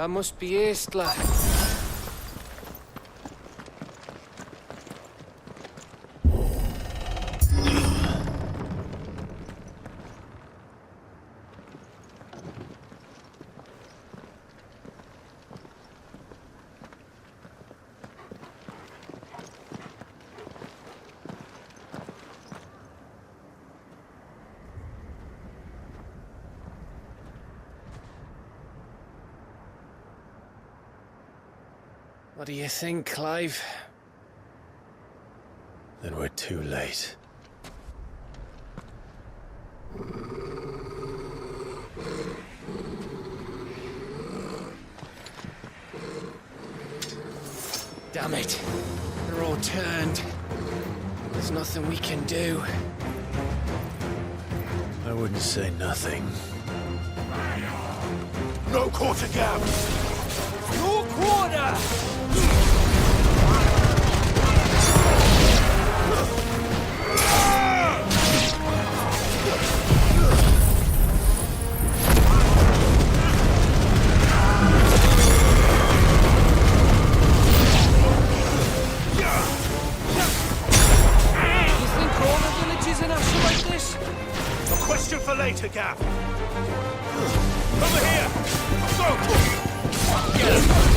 That must be Estla. What do you think, Clive? Then we're too late. Damn it. They're all turned. There's nothing we can do. I wouldn't say nothing. No quarter gap! No quarter! For later, Gav. Over here! Go! Get him!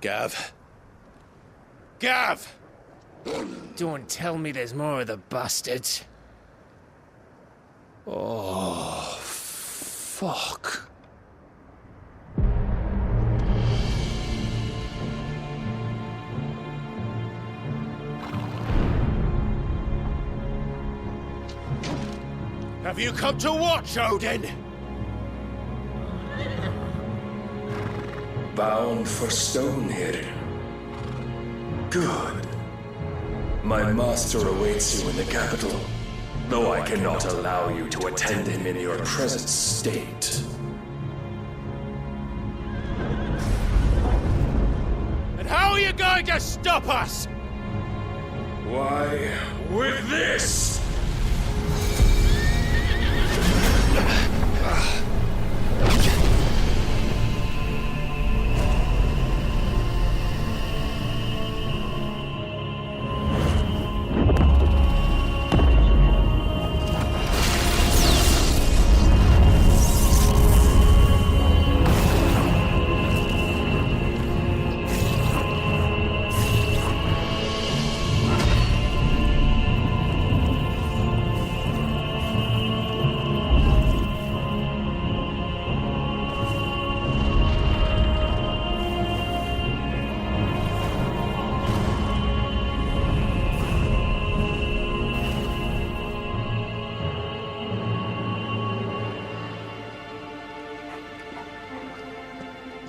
Gav? Gav! Don't tell me there's more of the bastards. Oh, fuck. Have you come to watch, Odin? Bound for Stonehill. Good. My master awaits you in the capital, though I cannot allow you to attend him in your present state. And how are you going to stop us? Why, with this!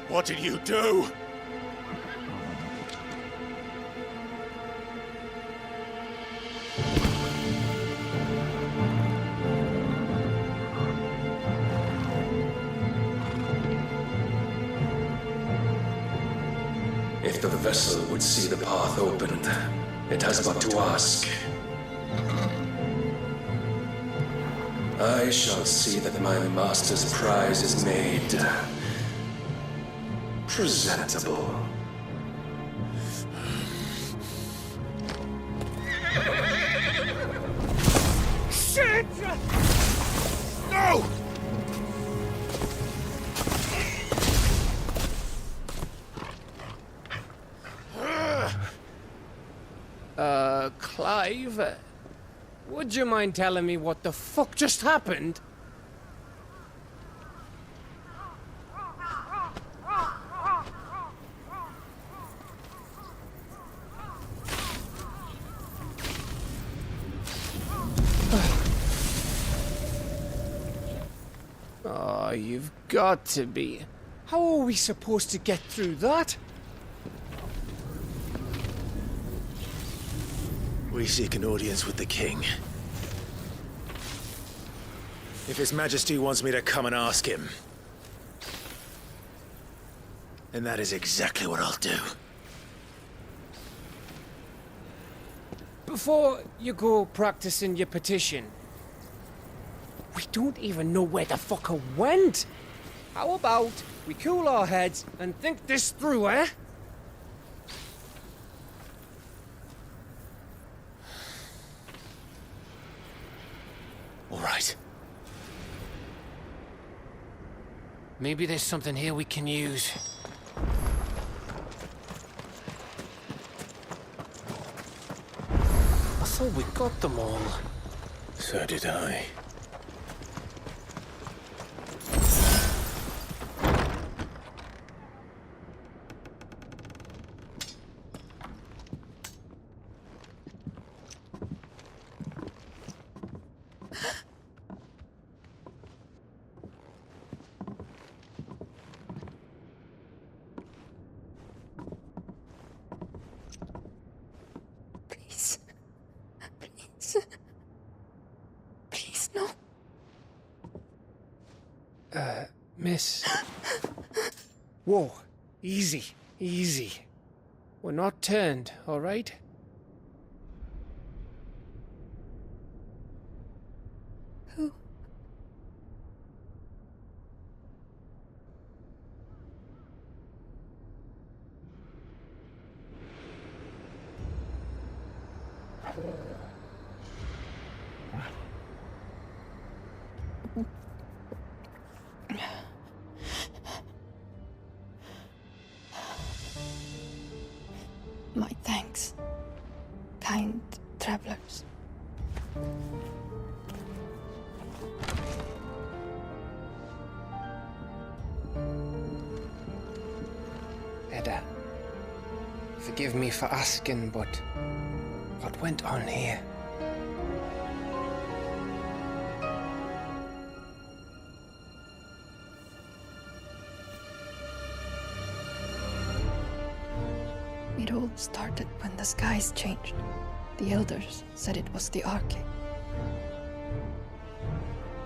What did you do? If the vessel would see the path opened, it has but to ask. I shall see that my master's prize is made presentable. Shit! No! Clive, would you mind telling me what the fuck just happened? Oh, you've got to be. How are we supposed to get through that? We seek an audience with the king. If His Majesty wants me to come and ask him, then that is exactly what I'll do. Before you go practicing your petition, we don't even know where the fucker went. How about we cool our heads and think this through, eh? All right. Maybe there's something here we can use. I thought we got them all. So did I. Please, no. Miss. Whoa, easy, easy. We're not turned, all right? Who? My thanks, kind travelers. Edda, forgive me for asking, but what went on here? It all started when the skies changed. The elders said it was the Arche.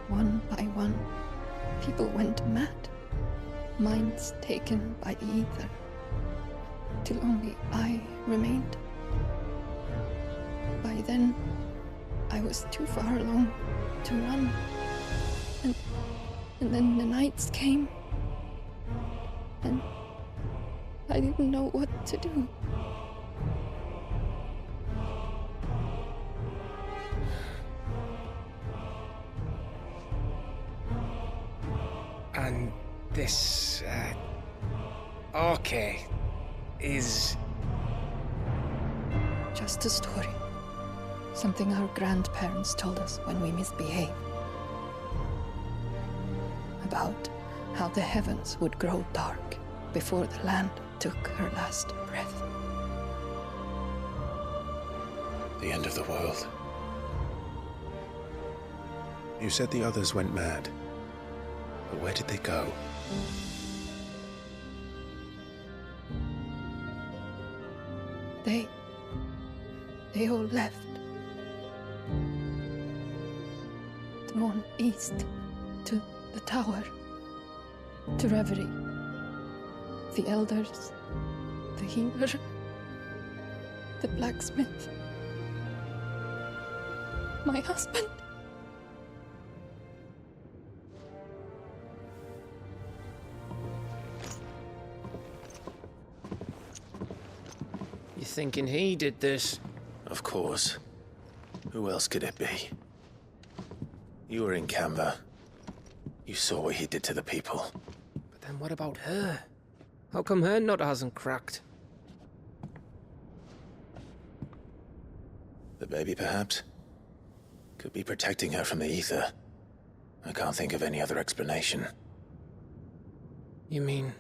One by one, people went mad. Minds taken by the ether. Till only I remained. By then, I was too far along to run. And then the nights came. And I didn't know what to do. And this, Arche is... Just a story. Something our grandparents told us when we misbehaved. About how the heavens would grow dark before the land took her last breath. The end of the world. You said the others went mad. But where did they go? They all left. Drawn east to the tower, to reverie. The elders, the healer, the blacksmith, my husband. You thinking he did this? Of course. Who else could it be? You were in Canva. You saw what he did to the people. But then what about her? How come her nut hasn't cracked? The baby, perhaps? Could be protecting her from the ether. I can't think of any other explanation. You mean...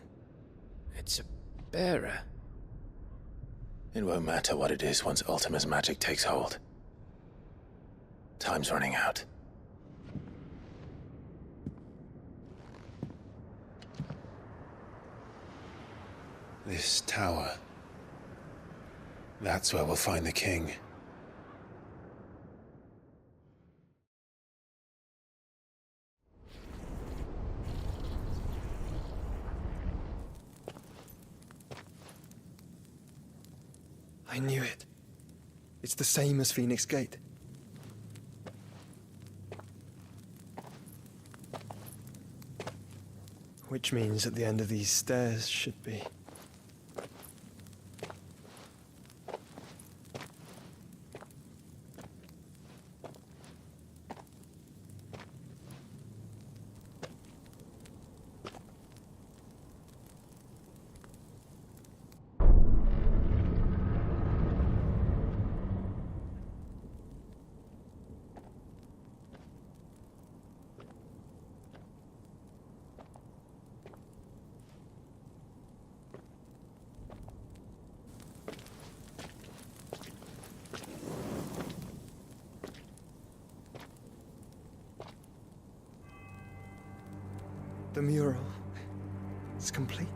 it's a bearer? It won't matter what it is once Ultima's magic takes hold. Time's running out. This tower. That's where we'll find the king. I knew it. It's the same as Phoenix Gate. Which means at the end of these stairs should be... The mural is complete.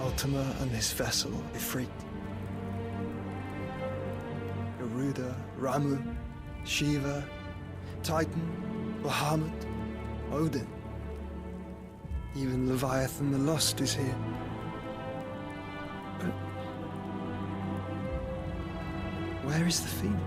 Ultima and his vessel, Ifrit. Garuda, Ramu, Shiva, Titan, Bahamut, Odin. Even Leviathan the Lost is here. But where is the Phoenix?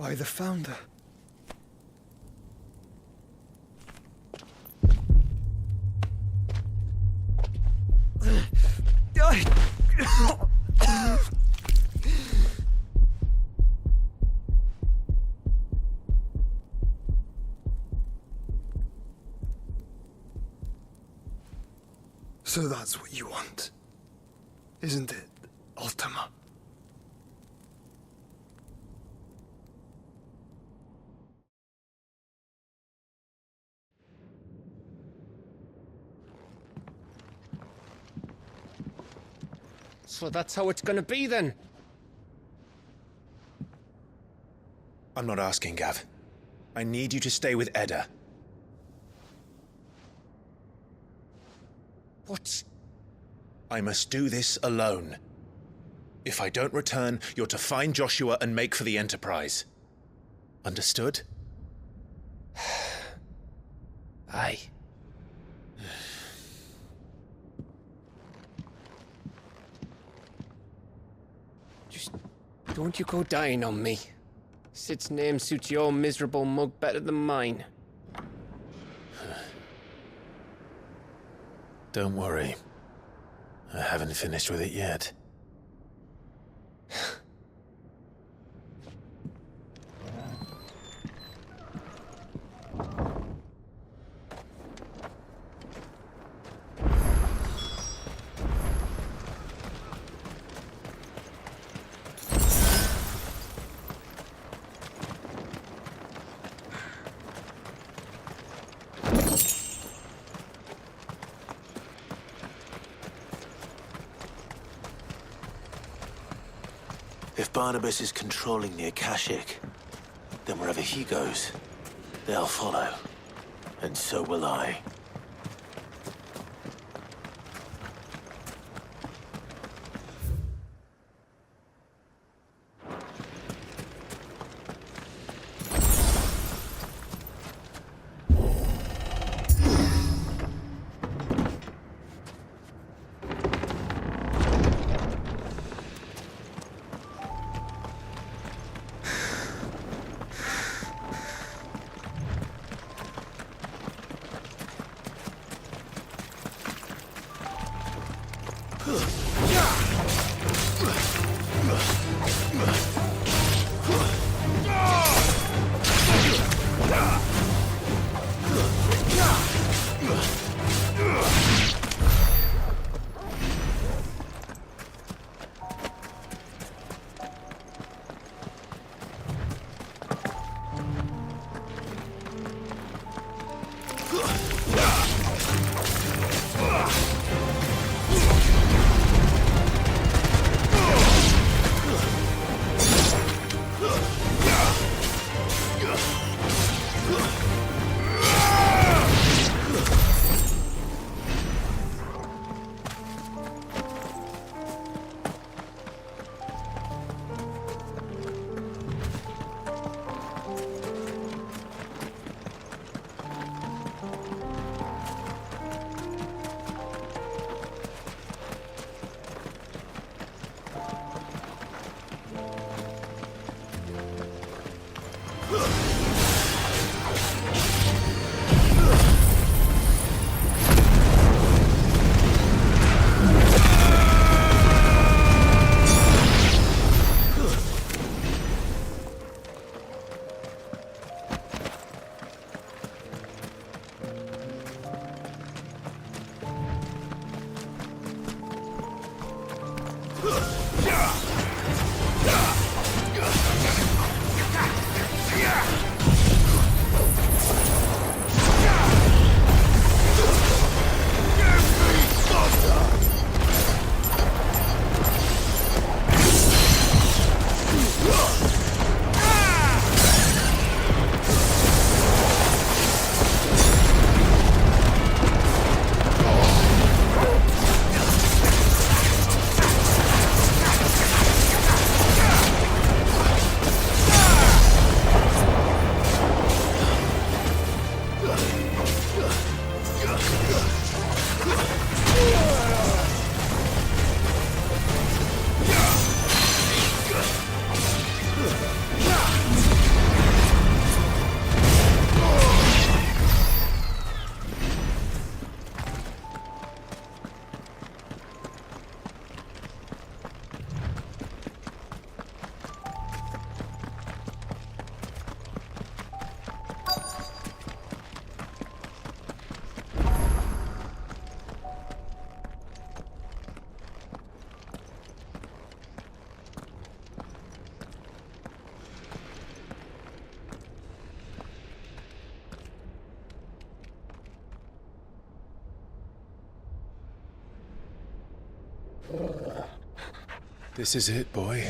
by the founder. So that's what you want, isn't it, Ultima? So that's how it's gonna be then? I'm not asking, Gav. I need you to stay with Edda. What? I must do this alone. If I don't return, you're to find Joshua and make for the Enterprise. Understood? Aye. Just don't you go dying on me. Sid's name suits your miserable mug better than mine. Don't worry. I haven't finished with it yet. If Barnabas is controlling the Akashic, then wherever he goes, they'll follow. And so will I. This is it, boy.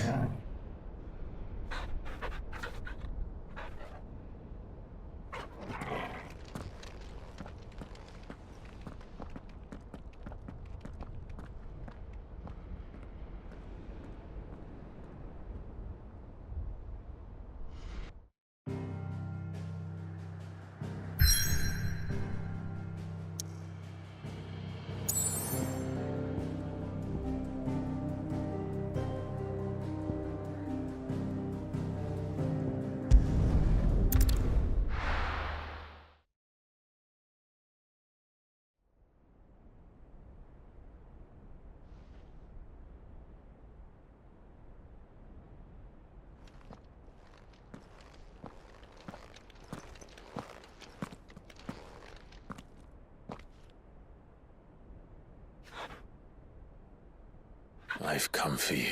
I've come for you,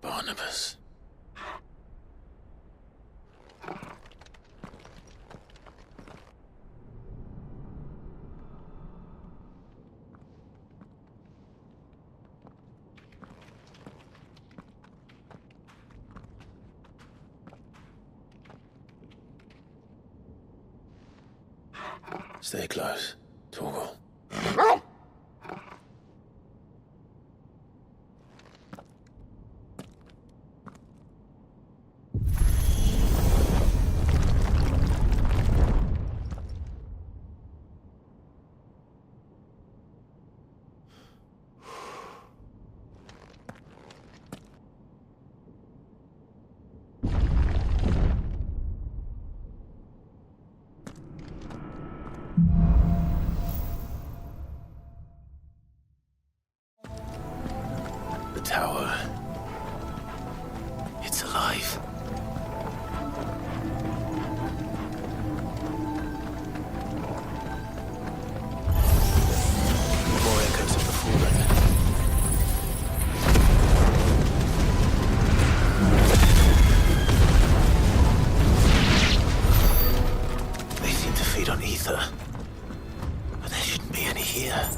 Barnabas. Stay close, Torgal. The tower. It's alive. More echoes of the fallen. They seem to feed on ether. But there shouldn't be any here.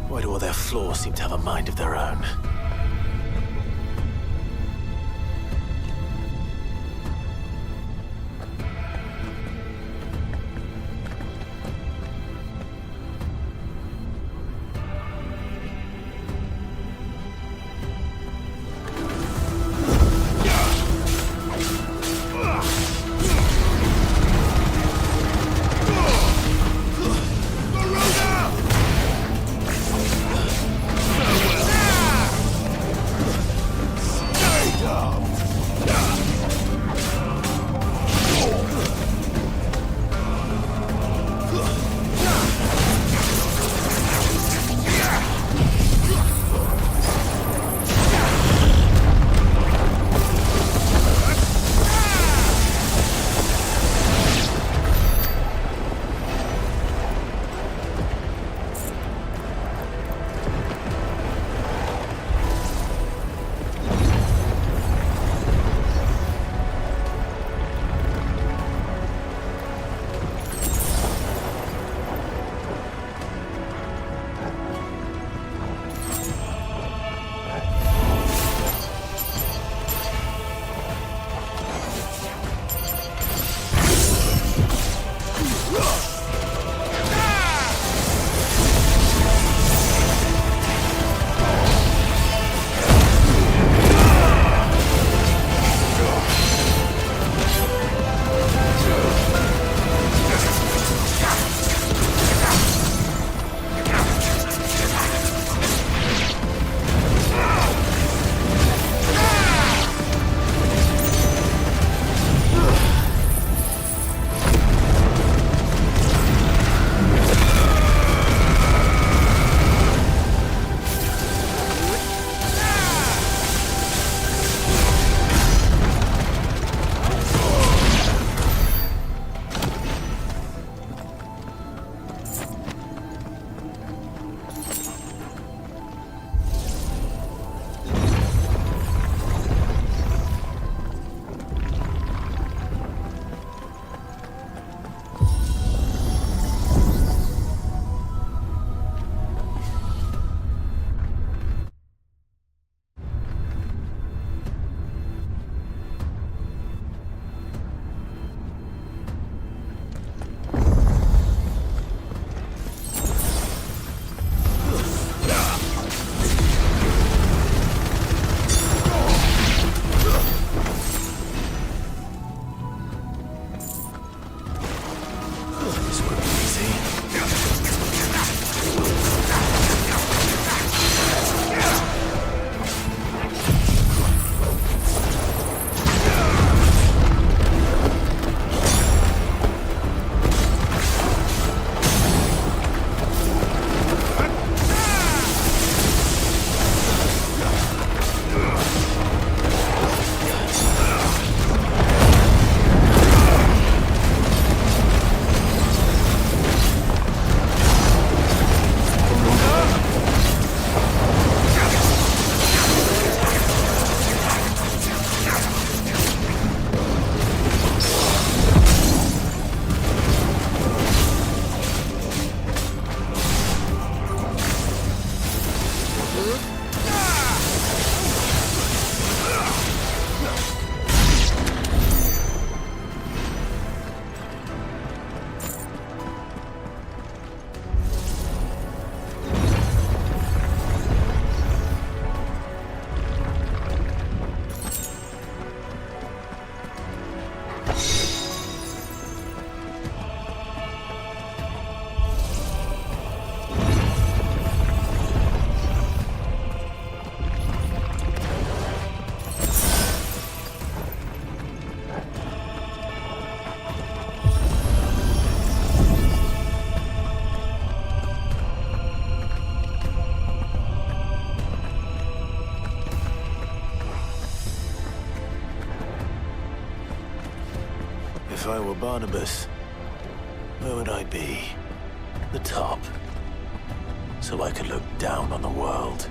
Why do all their floors seem to have a mind of their own? If I were Barnabas, where would I be? The top. So I could look down on the world.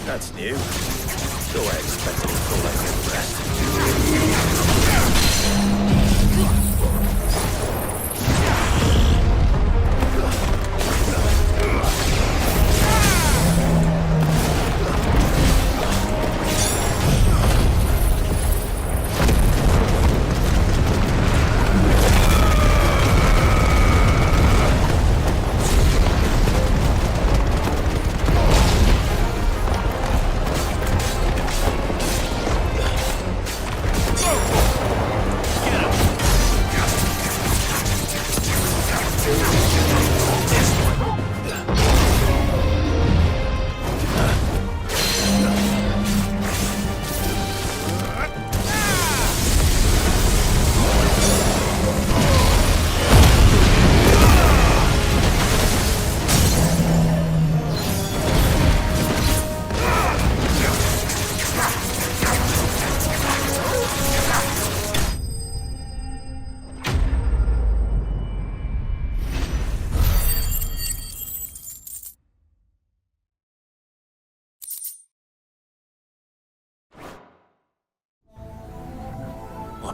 That's new. So I expected it to go like the rest. Go!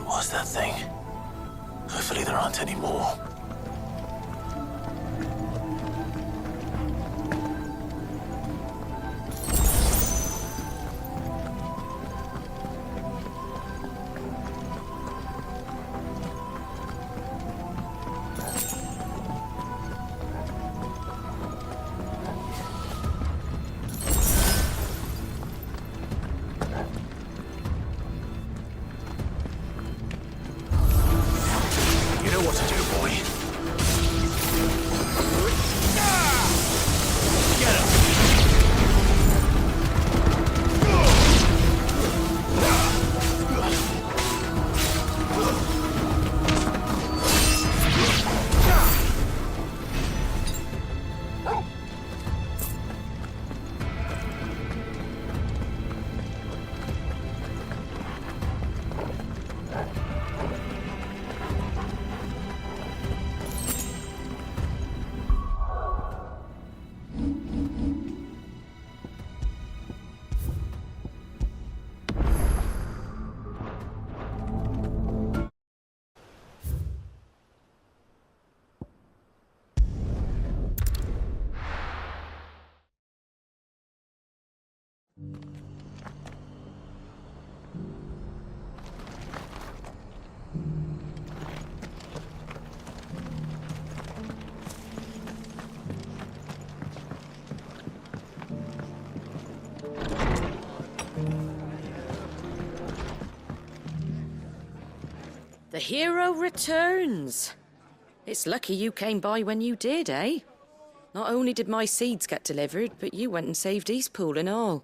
What was that thing? Hopefully there aren't any more. The hero returns. It's lucky you came by when you did, eh? Not only did my seeds get delivered, but you went and saved Eastpool and all.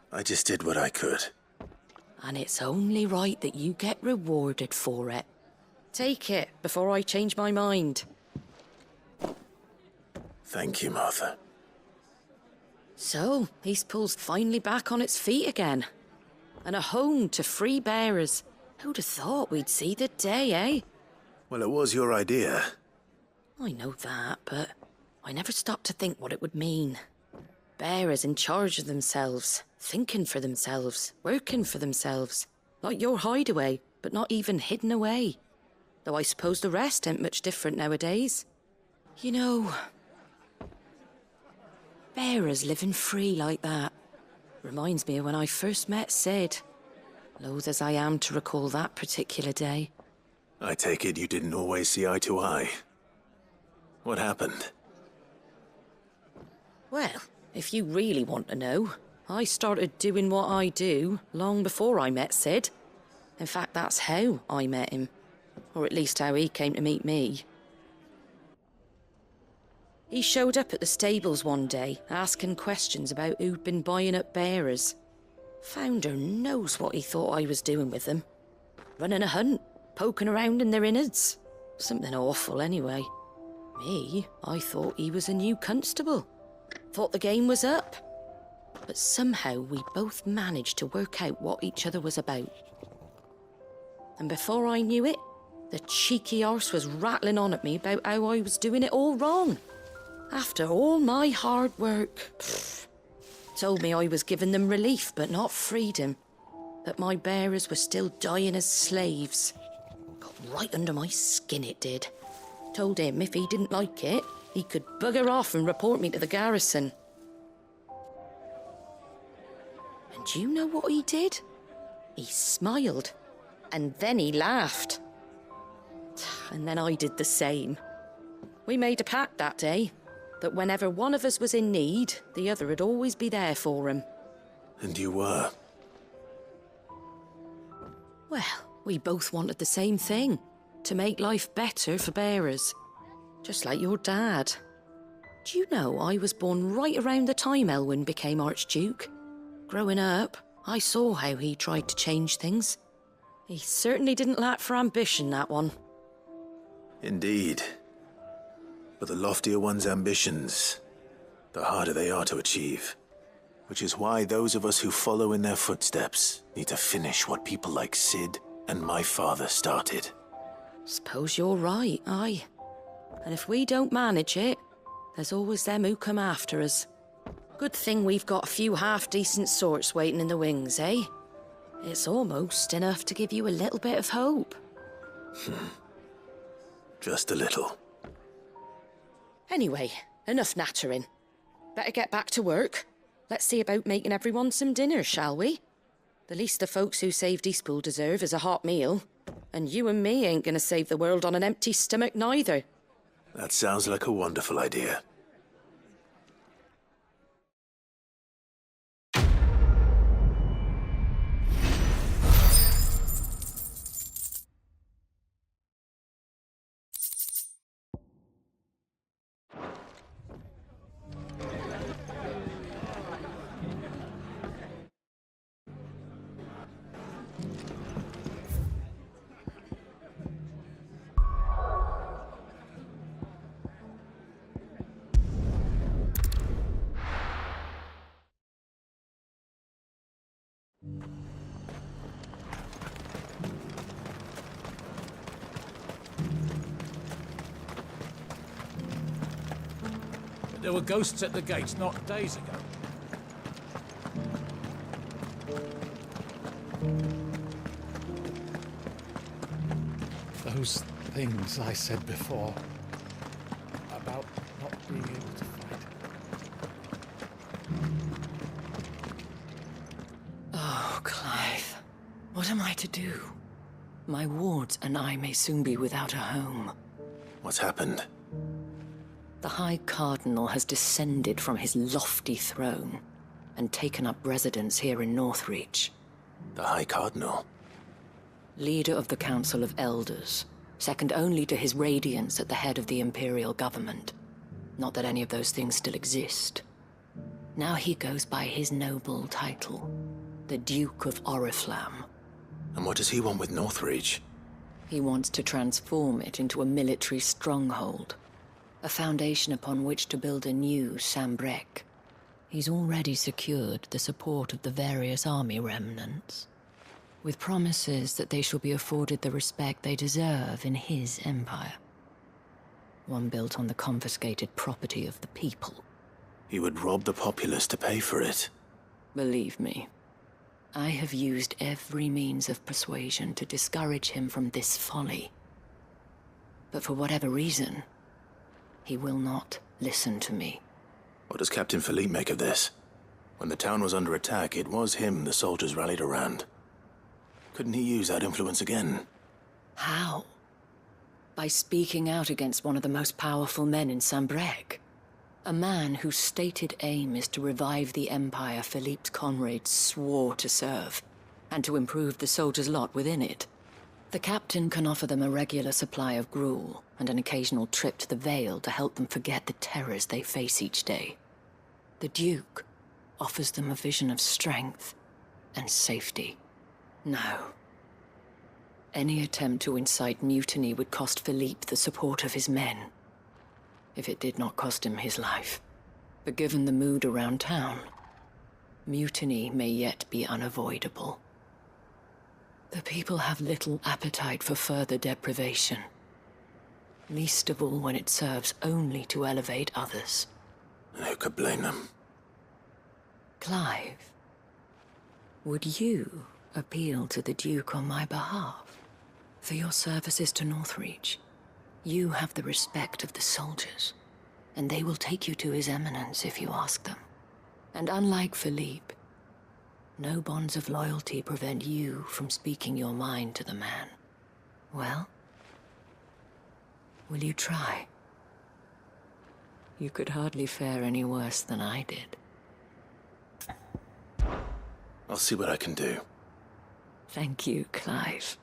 I just did what I could. And it's only right that you get rewarded for it. Take it before I change my mind. Thank you, Martha. So, Eastpool's finally back on its feet again. And a home to free bearers. Who'd have thought we'd see the day, eh? Well, it was your idea. I know that, but I never stopped to think what it would mean. Bearers in charge of themselves, thinking for themselves, working for themselves. Like your hideaway, but not even hidden away. Though I suppose the rest ain't much different nowadays. You know, bearers living free like that reminds me of when I first met Sid. Loath as I am to recall that particular day. I take it you didn't always see eye to eye. What happened? Well, if you really want to know, I started doing what I do long before I met Sid. In fact, that's how I met him. Or at least how he came to meet me. He showed up at the stables one day, asking questions about who'd been buying up bearers. Founder knows what he thought I was doing with them. Running a hunt, poking around in their innards. Something awful anyway. Me, I thought he was a new constable. Thought the game was up. But somehow we both managed to work out what each other was about. And before I knew it, the cheeky arse was rattling on at me about how I was doing it all wrong. After all my hard work. Told me I was giving them relief, but not freedom. That my bearers were still dying as slaves. Got right under my skin, it did. Told him if he didn't like it, he could bugger off and report me to the garrison. And do you know what he did? He smiled. And then he laughed. And then I did the same. We made a pact that day. That whenever one of us was in need, the other would always be there for him. And you were? Well, we both wanted the same thing. To make life better for bearers. Just like your dad. Do you know I was born right around the time Elwyn became Archduke? Growing up, I saw how he tried to change things. He certainly didn't lack for ambition, that one. Indeed. But the loftier one's ambitions, the harder they are to achieve. Which is why those of us who follow in their footsteps need to finish what people like Sid and my father started. Suppose you're right, aye. And if we don't manage it, there's always them who come after us. Good thing we've got a few half-decent sorts waiting in the wings, eh? It's almost enough to give you a little bit of hope. Just a little. Anyway, enough nattering. Better get back to work. Let's see about making everyone some dinner, shall we? The least the folks who saved Eastpool deserve is a hot meal. And you and me ain't gonna save the world on an empty stomach neither. That sounds like a wonderful idea. There were ghosts at the gates not days ago. Those things I said before about not being able to fight. Oh, Clive. What am I to do? My wards and I may soon be without a home. What's happened? The High Cardinal has descended from his lofty throne and taken up residence here in Northreach. The High Cardinal? Leader of the Council of Elders, second only to his Radiance at the head of the Imperial government. Not that any of those things still exist. Now he goes by his noble title, the Duke of Oriflamme. And what does he want with Northreach? He wants to transform it into a military stronghold. A foundation upon which to build a new Sambrec. He's already secured the support of the various army remnants, with promises that they shall be afforded the respect they deserve in his empire. One built on the confiscated property of the people. He would rob the populace to pay for it. Believe me, I have used every means of persuasion to discourage him from this folly. But for whatever reason, he will not listen to me. What does Captain Philippe make of this? When the town was under attack, it was him the soldiers rallied around. Couldn't he use that influence again? How? By speaking out against one of the most powerful men in Sambrec. A man whose stated aim is to revive the empire Philippe's comrades swore to serve, and to improve the soldiers' lot within it. The captain can offer them a regular supply of gruel, and an occasional trip to the Vale to help them forget the terrors they face each day. The Duke offers them a vision of strength and safety. No. Any attempt to incite mutiny would cost Philippe the support of his men, if it did not cost him his life. But given the mood around town, mutiny may yet be unavoidable. The people have little appetite for further deprivation, least of all when it serves only to elevate others. And who could blame them? Clive, would you appeal to the Duke on my behalf? For your services to Northreach, you have the respect of the soldiers, and they will take you to His Eminence if you ask them. And unlike Philippe, no bonds of loyalty prevent you from speaking your mind to the man. Well, will you try? You could hardly fare any worse than I did. I'll see what I can do. Thank you, Clive.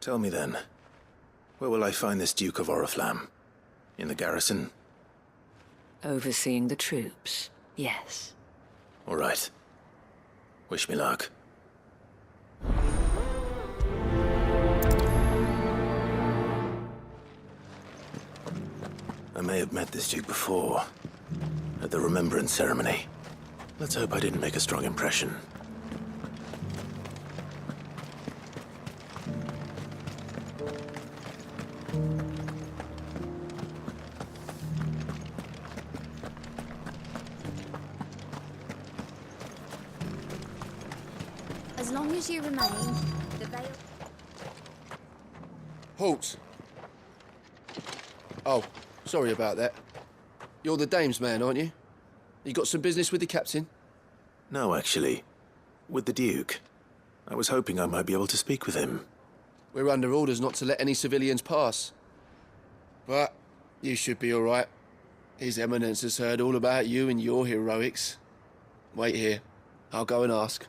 Tell me then, where will I find this Duke of Oriflamme? In the garrison? Overseeing the troops, yes. All right. Wish me luck. I may have met this Duke before, at the Remembrance Ceremony. Let's hope I didn't make a strong impression. As long as you remain, the veil... Halt! Oh, sorry about that. You're the dame's man, aren't you? You got some business with the captain? No, actually. With the Duke. I was hoping I might be able to speak with him. We're under orders not to let any civilians pass. But you should be all right. His Eminence has heard all about you and your heroics. Wait here. I'll go and ask.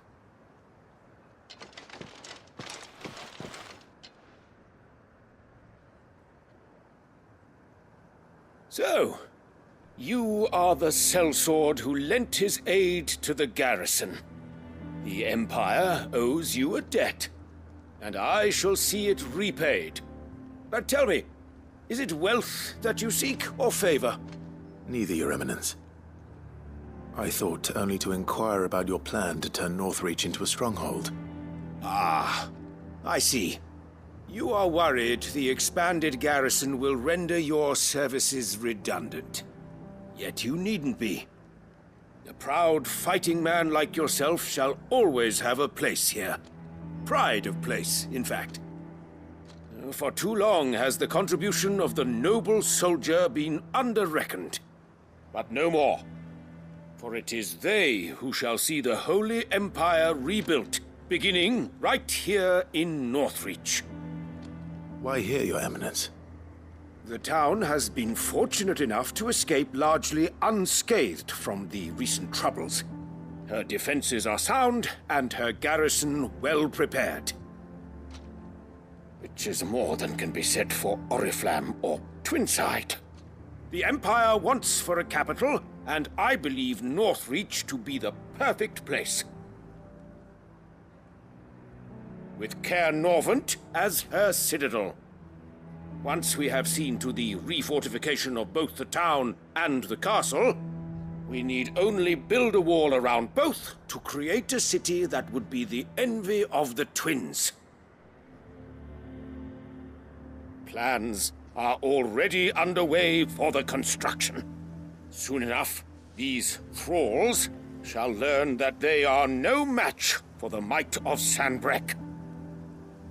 So, you are the sellsword who lent his aid to the garrison. The Empire owes you a debt, and I shall see it repaid. But tell me, is it wealth that you seek, or favor? Neither, Your Eminence. I thought only to inquire about your plan to turn Northreach into a stronghold. Ah, I see. You are worried the expanded garrison will render your services redundant. Yet you needn't be. A proud fighting man like yourself shall always have a place here. Pride of place, in fact. For too long has the contribution of the noble soldier been under-reckoned. But no more. For it is they who shall see the Holy Empire rebuilt, beginning right here in Northreach. Why here, Your Eminence? The town has been fortunate enough to escape largely unscathed from the recent troubles. Her defenses are sound, and her garrison well prepared. Which is more than can be said for Oriflamme or Twinside. The Empire wants for a capital, and I believe Northreach to be the perfect place. With Caer Norvent as her citadel. Once we have seen to the refortification of both the town and the castle, we need only build a wall around both to create a city that would be the envy of the twins. Plans are already underway for the construction. Soon enough, these thralls shall learn that they are no match for the might of Sanbreque.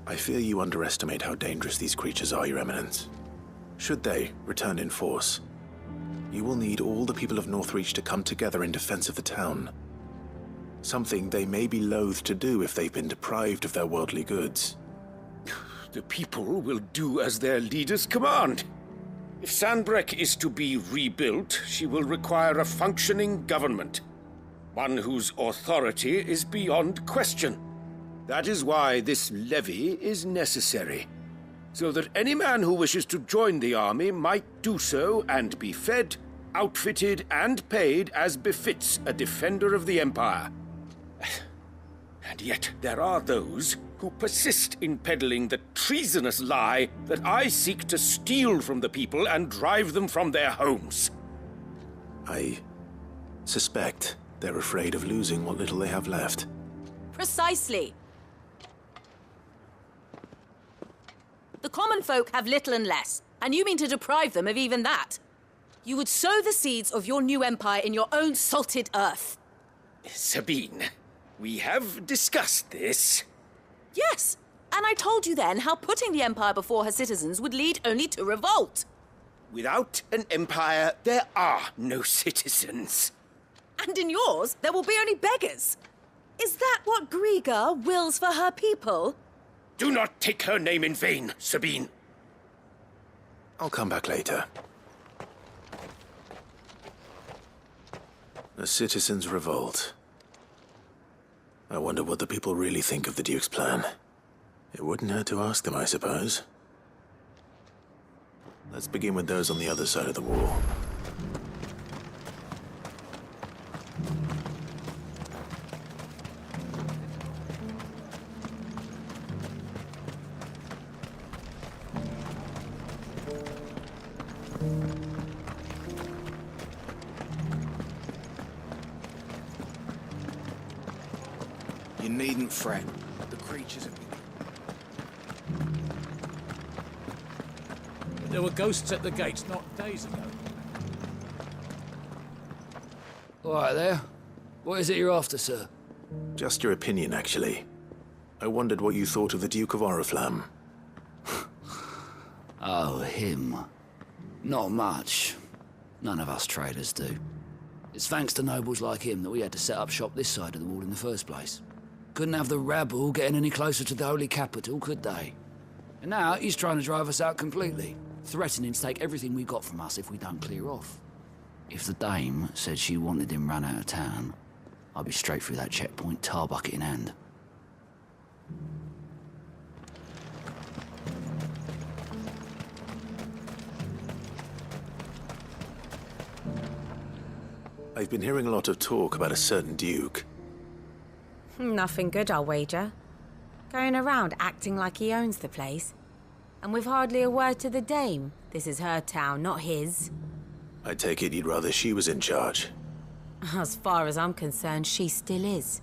I fear you underestimate how dangerous these creatures are, Your Eminence. Should they return in force, you will need all the people of Northreach to come together in defense of the town. Something they may be loath to do if they've been deprived of their worldly goods. The people will do as their leaders command. If Sanbreque is to be rebuilt, she will require a functioning government. One whose authority is beyond question. That is why this levy is necessary, so that any man who wishes to join the army might do so and be fed, outfitted, and paid as befits a defender of the Empire. And yet there are those who persist in peddling the treasonous lie that I seek to steal from the people and drive them from their homes. I suspect they're afraid of losing what little they have left. Precisely. The common folk have little and less, and you mean to deprive them of even that. You would sow the seeds of your new empire in your own salted earth. Sabine, we have discussed this. Yes, and I told you then how putting the empire before her citizens would lead only to revolt. Without an empire, there are no citizens. And in yours, there will be only beggars. Is that what Griga wills for her people? Do not take her name in vain, Sabine. I'll come back later. A citizens' revolt. I wonder what the people really think of the Duke's plan. It wouldn't hurt to ask them, I suppose. Let's begin with those on the other side of the wall. You needn't fret. The creatures have been... There were ghosts at the gates not days ago. All right there. What is it you're after, sir? Just your opinion, actually. I wondered what you thought of the Duke of Oriflamme. Oh, him. Not much. None of us traders do. It's thanks to nobles like him that we had to set up shop this side of the wall in the first place. Couldn't have the rabble getting any closer to the holy capital, could they? And now he's trying to drive us out completely, threatening to take everything we got from us if we don't clear off. If the dame said she wanted him run out of town, I'd be straight through that checkpoint, tar bucket in hand. I've been hearing a lot of talk about a certain duke. Nothing good, I'll wager. Going around acting like he owns the place. And with hardly a word to the dame. This is her town, not his. I take it you'd rather she was in charge. As far as I'm concerned, she still is.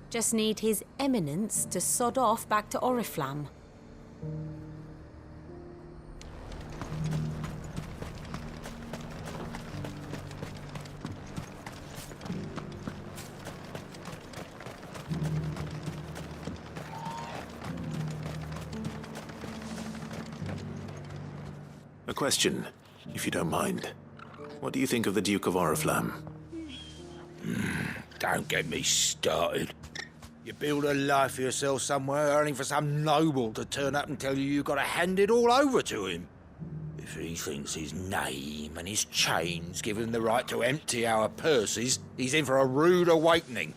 Just need his eminence to sod off back to Oriflamme. A question, if you don't mind. What do you think of the Duke of Oriflamme? Don't get me started. You build a life for yourself somewhere, only for some noble to turn up and tell you you've got to hand it all over to him. If he thinks his name and his chains give him the right to empty our purses, he's in for a rude awakening.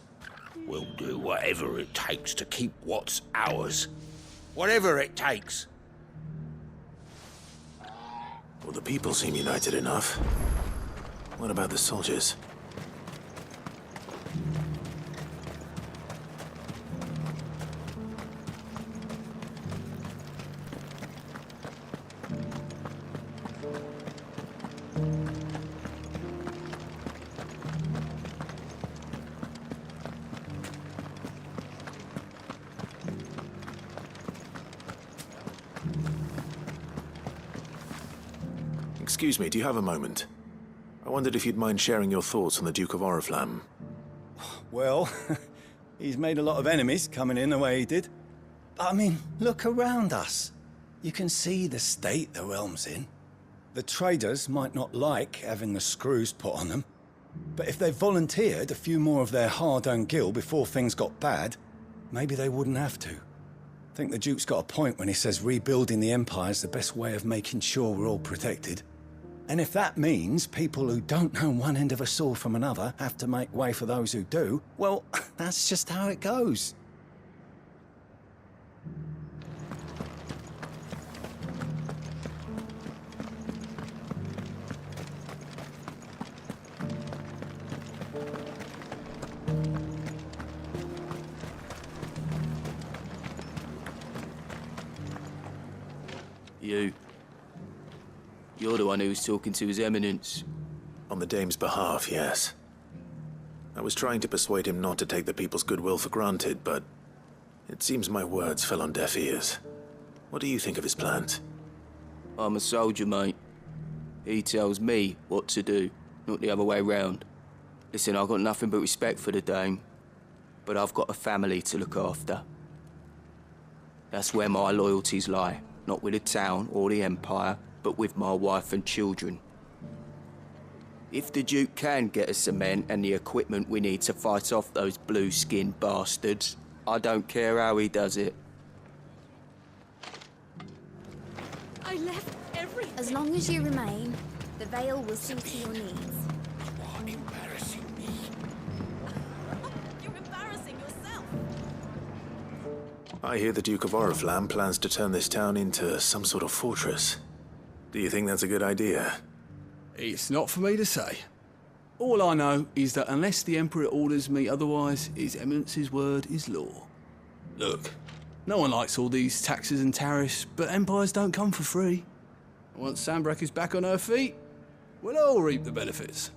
We'll do whatever it takes to keep what's ours. Whatever it takes. Well, the people seem united enough. What about the soldiers? Excuse me, do you have a moment? I wondered if you'd mind sharing your thoughts on the Duke of Oriflamme. Well, he's made a lot of enemies coming in the way he did. But I mean, look around us. You can see the state the realm's in. The traders might not like having the screws put on them, but if they volunteered a few more of their hard-earned gil before things got bad, maybe they wouldn't have to. I think the Duke's got a point when he says rebuilding the Empire's the best way of making sure we're all protected. And if that means people who don't know one end of a sword from another have to make way for those who do, well, that's just how it goes. You're the one who was talking to His Eminence. On the dame's behalf, yes. I was trying to persuade him not to take the people's goodwill for granted, but it seems my words fell on deaf ears. What do you think of his plans? I'm a soldier, mate. He tells me what to do, not the other way round. Listen, I've got nothing but respect for the dame, but I've got a family to look after. That's where my loyalties lie, not with the town or the Empire, but with my wife and children. If the Duke can get us cement and the equipment we need to fight off those blue-skinned bastards, I don't care how he does it. I left everything. As long as you remain, the veil will see to your needs. You are embarrassing me. You're embarrassing yourself. I hear the Duke of Oriflamme plans to turn this town into some sort of fortress. Do you think that's a good idea? It's not for me to say. All I know is that unless the Emperor orders me otherwise, His Eminence's word is law. Look, no one likes all these taxes and tariffs, but empires don't come for free. Once Sanbreque is back on her feet, we'll all reap the benefits.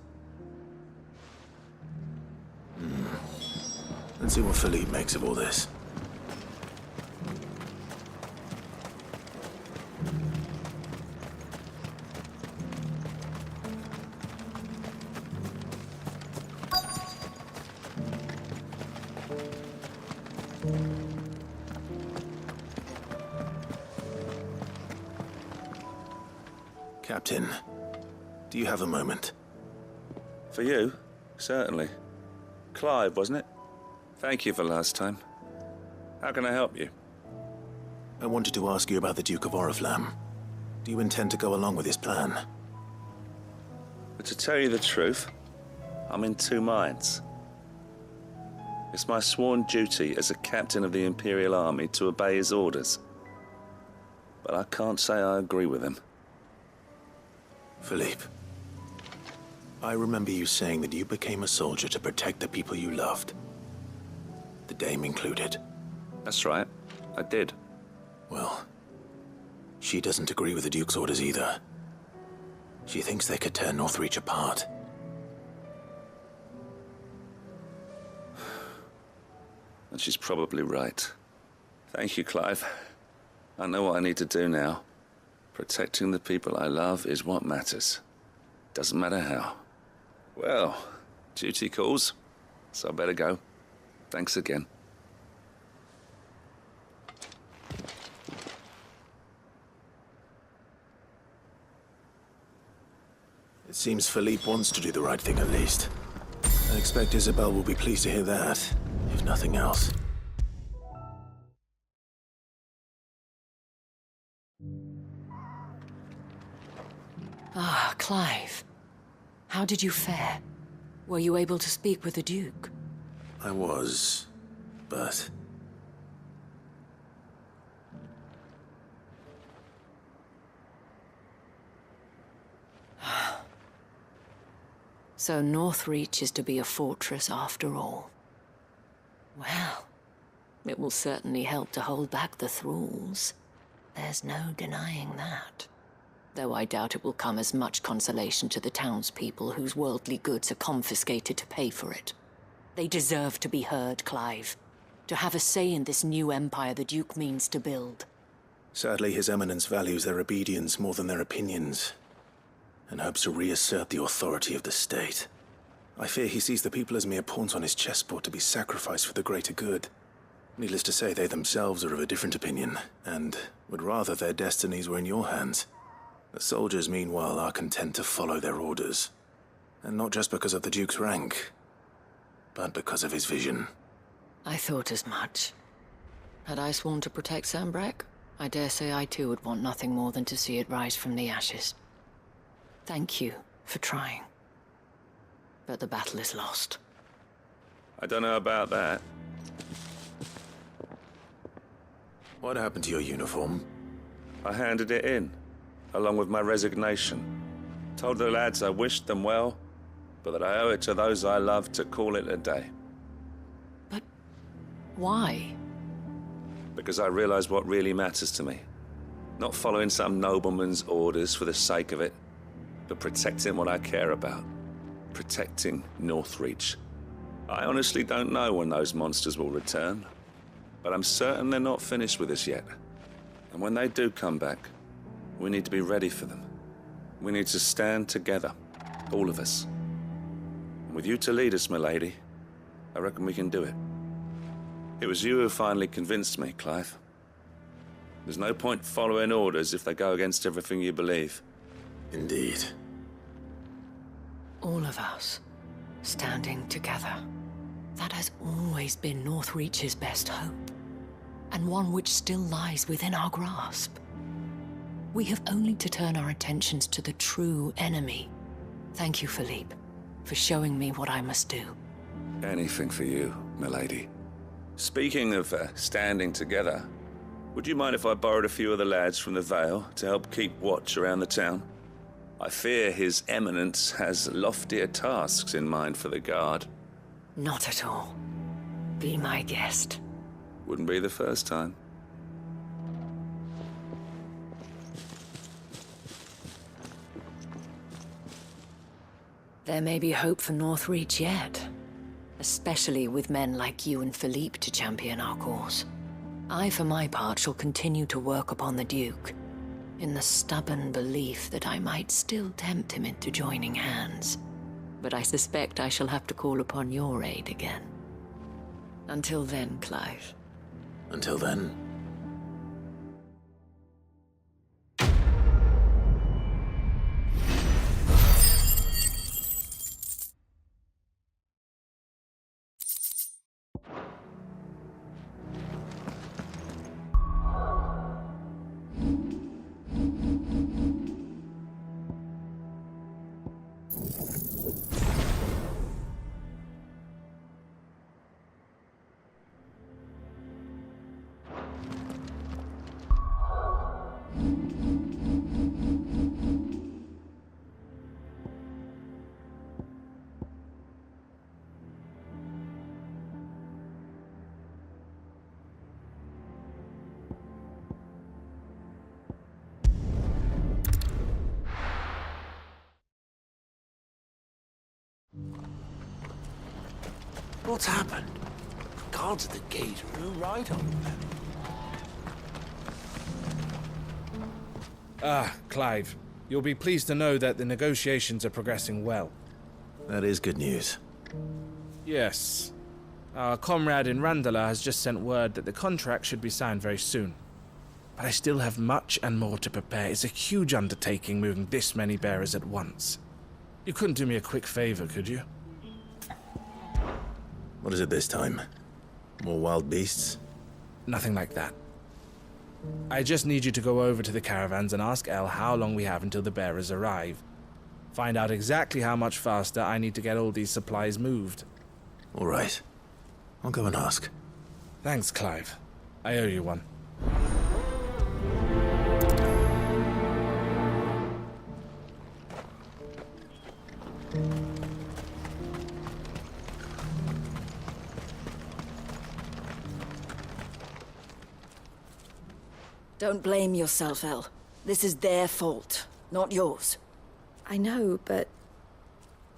Let's see what Philippe makes of all this. Captain, do you have a moment? For you? Certainly. Clive, wasn't it? Thank you for last time. How can I help you? I wanted to ask you about the Duke of Oriflamme. Do you intend to go along with his plan? But to tell you the truth, I'm in two minds. It's my sworn duty as a captain of the Imperial Army to obey his orders. But I can't say I agree with him. Philippe, I remember you saying that you became a soldier to protect the people you loved. The Dame included. That's right, I did. Well, she doesn't agree with the Duke's orders either. She thinks they could tear Northreach apart. And she's probably right. Thank you, Clive. I know what I need to do now. Protecting the people I love is what matters. Doesn't matter how. Well, duty calls, so I better go. Thanks again. It seems Philippe wants to do the right thing at least. I expect Isabel will be pleased to hear that, if nothing else. Ah, Clive. How did you fare? Were you able to speak with the Duke? I was, but... So Northreach is to be a fortress after all. Well, it will certainly help to hold back the thralls. There's no denying that. Though I doubt it will come as much consolation to the townspeople whose worldly goods are confiscated to pay for it. They deserve to be heard, Clive. To have a say in this new empire the Duke means to build. Sadly, His Eminence values their obedience more than their opinions, and hopes to reassert the authority of the state. I fear he sees the people as mere pawns on his chessboard to be sacrificed for the greater good. Needless to say, they themselves are of a different opinion, and would rather their destinies were in your hands. The soldiers, meanwhile, are content to follow their orders. And not just because of the Duke's rank, but because of his vision. I thought as much. Had I sworn to protect Sanbreque, I dare say I too would want nothing more than to see it rise from the ashes. Thank you for trying. But the battle is lost. I don't know about that. What happened to your uniform? I handed it in, along with my resignation. Told the lads I wished them well, but that I owe it to those I love to call it a day. But why? Because I realize what really matters to me. Not following some nobleman's orders for the sake of it, but protecting what I care about. Protecting Northreach. I honestly don't know when those monsters will return, but I'm certain they're not finished with us yet. And when they do come back, we need to be ready for them. We need to stand together, all of us. And with you to lead us, milady, I reckon we can do it. It was you who finally convinced me, Clive. There's no point following orders if they go against everything you believe. Indeed. All of us, standing together. That has always been Northreach's best hope, and one which still lies within our grasp. We have only to turn our attentions to the true enemy. Thank you, Philippe, for showing me what I must do. Anything for you, milady. Speaking of standing together, would you mind if I borrowed a few of the lads from the Vale to help keep watch around the town? I fear His Eminence has loftier tasks in mind for the guard. Not at all. Be my guest. Wouldn't be the first time. There may be hope for Northreach yet, especially with men like you and Philippe to champion our cause. I, for my part, shall continue to work upon the Duke, in the stubborn belief that I might still tempt him into joining hands. But I suspect I shall have to call upon your aid again. Until then, Clive. Until then? What's happened? Guards at the gate blew right on them. Ah, Clive. You'll be pleased to know that the negotiations are progressing well. That is good news. Yes. Our comrade in Randala has just sent word that the contract should be signed very soon. But I still have much and more to prepare. It's a huge undertaking moving this many bearers at once. You couldn't do me a quick favor, could you? What is it this time? More wild beasts? Nothing like that. I just need you to go over to the caravans and ask El how long we have until the bearers arrive. Find out exactly how much faster I need to get all these supplies moved. All right. I'll go and ask. Thanks, Clive. I owe you one. Don't blame yourself, El. This is their fault, not yours. I know, but...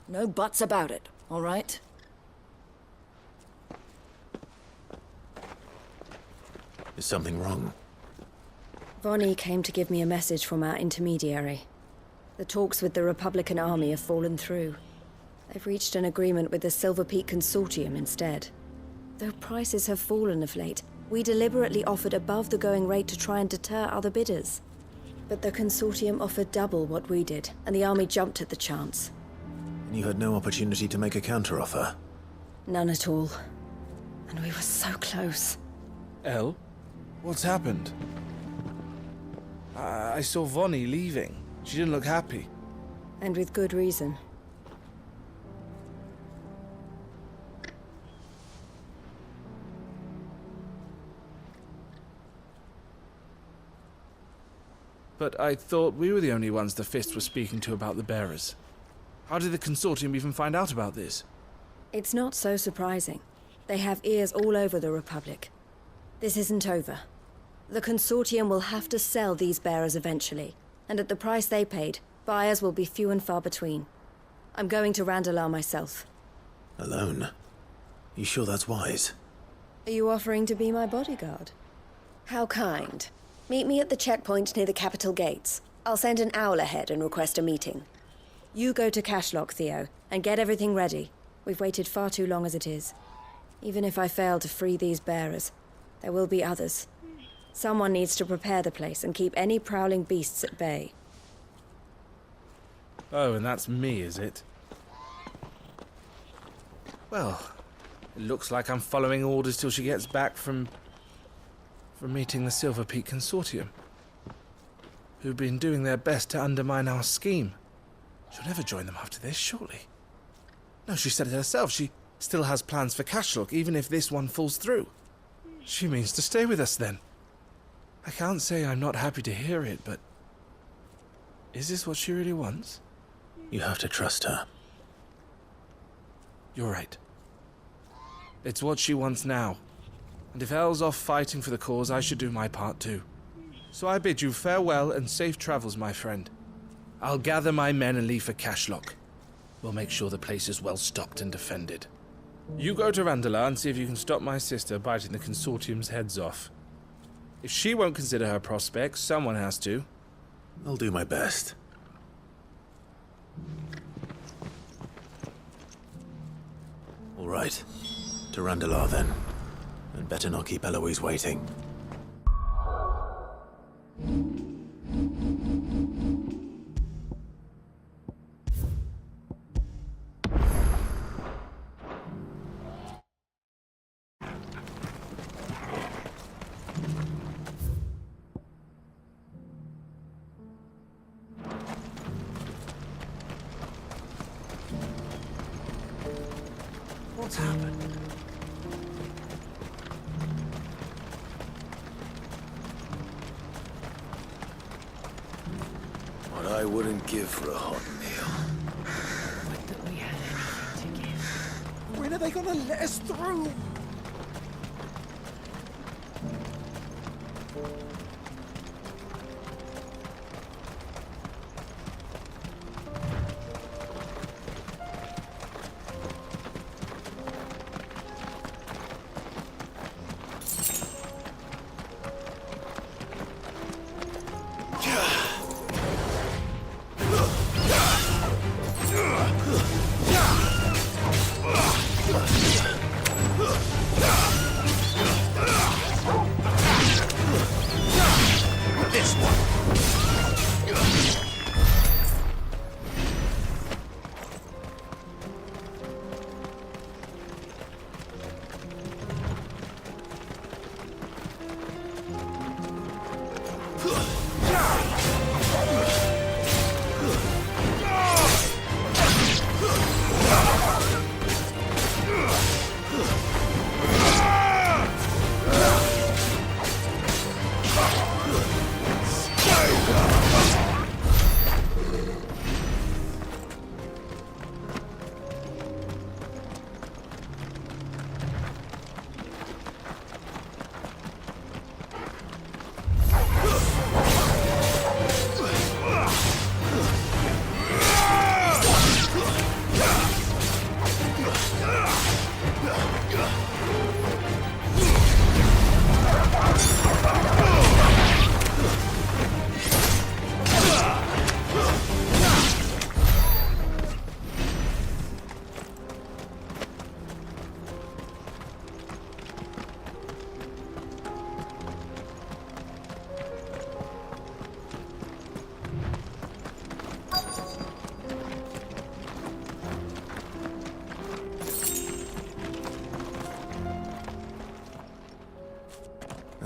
no buts about it, all right? Is something wrong? Vonnie came to give me a message from our intermediary. The talks with the Republican army have fallen through. They've reached an agreement with the Silver Peak Consortium instead. Though prices have fallen of late, we deliberately offered above the going rate to try and deter other bidders. But the Consortium offered double what we did, and the army jumped at the chance. And you had no opportunity to make a counteroffer? None at all. And we were so close. El? What's happened? I saw Vonnie leaving. She didn't look happy. And with good reason. But I thought we were the only ones the Fist was speaking to about the bearers. How did the Consortium even find out about this? It's not so surprising. They have ears all over the Republic. This isn't over. The Consortium will have to sell these bearers eventually, and at the price they paid, buyers will be few and far between. I'm going to Randalar myself. Alone? You sure that's wise? Are you offering to be my bodyguard? How kind. Meet me at the checkpoint near the capital gates. I'll send an owl ahead and request a meeting. You go to Cashlock, Theo, and get everything ready. We've waited far too long as it is. Even if I fail to free these bearers, there will be others. Someone needs to prepare the place and keep any prowling beasts at bay. Oh, and that's me, is it? Well, it looks like I'm following orders till she gets back from meeting the Silver Peak Consortium, who've been doing their best to undermine our scheme. She'll never join them after this, surely. No, she said it herself. She still has plans for Cashlock, even if this one falls through. She means to stay with us, then. I can't say I'm not happy to hear it, but... is this what she really wants? You have to trust her. You're right. It's what she wants now. And if El's off fighting for the cause, I should do my part too. So I bid you farewell and safe travels, my friend. I'll gather my men and leave for Cashlock. We'll make sure the place is well stocked and defended. You go to Randalar and see if you can stop my sister biting the Consortium's heads off. If she won't consider her prospects, someone has to. I'll do my best. All right. To Randalar, then. And better not keep Eloise waiting. What's happened? What I wouldn't give for a hot meal. Like that we had anything to give. When are they gonna let us through?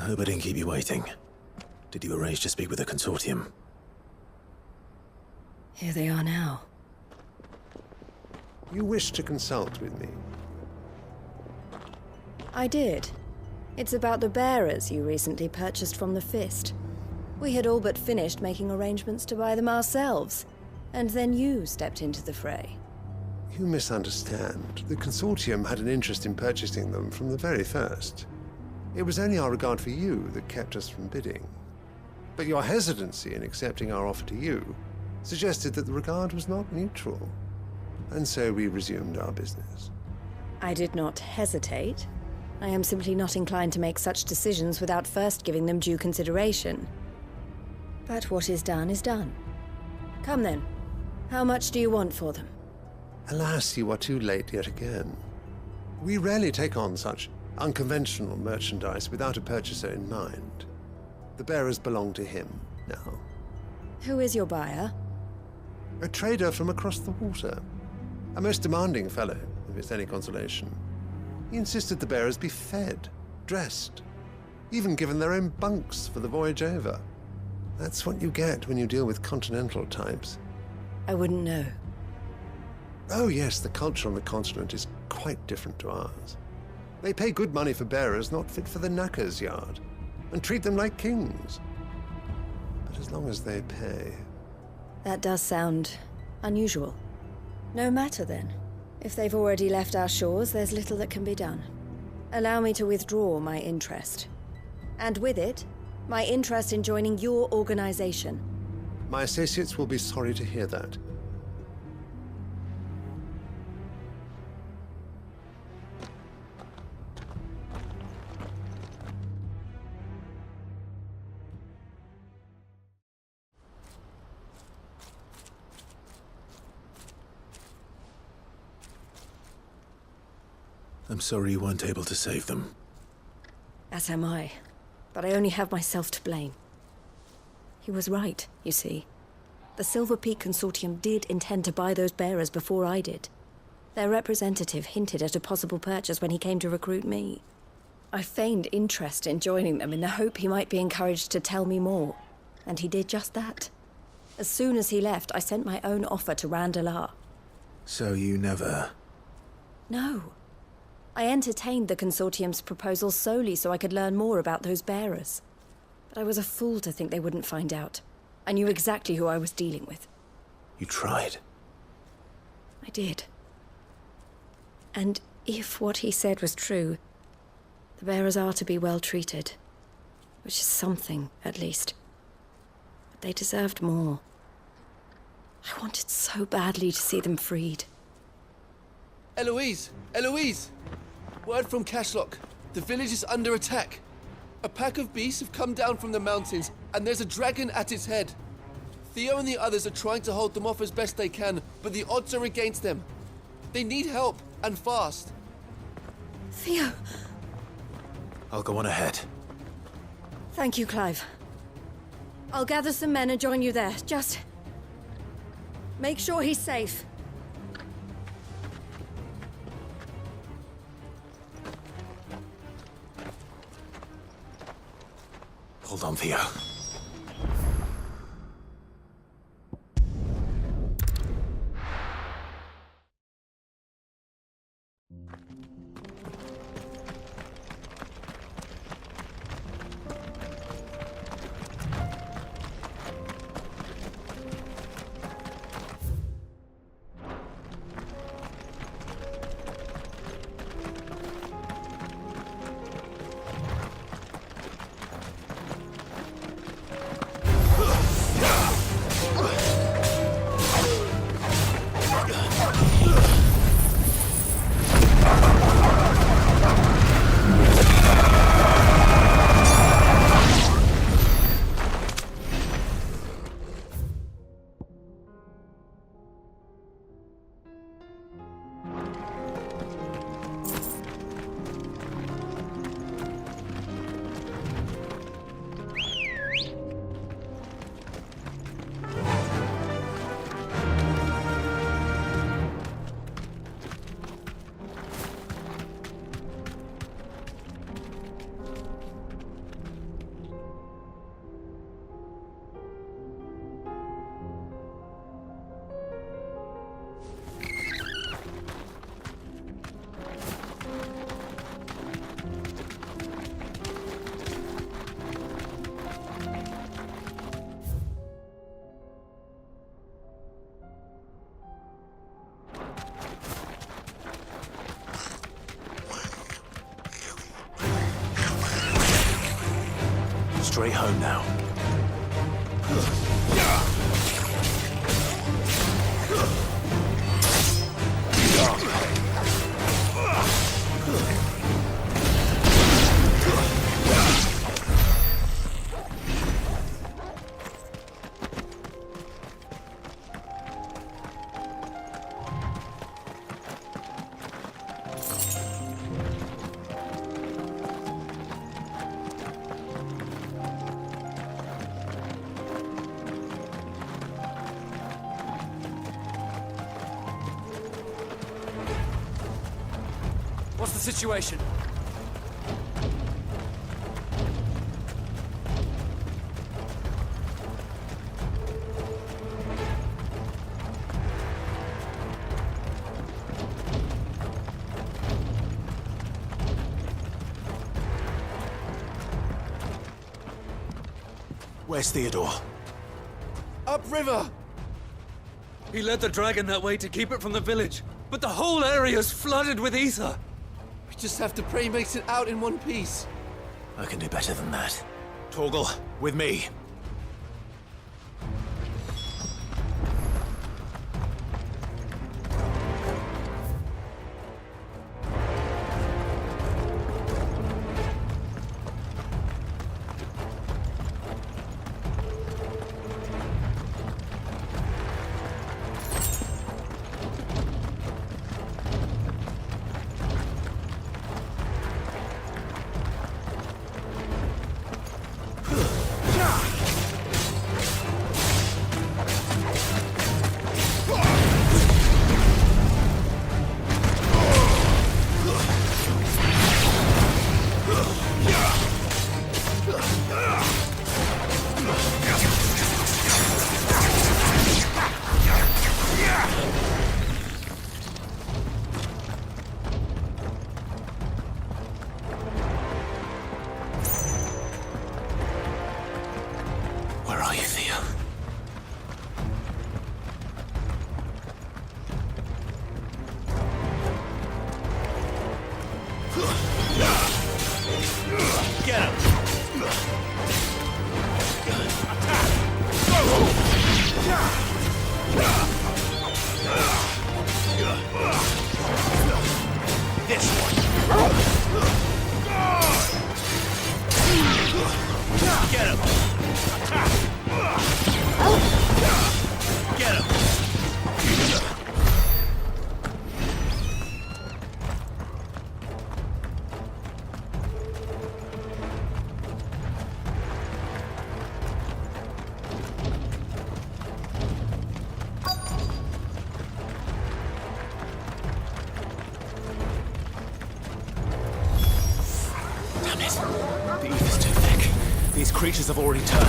hope I didn't keep you waiting. Did you arrange to speak with the consortium? Here they are now. You wish to consult with me? I did. It's about the bearers you recently purchased from the Fist. We had all but finished making arrangements to buy them ourselves, and then you stepped into the fray. You misunderstand. The consortium had an interest in purchasing them from the very first. It was only our regard for you that kept us from bidding. But your hesitancy in accepting our offer to you suggested that the regard was not mutual. And so we resumed our business. I did not hesitate. I am simply not inclined to make such decisions without first giving them due consideration. But what is done is done. Come then. How much do you want for them? Alas, you are too late yet again. We rarely take on such unconventional merchandise without a purchaser in mind. The bearers belong to him now. Who is your buyer? A trader from across the water. A most demanding fellow, if it's any consolation. He insisted the bearers be fed, dressed, even given their own bunks for the voyage over. That's what you get when you deal with continental types. I wouldn't know. Oh yes, the culture on the continent is quite different to ours. They pay good money for bearers not fit for the knacker's yard, and treat them like kings. But as long as they pay... That does sound unusual. No matter then. If they've already left our shores, there's little that can be done. Allow me to withdraw my interest. And with it, my interest in joining your organization. My associates will be sorry to hear that. I'm sorry you weren't able to save them. As am I. But I only have myself to blame. He was right, you see. The Silver Peak Consortium did intend to buy those bearers before I did. Their representative hinted at a possible purchase when he came to recruit me. I feigned interest in joining them in the hope he might be encouraged to tell me more. And he did just that. As soon as he left, I sent my own offer to Randalar. So you never... No. I entertained the Consortium's proposal solely so I could learn more about those bearers. But I was a fool to think they wouldn't find out. I knew exactly who I was dealing with. You tried. I did. And if what he said was true, the bearers are to be well treated. Which is something, at least. But they deserved more. I wanted so badly to see them freed. Eloise! Eloise! Word from Cashlock. The village is under attack. A pack of beasts have come down from the mountains, and there's a dragon at its head. Theo and the others are trying to hold them off as best they can, but the odds are against them. They need help, and fast. Theo! I'll go on ahead. Thank you, Clive. I'll gather some men and join you there. Just... make sure he's safe. Hold on, Theo. straight home now. What's the situation? Where's Theodore? Upriver! He led the dragon that way to keep it from the village, but the whole area's flooded with ether. We just have to pray he makes it out in one piece. I can do better than that. Torgal, with me. Creatures have already turned.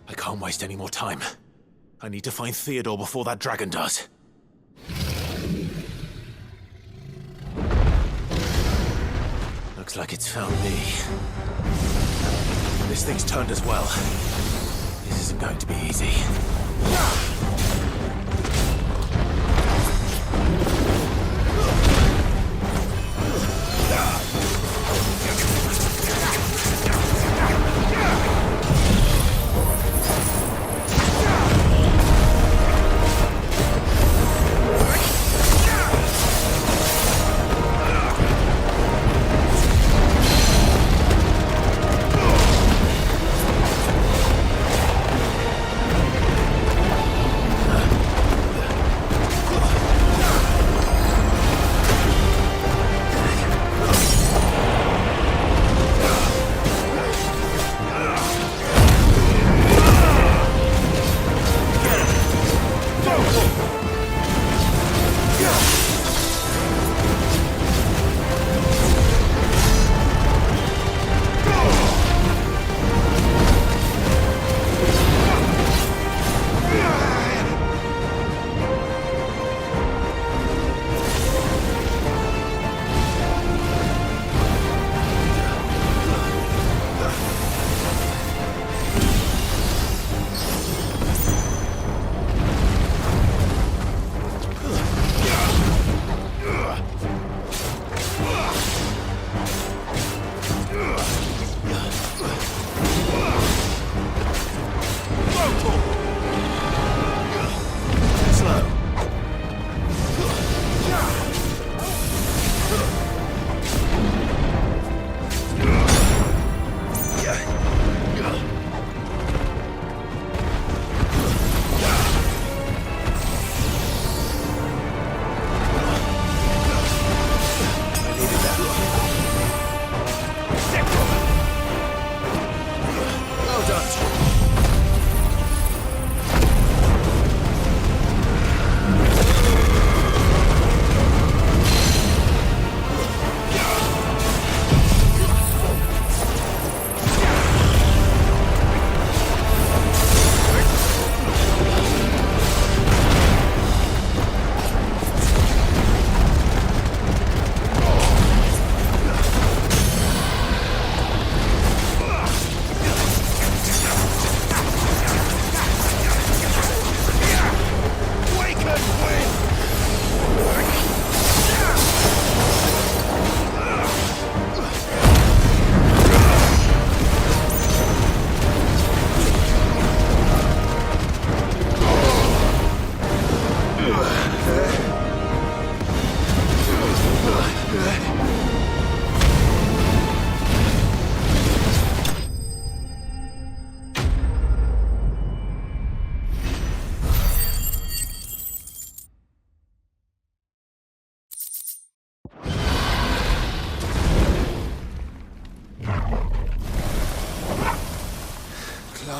I can't waste any more time. I need to find Theodore before that dragon does. Looks like it's found me. This thing's turned as well. This isn't going to be easy.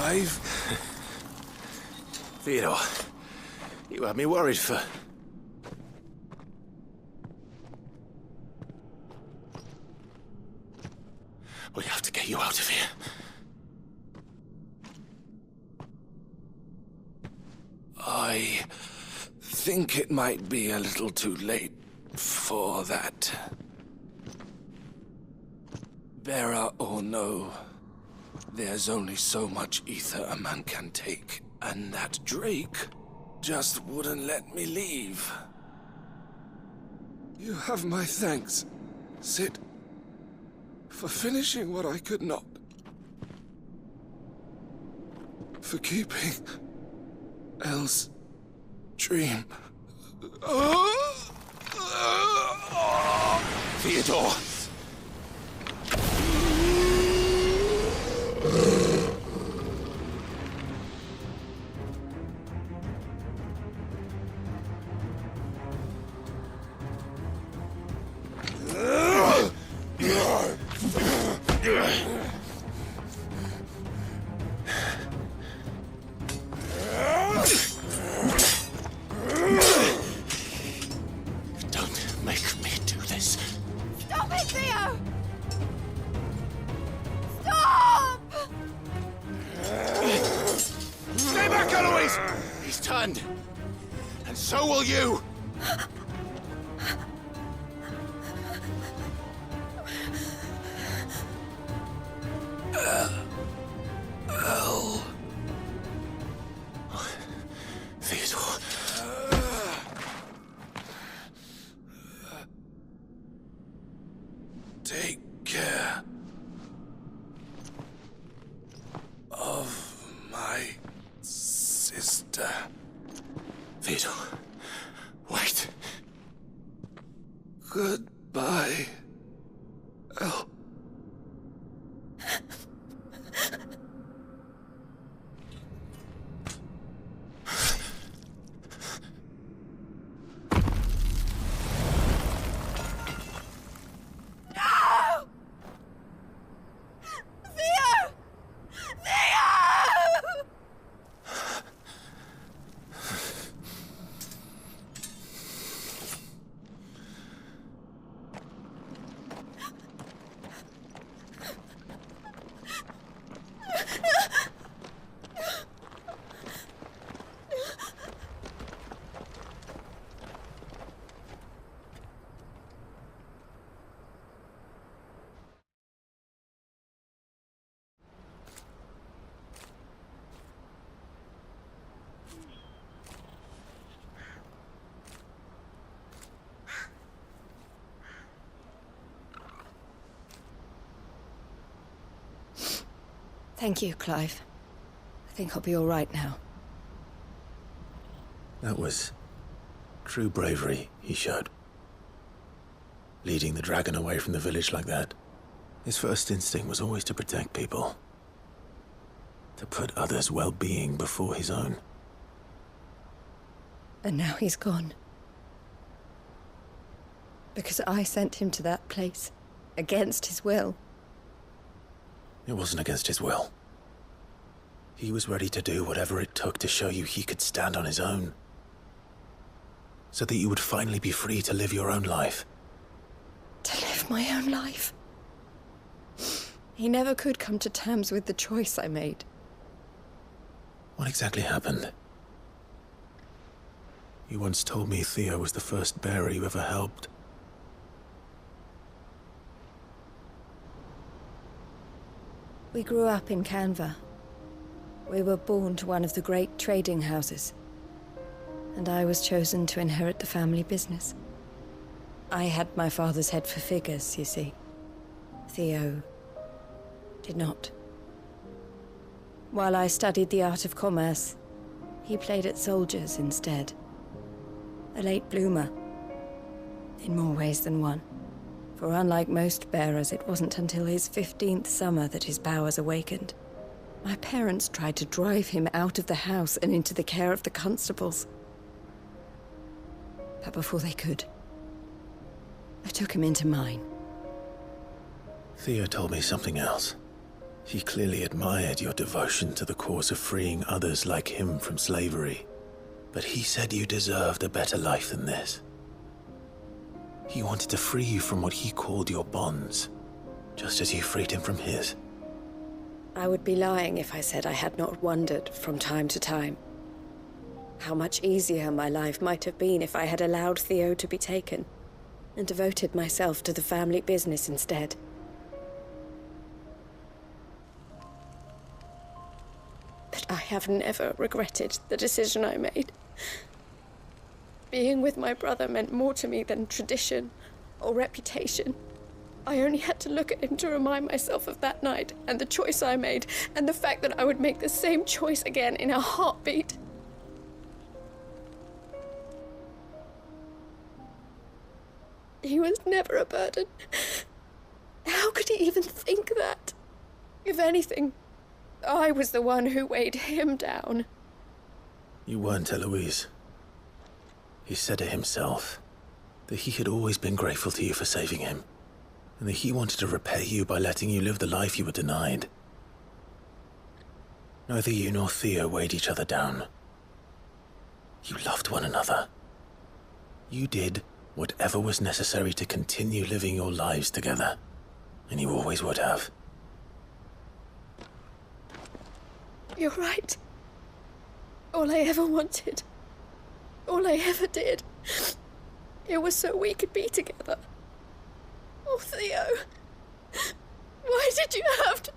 Clive. Theodore, you had me worried for... We have to get you out of here. I think it might be a little too late for that. Bearer or no, there's only so much ether a man can take, and that Drake just wouldn't let me leave. You have my thanks, Sid, for finishing what I could not. For keeping Elle's dream. Theodore! Don't make me do this. Stop it, Theo! Stop! Stay back, Eloise! He's turned. And so will you! Elle. Theodore. Take care of my sister. Theodore, wait. Goodbye, Elle. Thank you, Clive. I think I'll be all right now. That was true bravery he showed. Leading the dragon away from the village like that. His first instinct was always to protect people. To put others' well-being before his own. And now he's gone. Because I sent him to that place, against his will. It wasn't against his will. He was ready to do whatever it took to show you he could stand on his own. So that you would finally be free to live your own life. To live my own life? He never could come to terms with the choice I made. What exactly happened? You once told me Theo was the first bearer you ever helped. We grew up in Canva. We were born to one of the great trading houses. And I was chosen to inherit the family business. I had my father's head for figures, you see. Theo did not. While I studied the art of commerce, he played at soldiers instead. A late bloomer. In more ways than one. For unlike most bearers, it wasn't until his 15th summer that his powers awakened. My parents tried to drive him out of the house and into the care of the constables. But before they could, I took him into mine. Theo told me something else. He clearly admired your devotion to the cause of freeing others like him from slavery. But he said you deserved a better life than this. He wanted to free you from what he called your bonds, just as you freed him from his. I would be lying if I said I had not wondered from time to time how much easier my life might have been if I had allowed Theo to be taken and devoted myself to the family business instead. But I have never regretted the decision I made. Being with my brother meant more to me than tradition or reputation. I only had to look at him to remind myself of that night and the choice I made and the fact that I would make the same choice again in a heartbeat. He was never a burden. How could he even think that? If anything, I was the one who weighed him down. You weren't, Eloise. He said it himself, that he had always been grateful to you for saving him, and that he wanted to repay you by letting you live the life you were denied. Neither you nor Theo weighed each other down. You loved one another. You did whatever was necessary to continue living your lives together, and you always would have. You're right. All I ever wanted, all I ever did, it was so we could be together. Oh, Theo, why did you have to...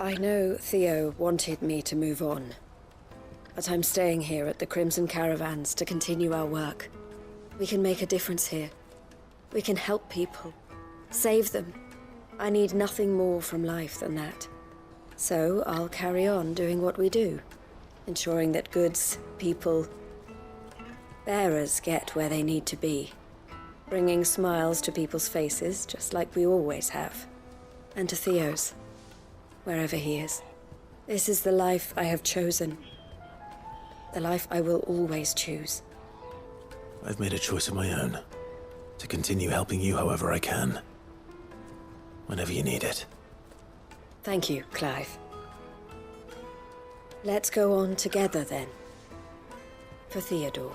I know Theo wanted me to move on, but I'm staying here at the Crimson Caravans to continue our work. We can make a difference here. We can help people, save them. I need nothing more from life than that. So I'll carry on doing what we do, ensuring that goods, people, bearers get where they need to be, bringing smiles to people's faces just like we always have, and to Theo's. Wherever he is. This is the life I have chosen. The life I will always choose. I've made a choice of my own, to continue helping you however I can. Whenever you need it. Thank you, Clive. Let's go on together then. For Theodore.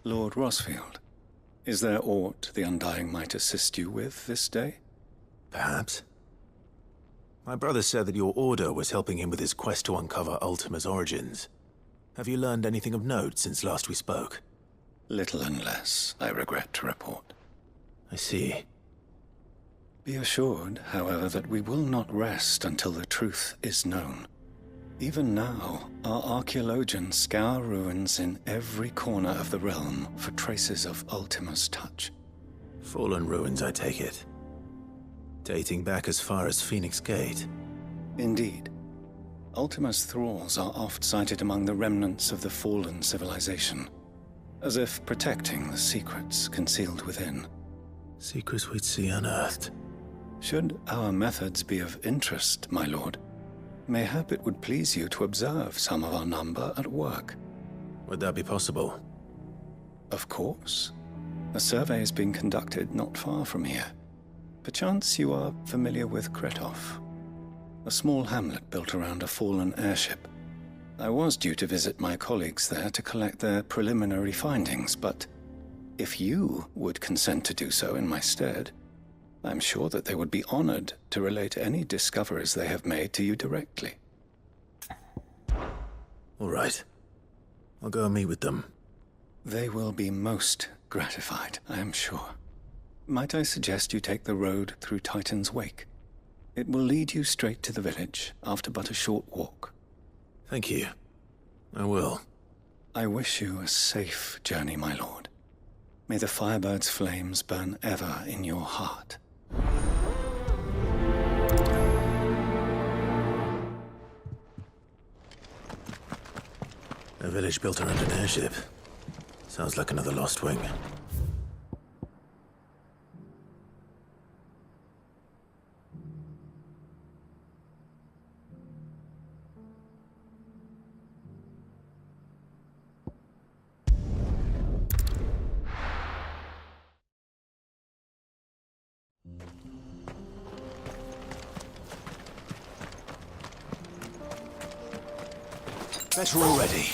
Lord Rosfield, is there aught the Undying might assist you with this day? Perhaps. My brother said that your order was helping him with his quest to uncover Ultima's origins. Have you learned anything of note since last we spoke? Little and less, I regret to report. I see. Be assured, however, that we will not rest until the truth is known. Even now, our archaeologians scour ruins in every corner of the realm for traces of Ultima's touch. Fallen ruins, I take it. Dating back as far as Phoenix Gate. Indeed. Ultima's thralls are oft sighted among the remnants of the fallen civilization, as if protecting the secrets concealed within. Secrets we'd see unearthed. Should our methods be of interest, my lord, mayhap it would please you to observe some of our number at work. Would that be possible? Of course. A survey is being conducted not far from here. Perchance you are familiar with Kretov, a small hamlet built around a fallen airship. I was due to visit my colleagues there to collect their preliminary findings, but if you would consent to do so in my stead, I'm sure that they would be honored to relate any discoveries they have made to you directly. All right. I'll go and meet with them. They will be most gratified, I am sure. Might I suggest you take the road through Titan's Wake? It will lead you straight to the village after but a short walk. Thank you. I will. I wish you a safe journey, my lord. May the Firebird's flames burn ever in your heart. A village built around an airship. Sounds like another lost wing. Better already.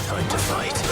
Time to fight.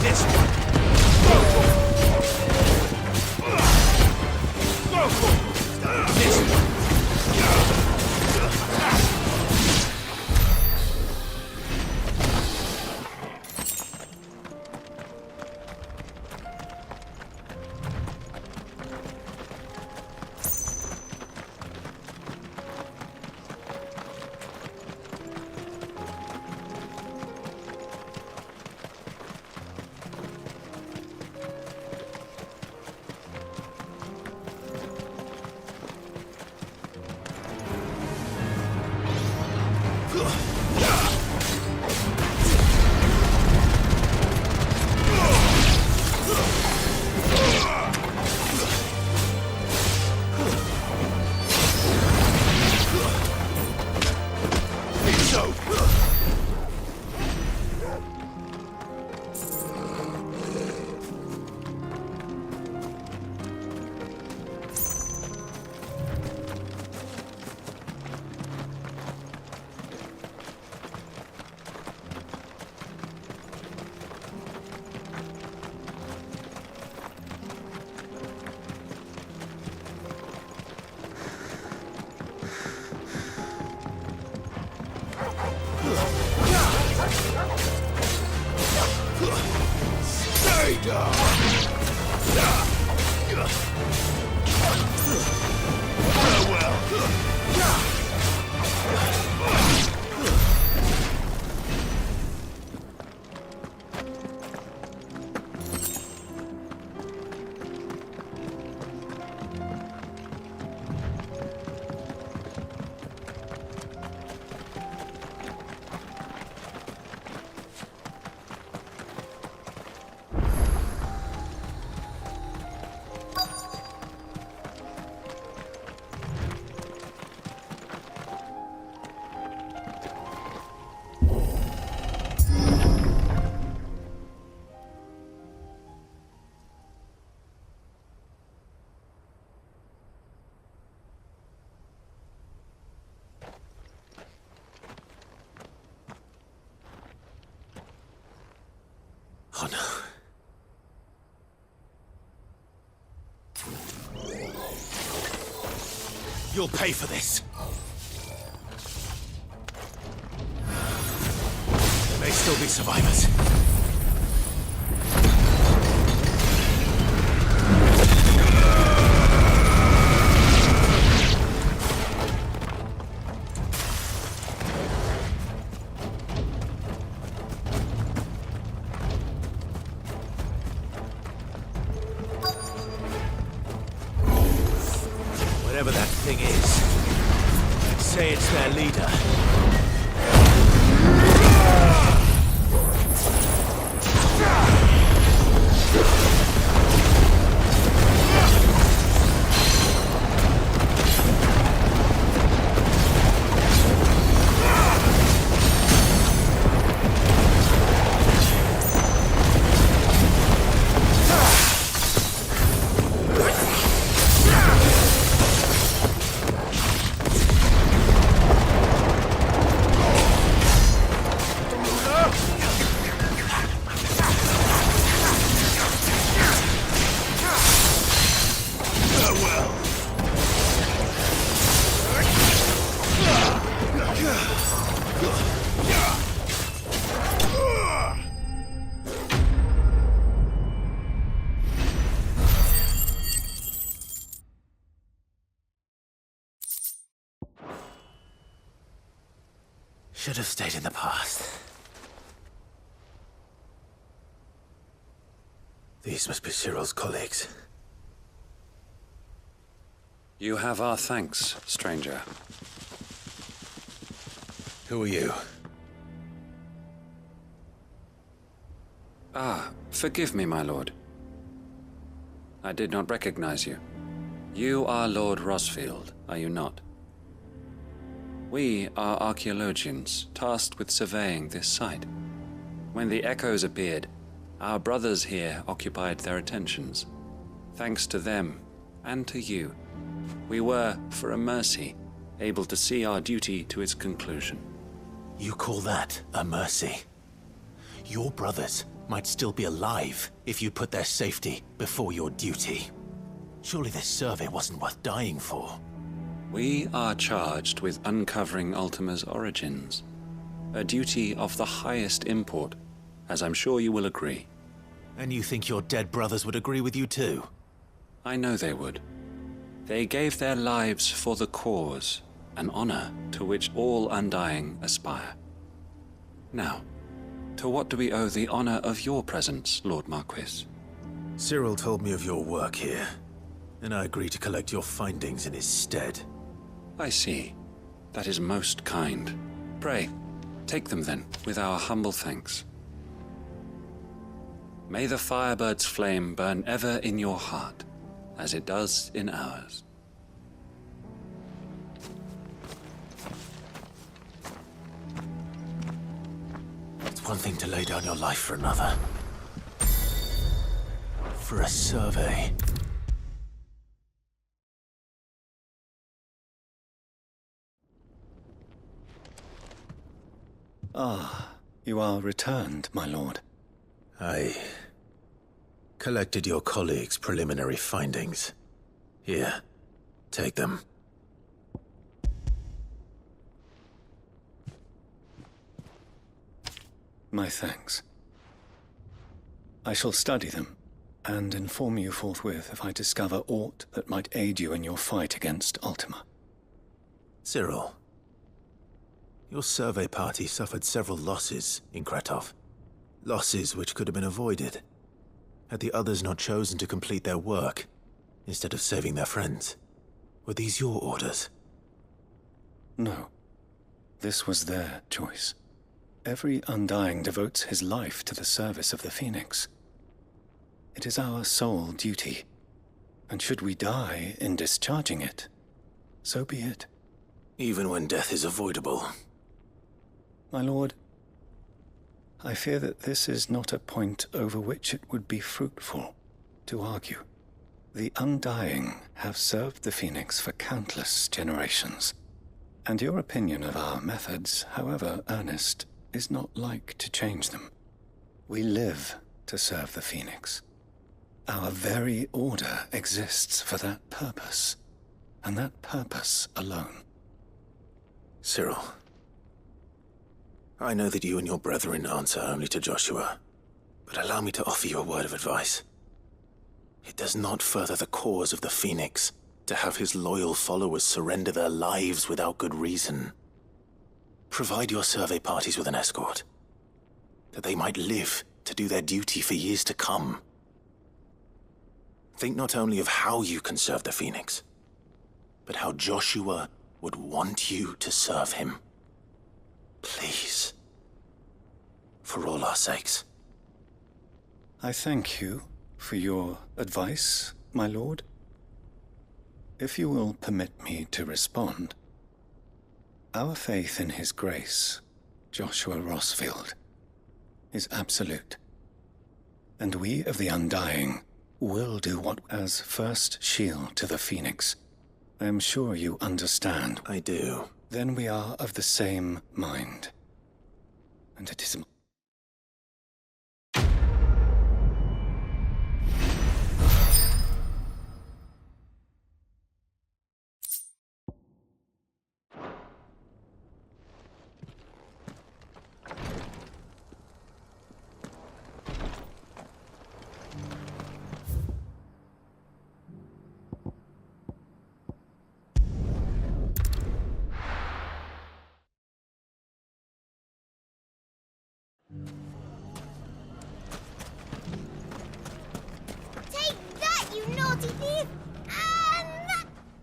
This Oh no. You'll pay for this. There may still be survivors. Whatever that thing is, let's say it's their leader. Should have stayed in the past. These must be Cyril's colleagues. You have our thanks, stranger. Who are you? Ah, forgive me, my lord. I did not recognize you. You are Lord Rosfield, are you not? We are archaeologians, tasked with surveying this site. When the echoes appeared, our brothers here occupied their attentions. Thanks to them, and to you, we were, for a mercy, able to see our duty to its conclusion. You call that a mercy? Your brothers might still be alive if you put their safety before your duty. Surely this survey wasn't worth dying for. We are charged with uncovering Ultima's origins. A duty of the highest import, as I'm sure you will agree. And you think your dead brothers would agree with you too? I know they would. They gave their lives for the cause, an honor to which all Undying aspire. Now, to what do we owe the honor of your presence, Lord Marquis? Cyril told me of your work here, and I agreed to collect your findings in his stead. I see. That is most kind. Pray, take them then, with our humble thanks. May the Firebird's flame burn ever in your heart, as it does in ours. It's one thing to lay down your life for another. For a survey. Ah, you are returned, my lord. I collected your colleagues' preliminary findings. Here, take them. My thanks. I shall study them, and inform you forthwith if I discover aught that might aid you in your fight against Ultima. Cyril, your survey party suffered several losses in Kretov. Losses which could have been avoided, had the others not chosen to complete their work, instead of saving their friends. Were these your orders? No. This was their choice. Every Undying devotes his life to the service of the Phoenix. It is our sole duty, and should we die in discharging it, so be it. Even when death is avoidable. My lord, I fear that this is not a point over which it would be fruitful to argue. The Undying have served the Phoenix for countless generations, and your opinion of our methods, however earnest, is not like to change them. We live to serve the Phoenix. Our very order exists for that purpose, and that purpose alone. Cyril, I know that you and your brethren answer only to Joshua, but allow me to offer you a word of advice. It does not further the cause of the Phoenix to have his loyal followers surrender their lives without good reason. Provide your survey parties with an escort, that they might live to do their duty for years to come. Think not only of how you can serve the Phoenix, but how Joshua would want you to serve him. Please. For all our sakes. I thank you for your advice, my lord. If you will permit me to respond, our faith in his grace, Joshua Rossfield, is absolute. And we of the Undying will do what as first shield to the Phoenix. I am sure you understand. I do. Then we are of the same mind. And it is...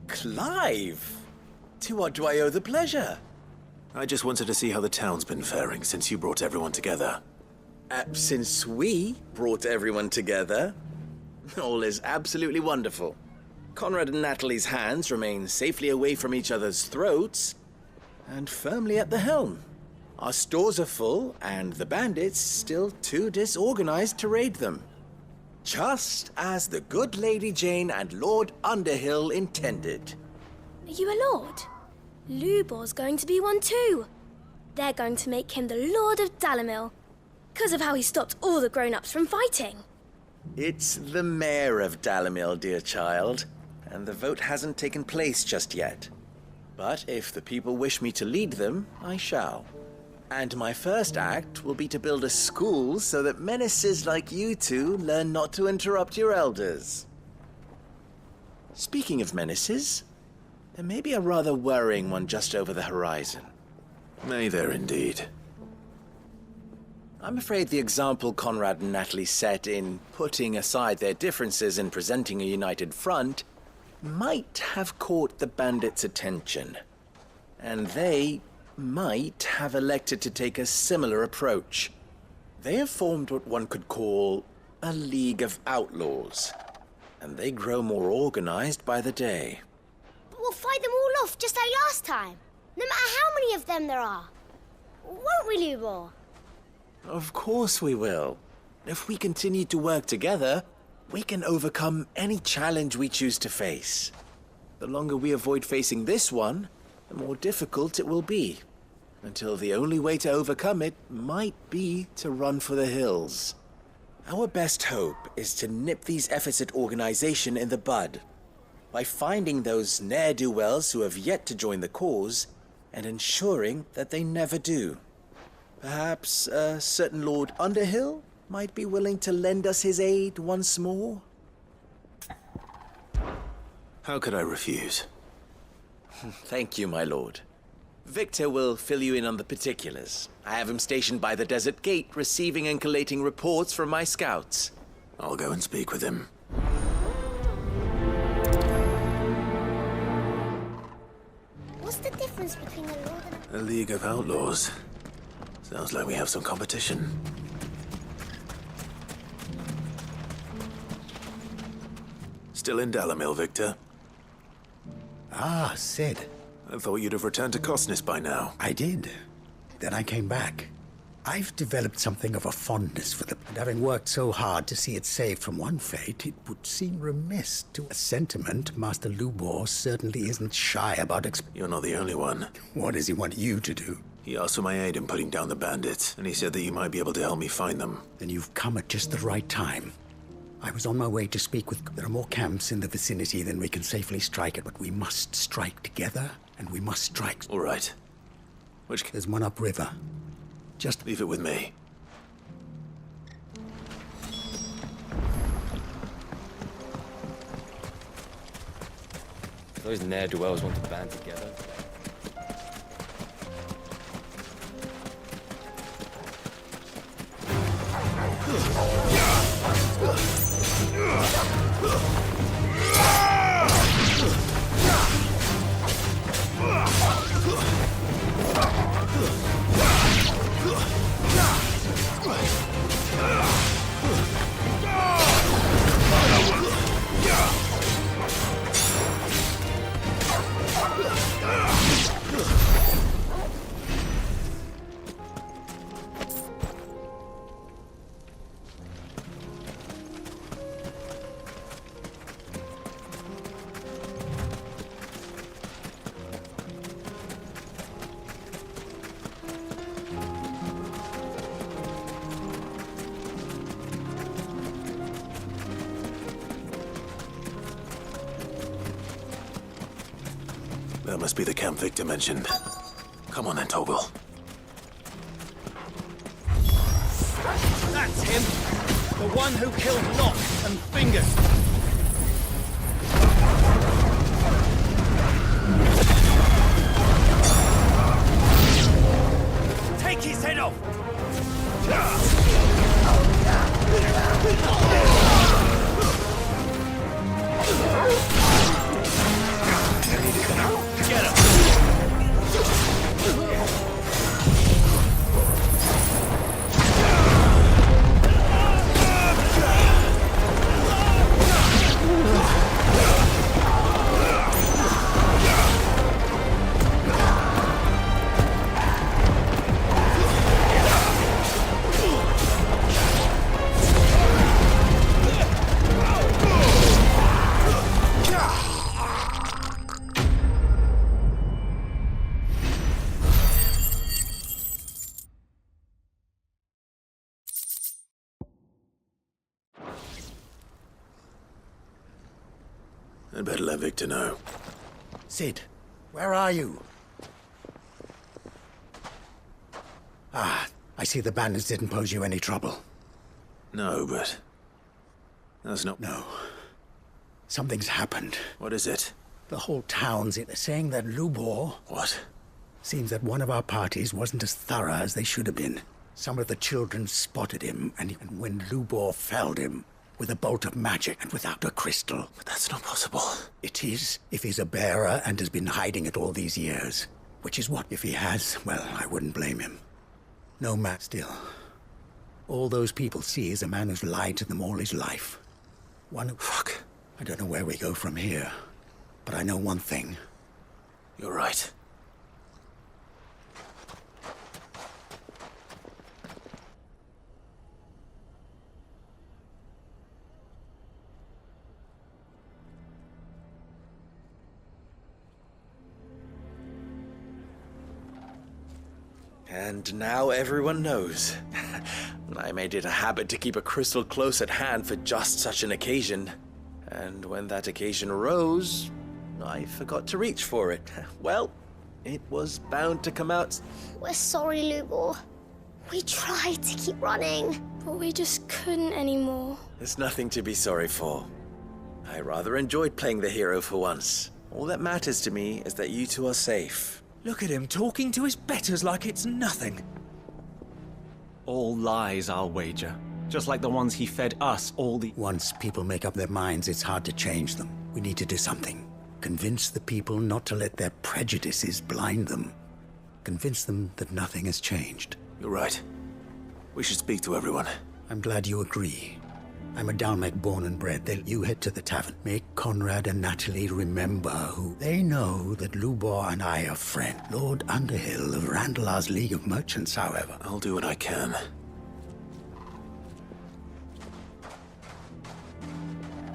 Clive! To what do I owe the pleasure? I just wanted to see how the town's been faring since you brought everyone together. Since we brought everyone together, all is absolutely wonderful. Conrad and Natalie's hands remain safely away from each other's throats, and firmly at the helm. Our stores are full, and the bandits still too disorganized to raid them. Just as the good Lady Jane and Lord Underhill intended. Are you a lord? Lubor's going to be one too. They're going to make him the Lord of Dalamil. Because of how he stopped all the grown-ups from fighting. It's the mayor of Dalimil, dear child, and the vote hasn't taken place just yet. But if the people wish me to lead them, I shall. And my first act will be to build a school so that menaces like you two learn not to interrupt your elders. Speaking of menaces, there may be a rather worrying one just over the horizon. May there indeed. I'm afraid the example Conrad and Natalie set in putting aside their differences and presenting a united front might have caught the bandits' attention. And they might have elected to take a similar approach. They have formed what one could call a League of Outlaws, and they grow more organized by the day. But we'll fight them all off just like last time, no matter how many of them there are. Won't we, Lubor? Of course we will. If we continue to work together, we can overcome any challenge we choose to face. The longer we avoid facing this one, the more difficult it will be. Until the only way to overcome it might be to run for the hills. Our best hope is to nip these efforts at organization in the bud, by finding those ne'er-do-wells who have yet to join the cause, and ensuring that they never do. Perhaps a certain Lord Underhill might be willing to lend us his aid once more? How could I refuse? Thank you, my lord. Victor will fill you in on the particulars. I have him stationed by the desert gate, receiving and collating reports from my scouts. I'll go and speak with him. What's the difference between a lord and A League of Outlaws. Sounds like we have some competition. Still in Dalimil, Victor? Ah, Sid. I thought you'd have returned to Cosnis by now. I did. Then I came back. I've developed something of a fondness for the... And having worked so hard to see it saved from one fate, it would seem remiss to... A sentiment Master Lubor certainly isn't shy about You're not the only one. What does he want you to do? He asked for my aid in putting down the bandits, and he said that you might be able to help me find them. Then you've come at just the right time. I was on my way to speak with... There are more camps in the vicinity than we can safely strike at, but we must strike together, and we must strike... All right. There's one upriver. Just leave it with me. Those ne'er-do-wells want to band together. That must be the camp Victor mentioned. Come on then, Toggle. That's him! The one who killed Locke and Fingers! Take his head off! Get him! I'd better let Victor know. Sid, where are you? Ah, I see the bandits didn't pose you any trouble. No, but... that's not... No. Something's happened. What is it? The whole town's in. They're saying that Lubor... What? Seems that one of our parties wasn't as thorough as they should have been. Some of the children spotted him, and when Lubor felled him, with a bolt of magic and without a crystal. But that's not possible. It is, if he's a bearer and has been hiding it all these years. Which is what? If he has, well, I wouldn't blame him. No man still. All those people see is a man who's lied to them all his life. One who... Fuck. I don't know where we go from here. But I know one thing. You're right. And now everyone knows. I made it a habit to keep a crystal close at hand for just such an occasion. And when that occasion arose, I forgot to reach for it. Well, it was bound to come out. We're sorry, Lubor. We tried to keep running, but we just couldn't anymore. There's nothing to be sorry for. I rather enjoyed playing the hero for once. All that matters to me is that you two are safe. Look at him talking to his betters like it's nothing. All lies, I'll wager. Just like the ones he fed us all the... Once people make up their minds, it's hard to change them. We need to do something. Convince the people not to let their prejudices blind them. Convince them that nothing has changed. You're right. We should speak to everyone. I'm glad you agree. I'm a Dalmek born and bred. You head to the tavern. Make Conrad and Natalie remember who... They know that Lubor and I are friends. Lord Underhill of Randalar's League of Merchants, however. I'll do what I can.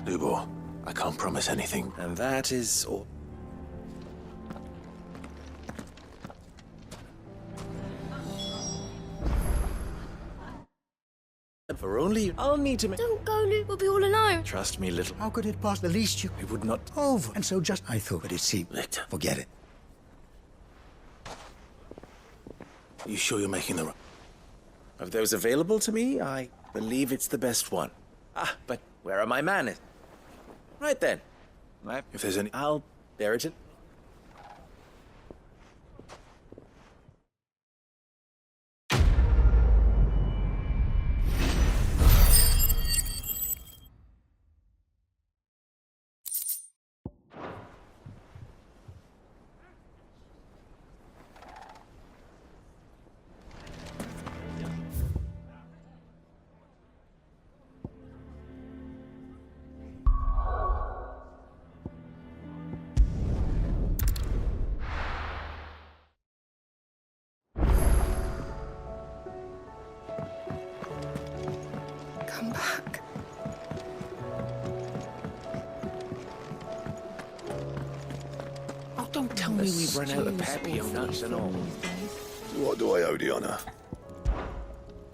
Lubor, I can't promise anything. And that is all. For only I'll need to make... Don't go, Luke. We'll be all alone. Trust me, little... How could it possibly? The least you... I would not... Over. And so just... I thought, but it seemed... Victor. Forget it. Are you sure you're making the... Of those available to me, I believe it's the best one. Ah, but where are my manners? Right then. Right. If there's any... I'll bear it in. Come back. Oh, don't tell me we've run out of papillon nuts and all. What do I owe the honour?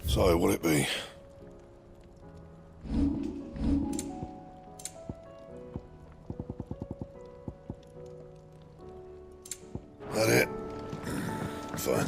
So, what'll it be? That it? Fine.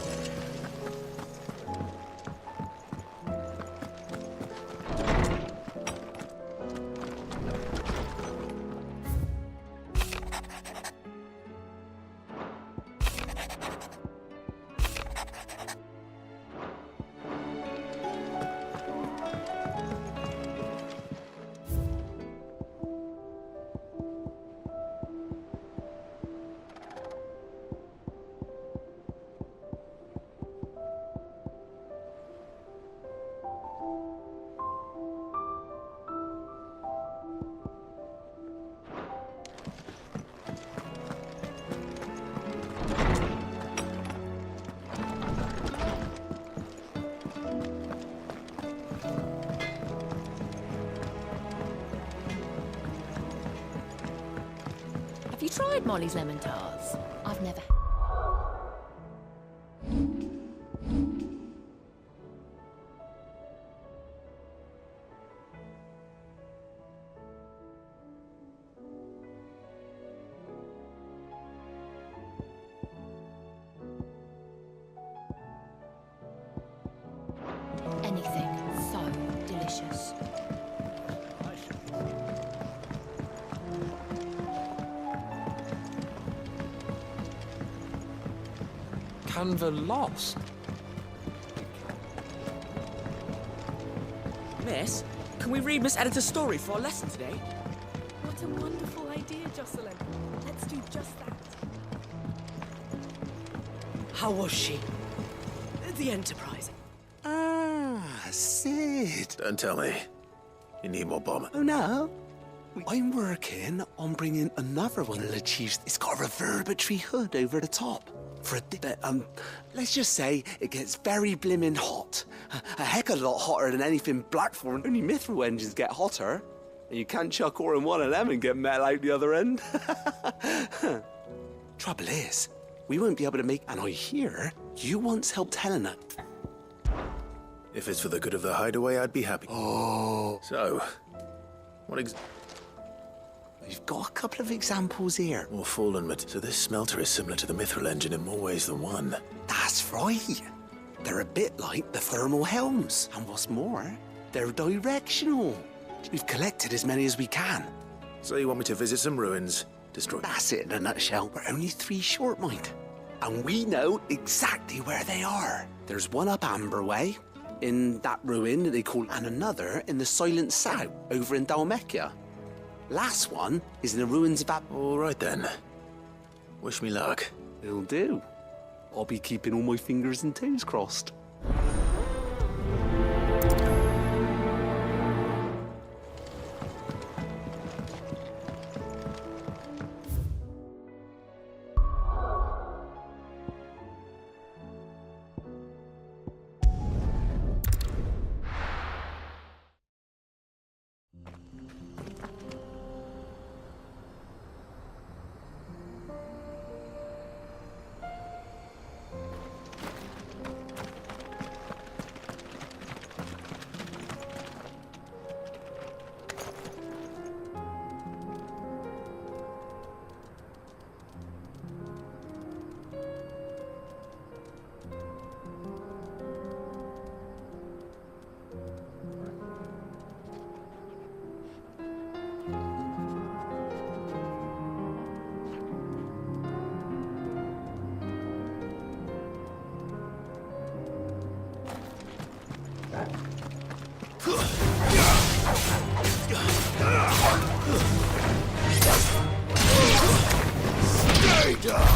Have you tried Molly's lemon tarts? I've never. Canva lost? Miss, can we read Miss Editor's story for our lesson today? What a wonderful idea, Jocelyn. Let's do just that. How was she? The Enterprise. Ah, Sid. Don't tell me. You need more bomb. Oh, no. I'm working on bringing another one that achieves... It's got a reverberatory hood over the top. For a bit, let's just say it gets very blimmin' hot. A heck of a lot hotter than anything black for, and only mithril engines get hotter. And you can't chuck ore in one of them and get metal out the other end. Trouble is, we won't be able to make... And I hear you once helped Helena. If it's for the good of the hideaway, I'd be happy. Oh. So, We've got a couple of examples here. More fallen material. So this smelter is similar to the mithril engine in more ways than one. That's right. They're a bit like the thermal helms. And what's more, they're directional. We've collected as many as we can. So you want me to visit some ruins, destroy... That's it in a nutshell. We're only 3 short, mind. And we know exactly where they are. There's one up Amber Way, in that ruin that they call... And another in the Silent South, over in Dalmekia. Last one is in the ruins of... All right, then. Wish me luck. It'll do. I'll be keeping all my fingers and toes crossed. Stay down!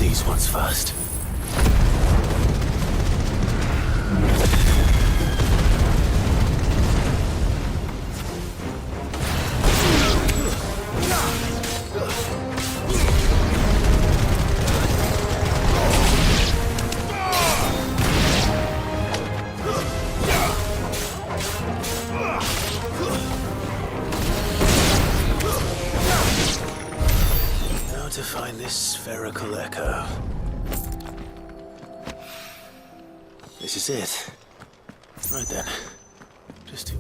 These ones first. To find this spherical echo. This is it. Right then. Just to...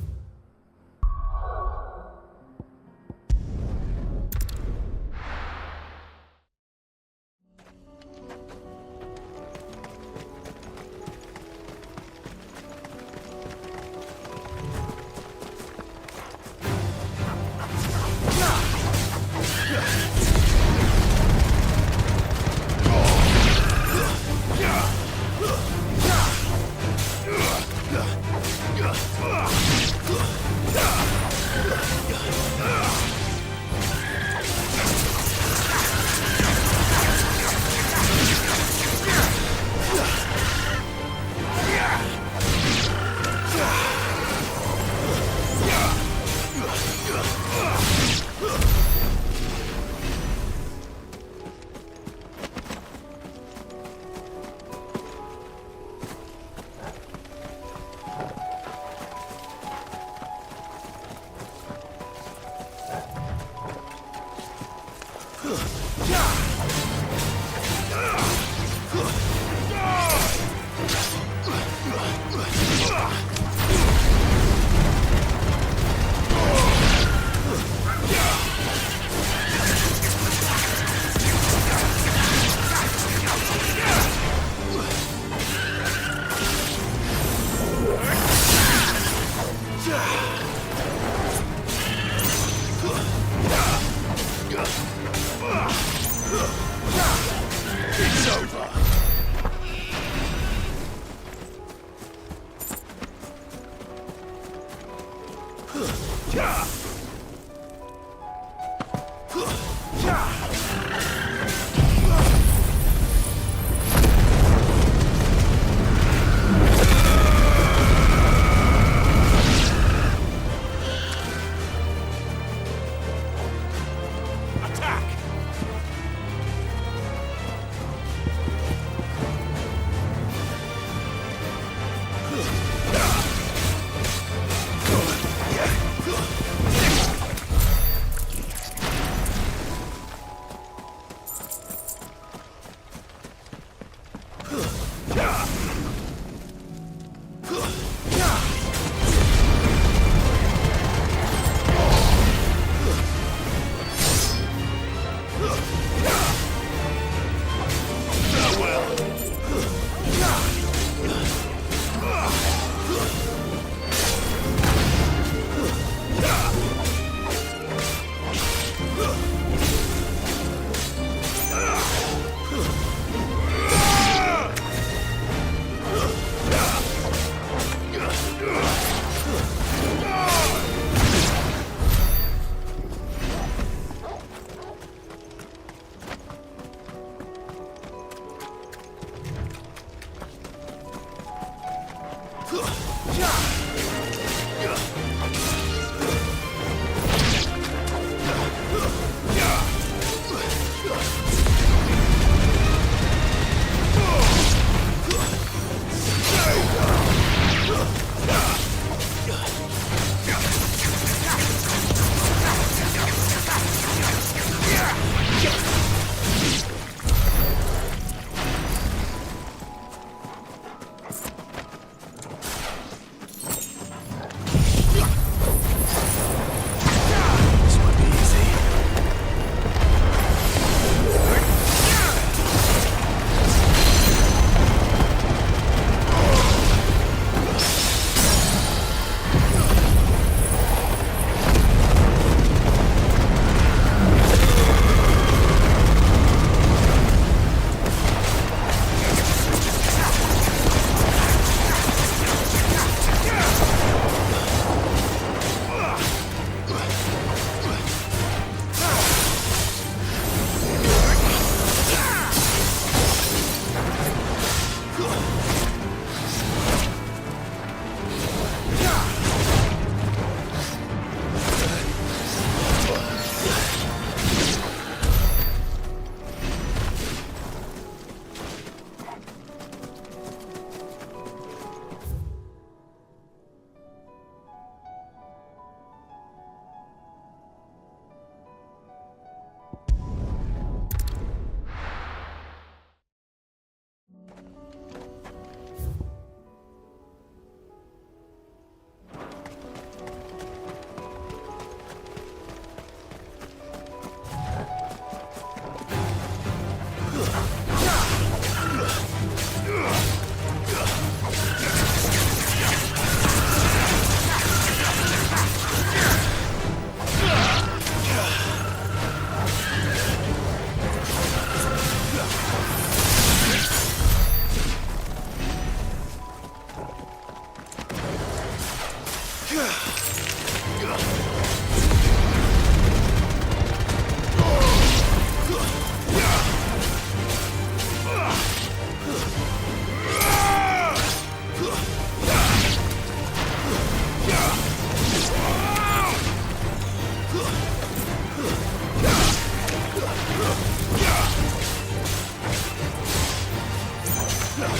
Damn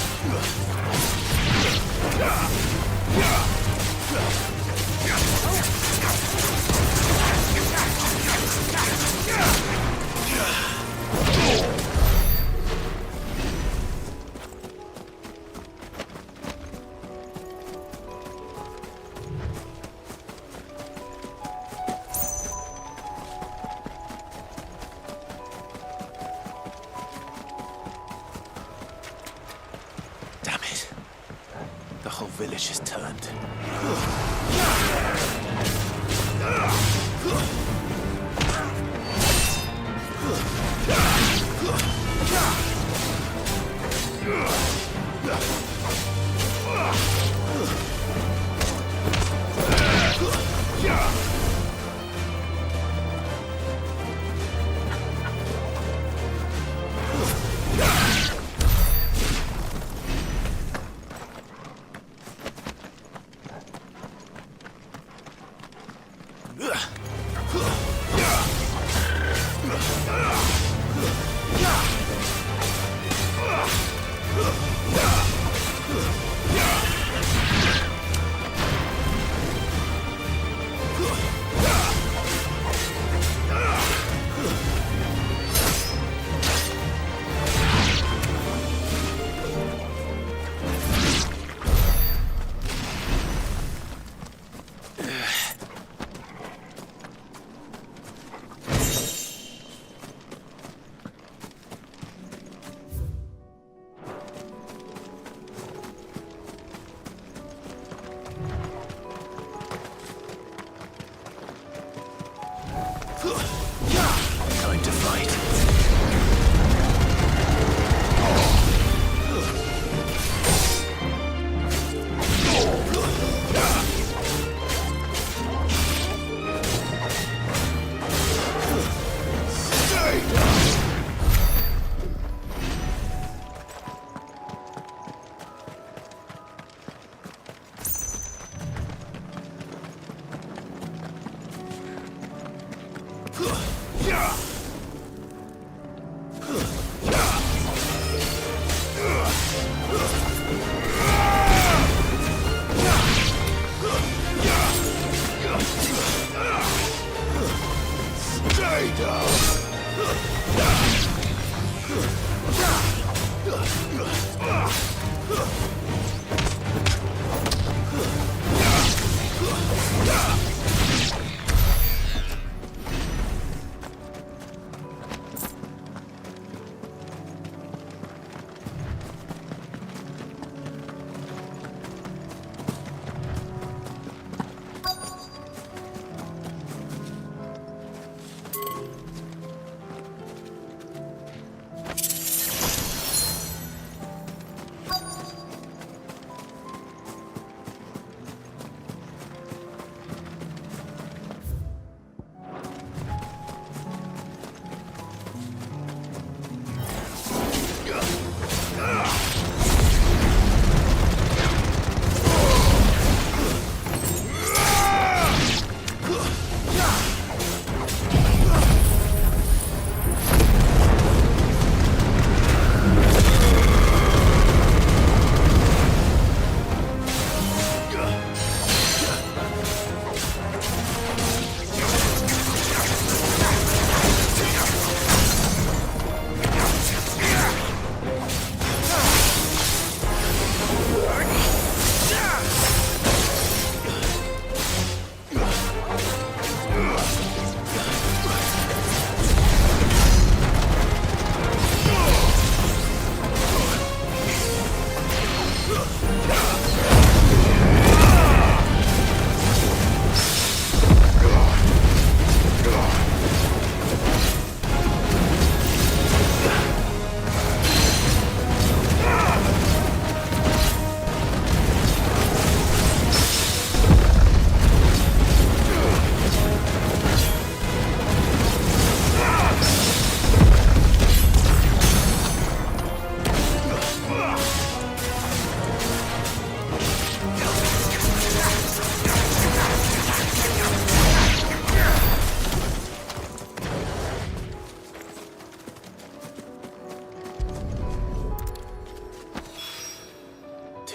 it. The whole village has turned. Ugh.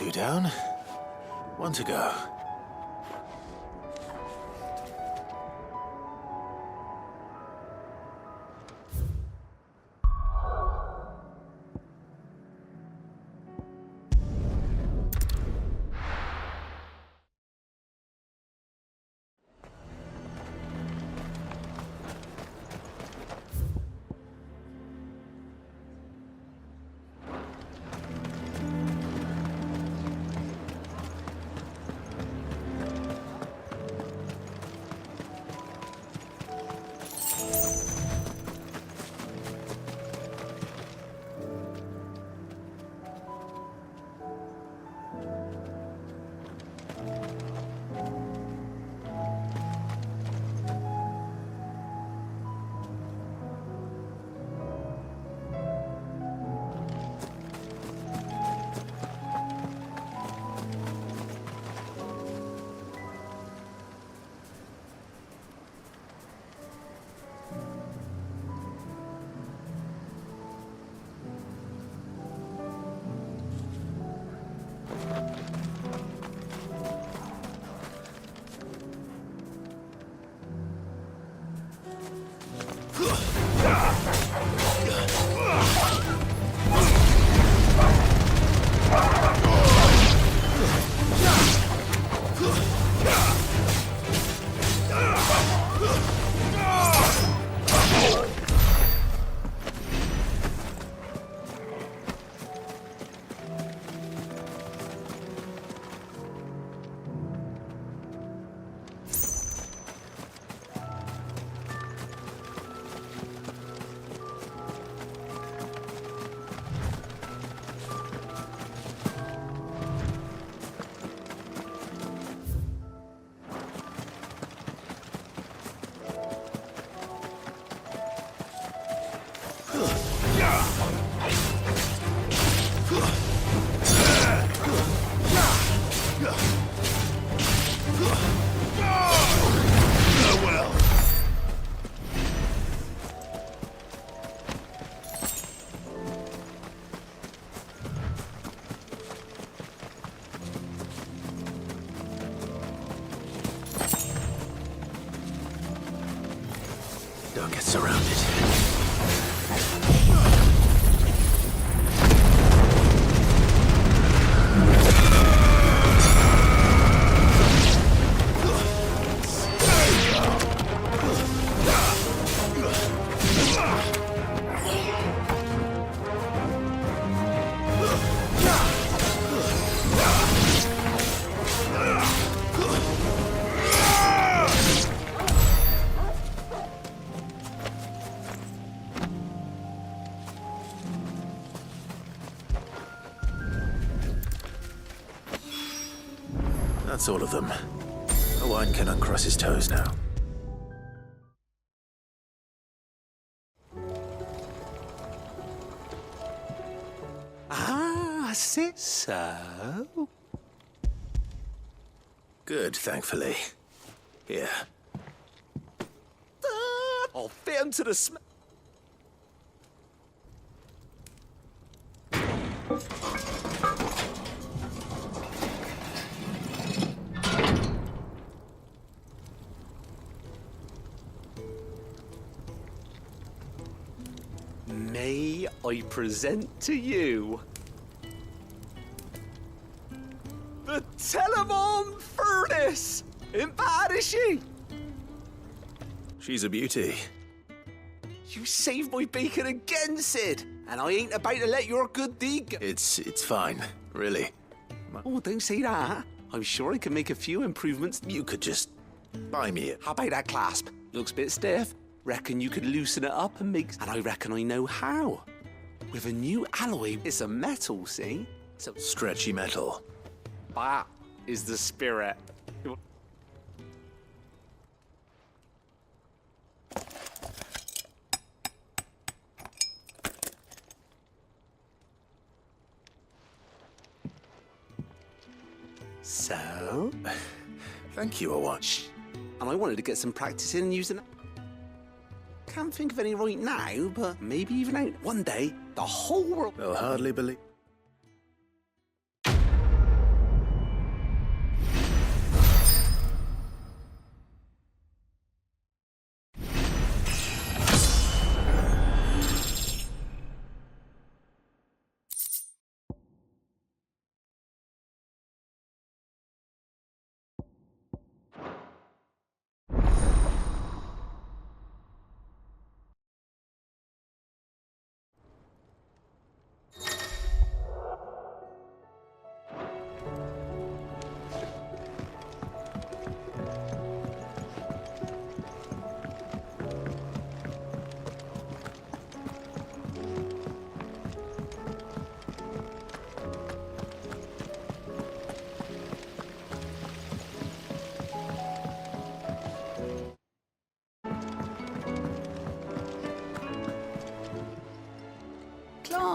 2 down, 1 to go. Don't get surrounded. That's all of them. Owain can uncross his toes now. Ah, sit so. Good, thankfully. Here. I'll fit him to the sm... May I present to you the Telemon Furnace? Ain't bad, is she? She's a beauty. You saved my bacon again, Sid, and I ain't about to let your good deed go. It's fine, really. Oh, don't say that. I'm sure I can make a few improvements. You could just buy me it. How about that clasp? Looks a bit stiff. Reckon you could loosen it up and make... And I reckon I know how. With a new alloy, it's a metal, see? So stretchy metal. That is the spirit. So? Thank you, Owain. And I wanted to get some practice in using it. Can't think of any right now, but maybe even out. One day, the whole world... They'll hardly believe...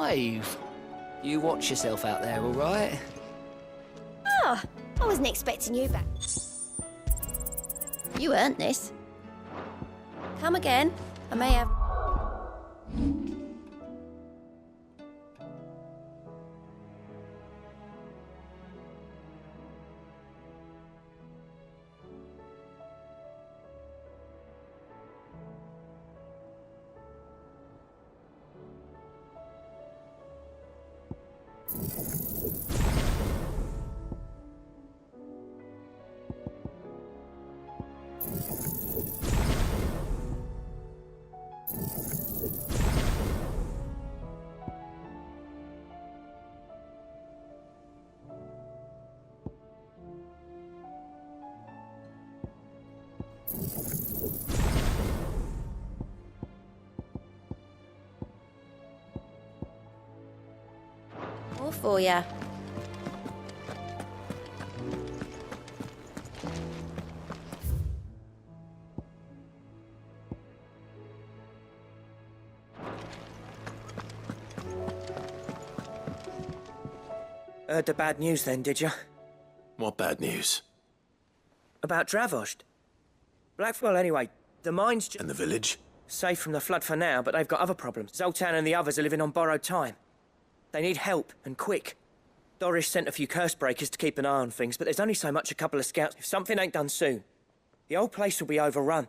Clive, you watch yourself out there, all right? Ah, I wasn't expecting you back. You earned this. Come again. I may have... All for ya. Heard the bad news then, did you? What bad news? About Dravost. Well, anyway, the mine's And the village? safe from the flood for now, but they've got other problems. Zoltan and the others are living on borrowed time. They need help, and quick. Doris sent a few curse breakers to keep an eye on things, but there's only so much a couple of scouts. If something ain't done soon, the whole place will be overrun.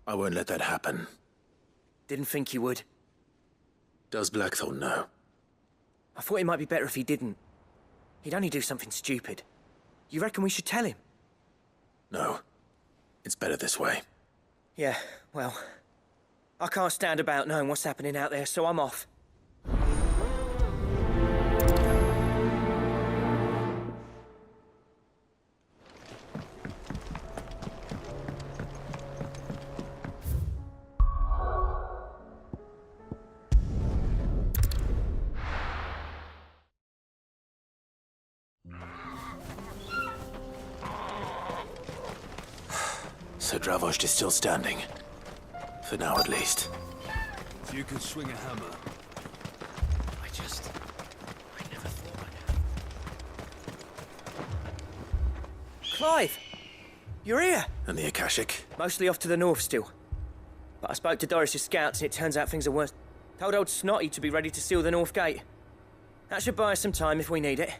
I won't let that happen. Didn't think you would. Does Blackthorn know? I thought it might be better if he didn't. He'd only do something stupid. You reckon we should tell him? No. It's better this way. Yeah, well, I can't stand about knowing what's happening out there, so I'm off. So Dravost is still standing. For now, at least. If you could swing a hammer. I never thought I'd... Clive! You're here! And the Akashic? Mostly off to the north still. But I spoke to Doris's scouts and it turns out things are worse. Told old Snotty to be ready to seal the north gate. That should buy us some time if we need it.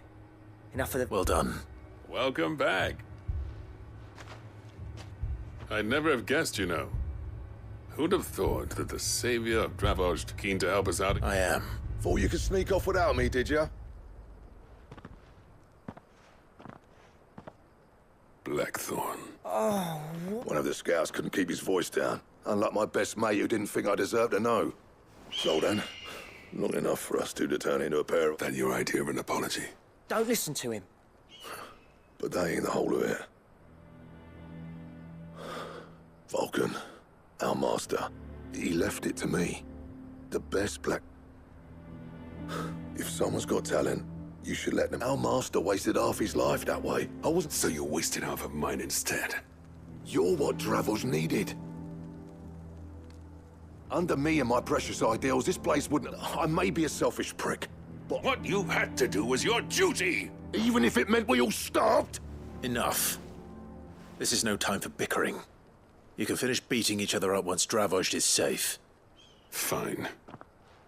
Enough of the... Well done. Welcome back. I'd never have guessed, you know. Who'd have thought that the savior of Dravost keen to help us out? I am. Thought you could sneak off without me, did you? Blackthorn. Oh. One of the scouts couldn't keep his voice down. Unlike my best mate who didn't think I deserved to know. So then, not enough for us two to turn into a pair of... That your idea of an apology? Don't listen to him. But that ain't the whole of it. Vulcan, our master, he left it to me. The best black... If someone's got talent, you should let them. Our master wasted half his life that way. I wasn't... So you wasted half of mine instead? You're what Dravost needed. Under me and my precious ideals, this place wouldn't... I may be a selfish prick, but... What you had to do was your duty! Even if it meant we all starved? Enough. This is no time for bickering. You can finish beating each other up once Dravost is safe. Fine.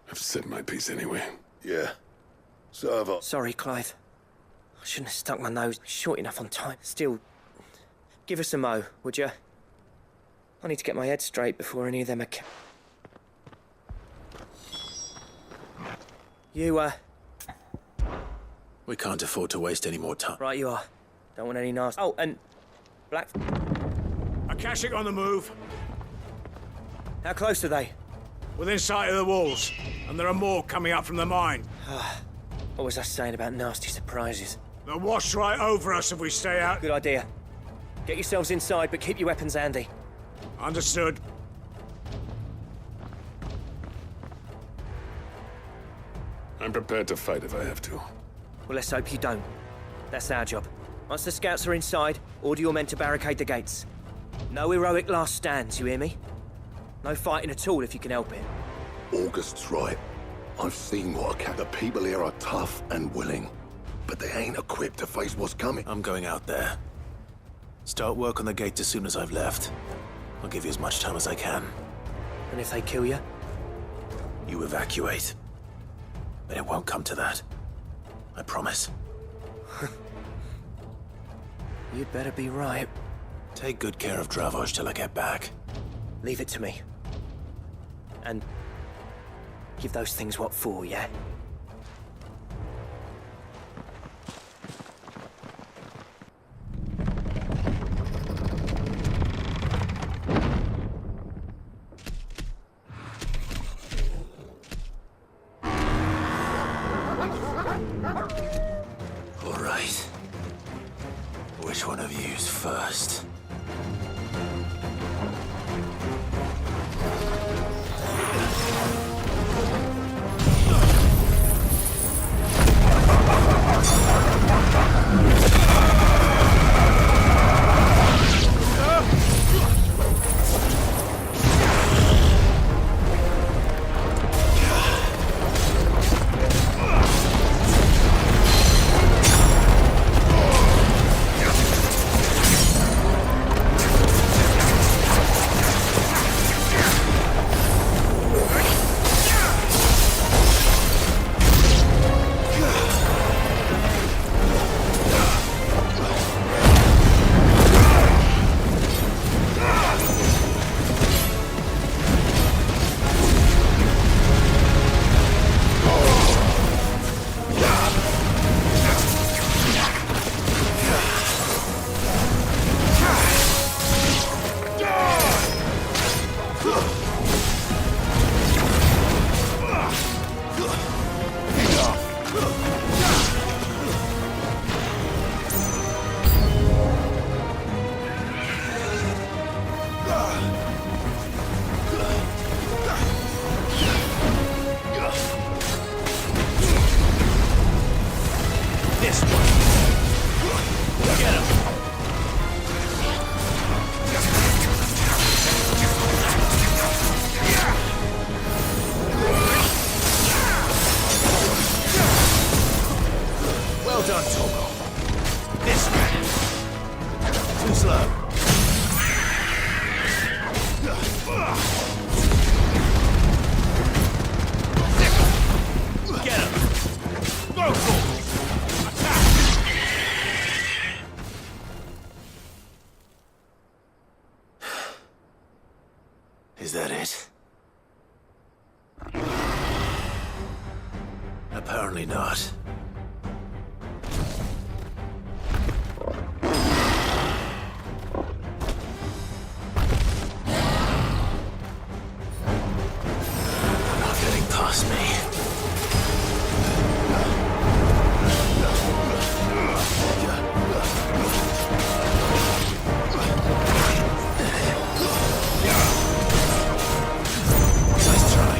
I've said my piece anyway. Yeah. So have I. Sorry, Clive. I shouldn't have stuck my nose short enough on time. Still, give us a mo, would you? I need to get my head straight before any of them are... You, We can't afford to waste any more time. Right you are. Don't want any nasty... Oh, and... Black... Akashic on the move. How close are they? Within sight of the walls. And there are more coming up from the mine. What was I saying about nasty surprises? They'll wash right over us if we stay out. Good idea. Get yourselves inside, but keep your weapons handy. Understood. I'm prepared to fight if I have to. Well, let's hope you don't. That's our job. Once the scouts are inside, order your men to barricade the gates. No heroic last stands, you hear me? No fighting at all if you can help it. August's right. I've seen what the people here are tough and willing, but they ain't equipped to face what's coming. I'm going out there. Start work on the gate as soon as I've left. I'll give you as much time as I can. And if they kill you? You evacuate. But it won't come to that. I promise. You'd better be right. Take good care of Dravoj till I get back. Leave it to me. And give those things what for, yeah? All right. Which one of you's first? Is that it? Apparently not. They're not getting past me. Nice try.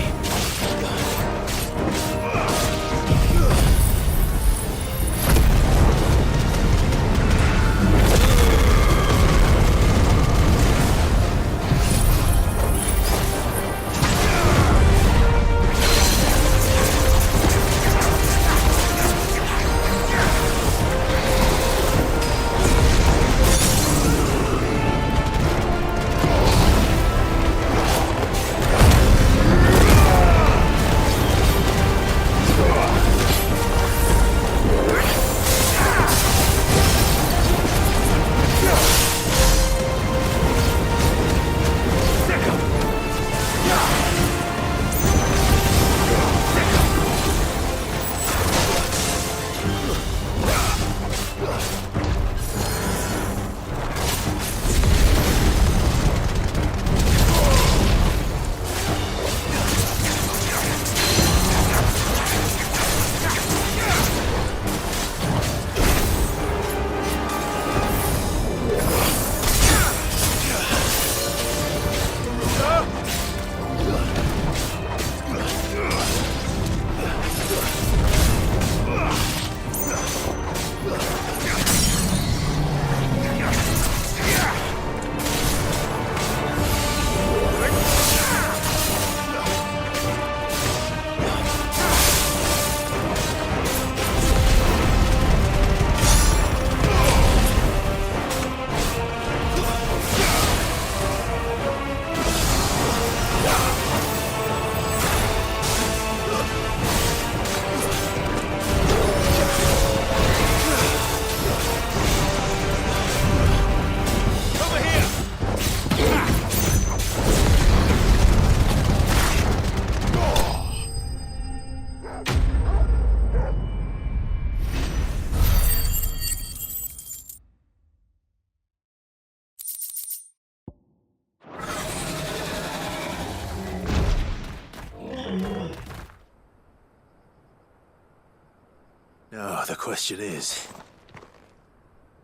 Oh, the question is,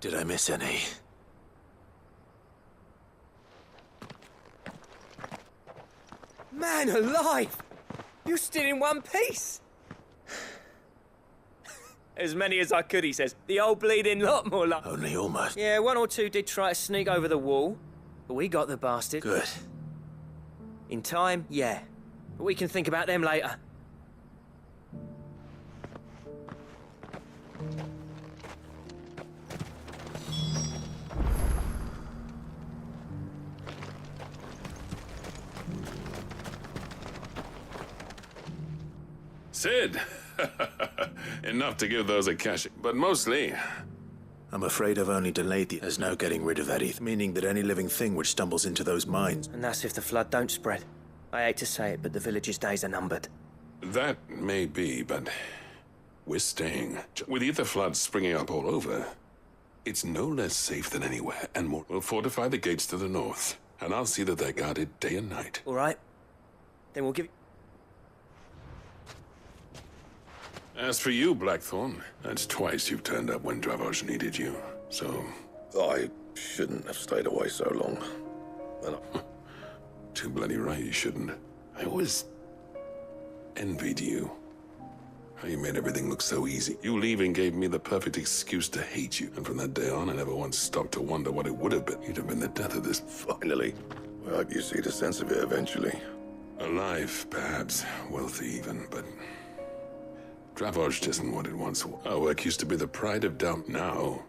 did I miss any? Man alive! You're still in one piece! As many as I could, he says. The old bleeding lot, more like. Only almost. Yeah, one or two did try to sneak over the wall, but we got the bastard. Good. In time, yeah. But we can think about them later. Sid! Enough to give those a cash, but mostly... I'm afraid I've only delayed the... There's no getting rid of that ETH, meaning that any living thing which stumbles into those mines... And that's if the flood don't spread. I hate to say it, but the village's days are numbered. That may be, but we're staying. With ether floods springing up all over, it's no less safe than anywhere, and more. We'll fortify the gates to the north, and I'll see that they're guarded day and night. All right. Then we'll give... As for you, Blackthorn, that's twice you've turned up when Dravoj needed you, so... I shouldn't have stayed away so long. Well, too bloody right you shouldn't. I always envied you. How you made everything look so easy. You leaving gave me the perfect excuse to hate you, and from that day on, I never once stopped to wonder what it would have been. You'd have been the death of this. Finally. I hope you see the sense of it eventually. Alive, perhaps. Wealthy even, but... Dravoj isn't what it once was. Our work used to be the pride of Dom. Now,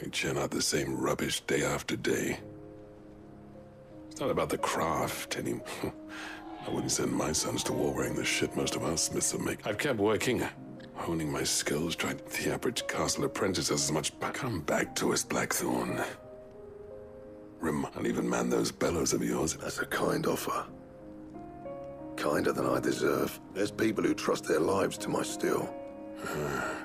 we churn out the same rubbish day after day. It's not about the craft anymore. I wouldn't send my sons to war wearing the shit most of our smiths are making. I've kept working, honing my skills, tried the average castle apprentice has as much back. Come back to us, Blackthorn. I'll even man those bellows of yours. That's a kind offer. Kinder than I deserve. There's people who trust their lives to my steel.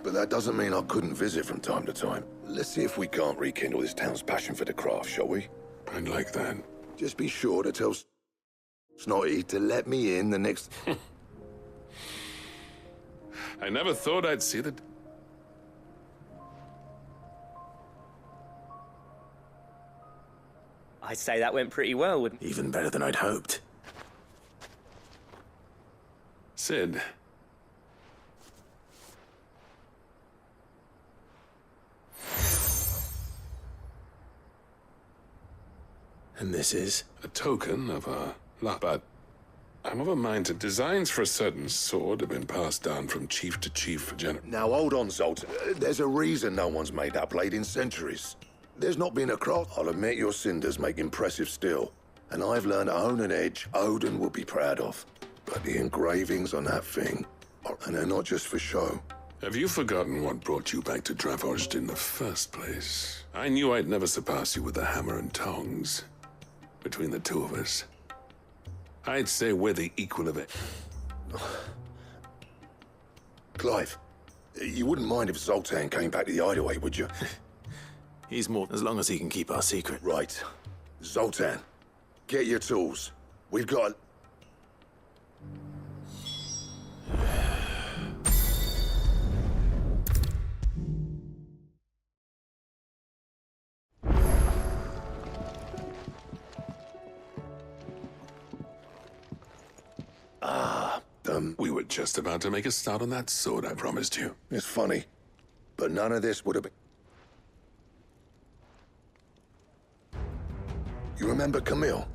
But that doesn't mean I couldn't visit from time to time. Let's see if we can't rekindle this town's passion for the craft, shall we? I'd like that. Just be sure to tell Snotty to let me in the next... I never thought I'd see that. I'd say that went pretty well, wouldn't... Even better than I'd hoped. Sid. And this is? A token of our luck, but I'm of a mind to designs for a certain sword have been passed down from chief to chief for generations. Now hold on, Zoltan. There's a reason no one's made that blade in centuries. There's not been a craft. I'll admit your cinders make impressive steel, and I've learned to own an edge Odin will be proud of. But the engravings on that thing, and they're not just for show. Have you forgotten what brought you back to Dravoj in the first place? I knew I'd never surpass you with the hammer and tongs. Between the two of us, I'd say we're the equal of it. Clive, you wouldn't mind if Zoltan came back to the hideaway, would you? He's more, as long as he can keep our secret. Right. Zoltan, get your tools. We've got... We were just about to make a start on that sword I promised you. It's funny, but none of this would have been... You remember Camille?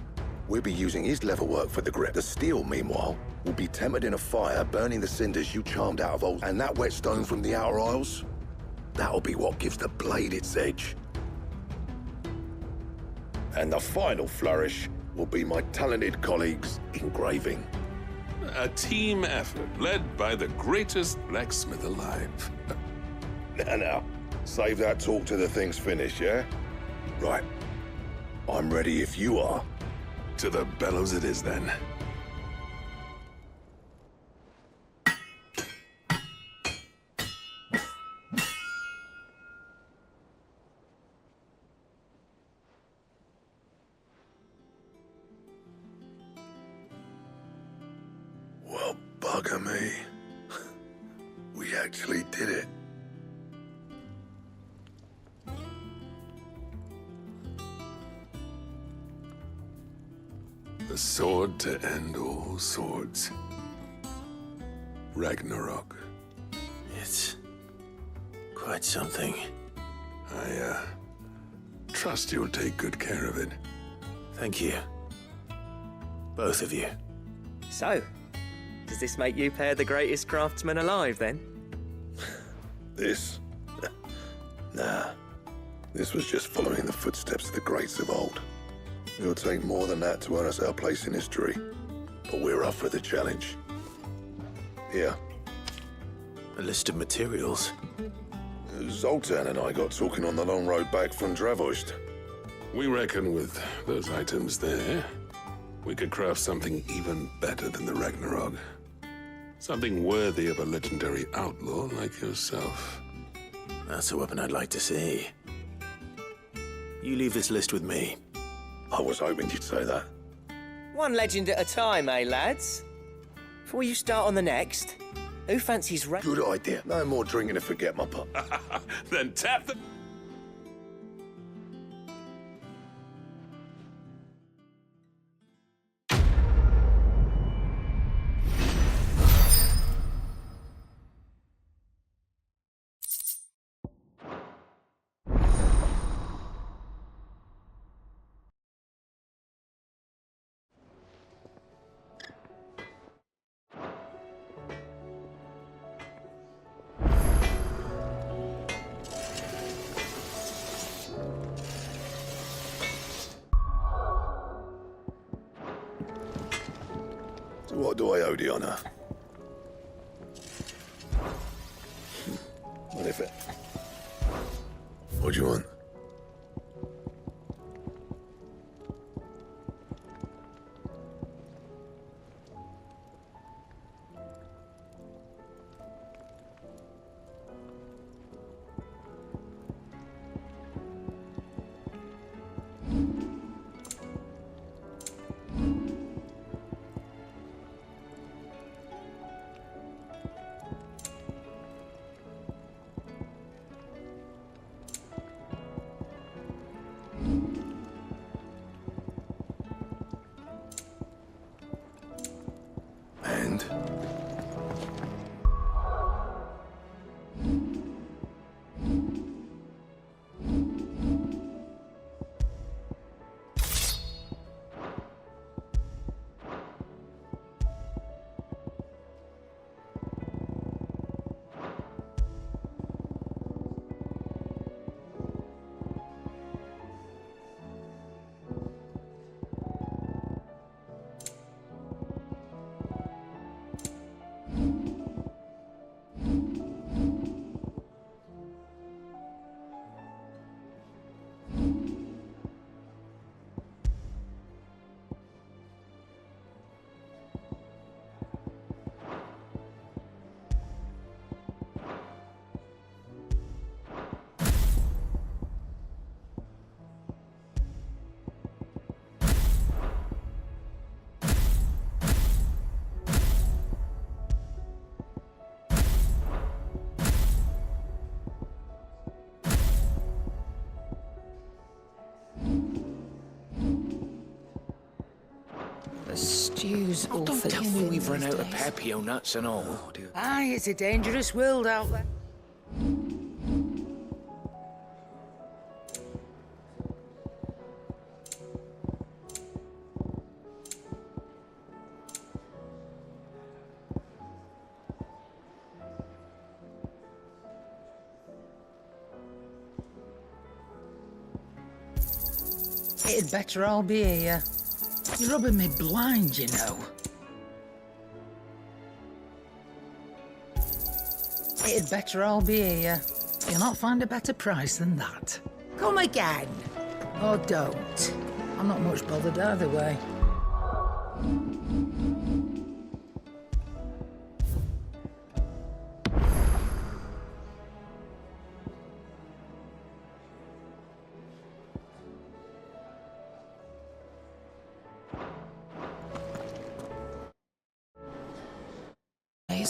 We'll be using his leather work for the grip. The steel, meanwhile, will be tempered in a fire, burning the cinders you charmed out of old. And that whetstone from the Outer Isles, that'll be what gives the blade its edge. And the final flourish will be my talented colleagues' engraving. A team effort led by the greatest blacksmith alive. Now, save that talk till the thing's finished, yeah? Right. I'm ready if you are. To the bellows it is, then. Well, bugger me. We actually did it. sword to end all swords. Ragnarok. It's quite something. I trust you'll take good care of it. Thank you. Both of you. So, does this make you pair the greatest craftsman alive, then? This? Nah. This was just following the footsteps of the greats of old. It'll take more than that to earn us our place in history. But we're up for the challenge. Here. A list of materials. Zoltan and I got talking on the long road back from Dravost. We reckon with those items there, we could craft something even better than the Ragnarok. Something worthy of a legendary outlaw like yourself. That's a weapon I'd like to see. You leave this list with me. I was hoping you'd say that. One legend at a time, eh, lads? Before you start on the next, who fancies Good idea. No more drinking to forget my pup. Then tap the... So what do I owe the honor? What if it? What do you want? Stew's awful. Don't tell me we've run out of papio nuts and all. Oh, dear. Aye, it's a dangerous world out there. It'd better all be here. You're rubbing me blind, you know. It'd better all be here. You'll not find a better price than that. Come again. Or don't. I'm not much bothered either way.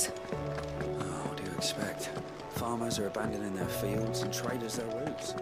What do you expect? Farmers are abandoning their fields and traders their roots.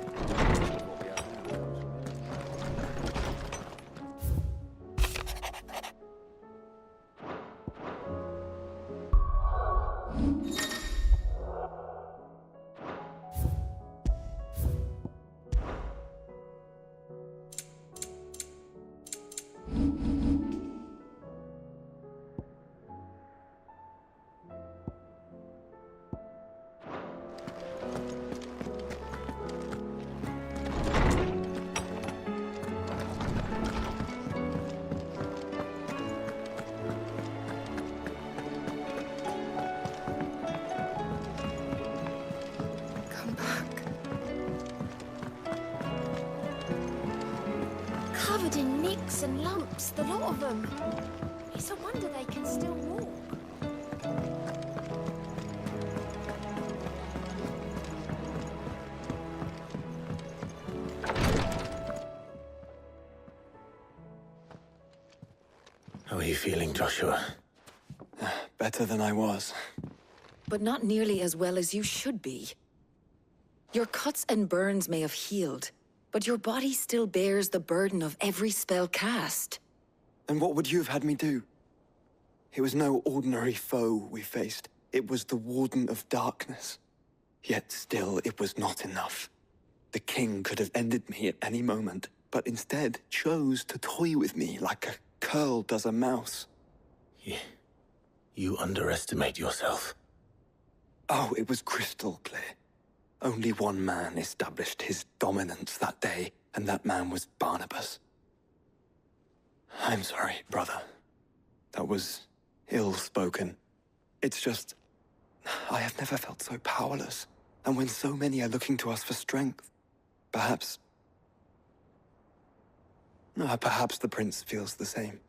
covered in nicks and lumps, the lot of them. It's a wonder they can still walk. How are you feeling, Joshua? Better than I was. But not nearly as well as you should be. Your cuts and burns may have healed, but your body still bears the burden of every spell cast. And what would you have had me do? It was no ordinary foe we faced. It was the Warden of Darkness. Yet still, it was not enough. The king could have ended me at any moment, but instead chose to toy with me like a curl does a mouse. Yeah. You underestimate yourself. Oh, it was crystal clear. Only one man established his dominance that day, and that man was Barnabas. I'm sorry, brother. That was ill-spoken. It's just, I have never felt so powerless. And when so many are looking to us for strength, perhaps the prince feels the same.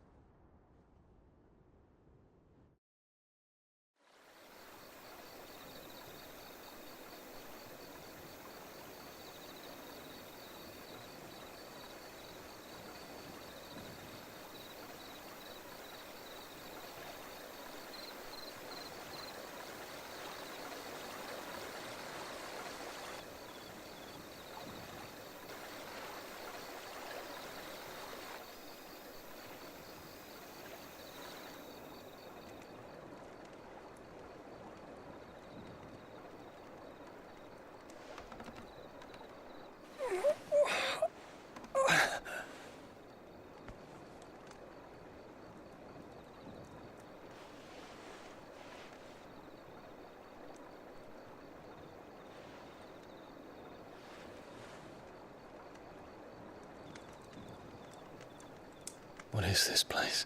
What is this place?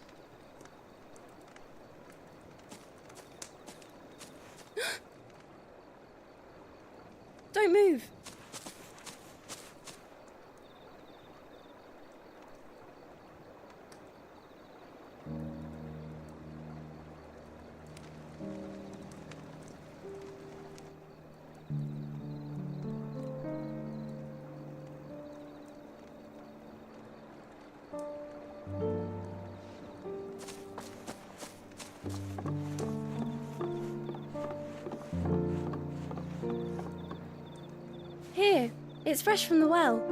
Don't move. Here, it's fresh from the well.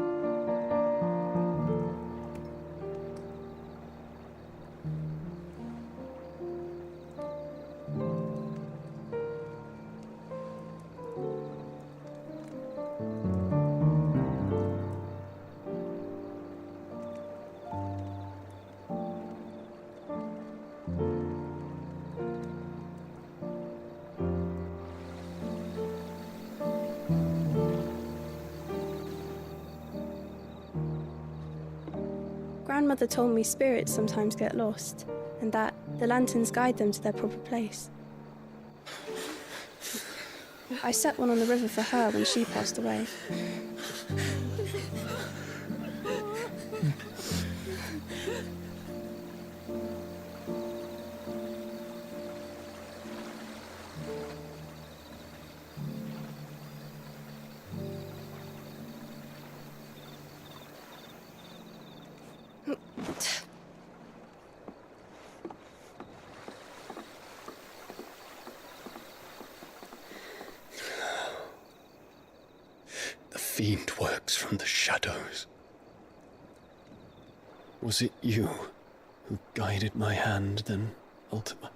Grandmother told me spirits sometimes get lost, and that the lanterns guide them to their proper place. I set one on the river for her when she passed away. The fiend works from the shadows. Was it you who guided my hand, then, Ultima?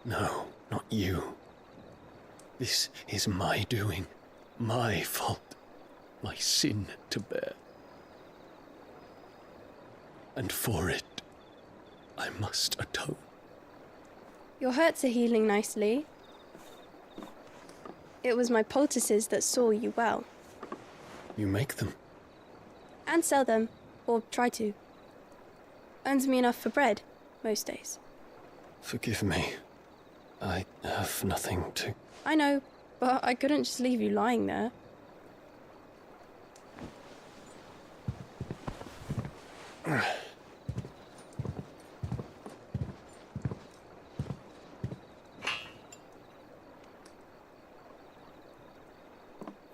No, not you. This is my doing, my fault, my sin to bear. And for it, I must atone. Your hurts are healing nicely. It was my poultices that saw you well. You make them? And sell them, or try to. Earns me enough for bread, most days. Forgive me. I have nothing to... I know, but I couldn't just leave you lying there.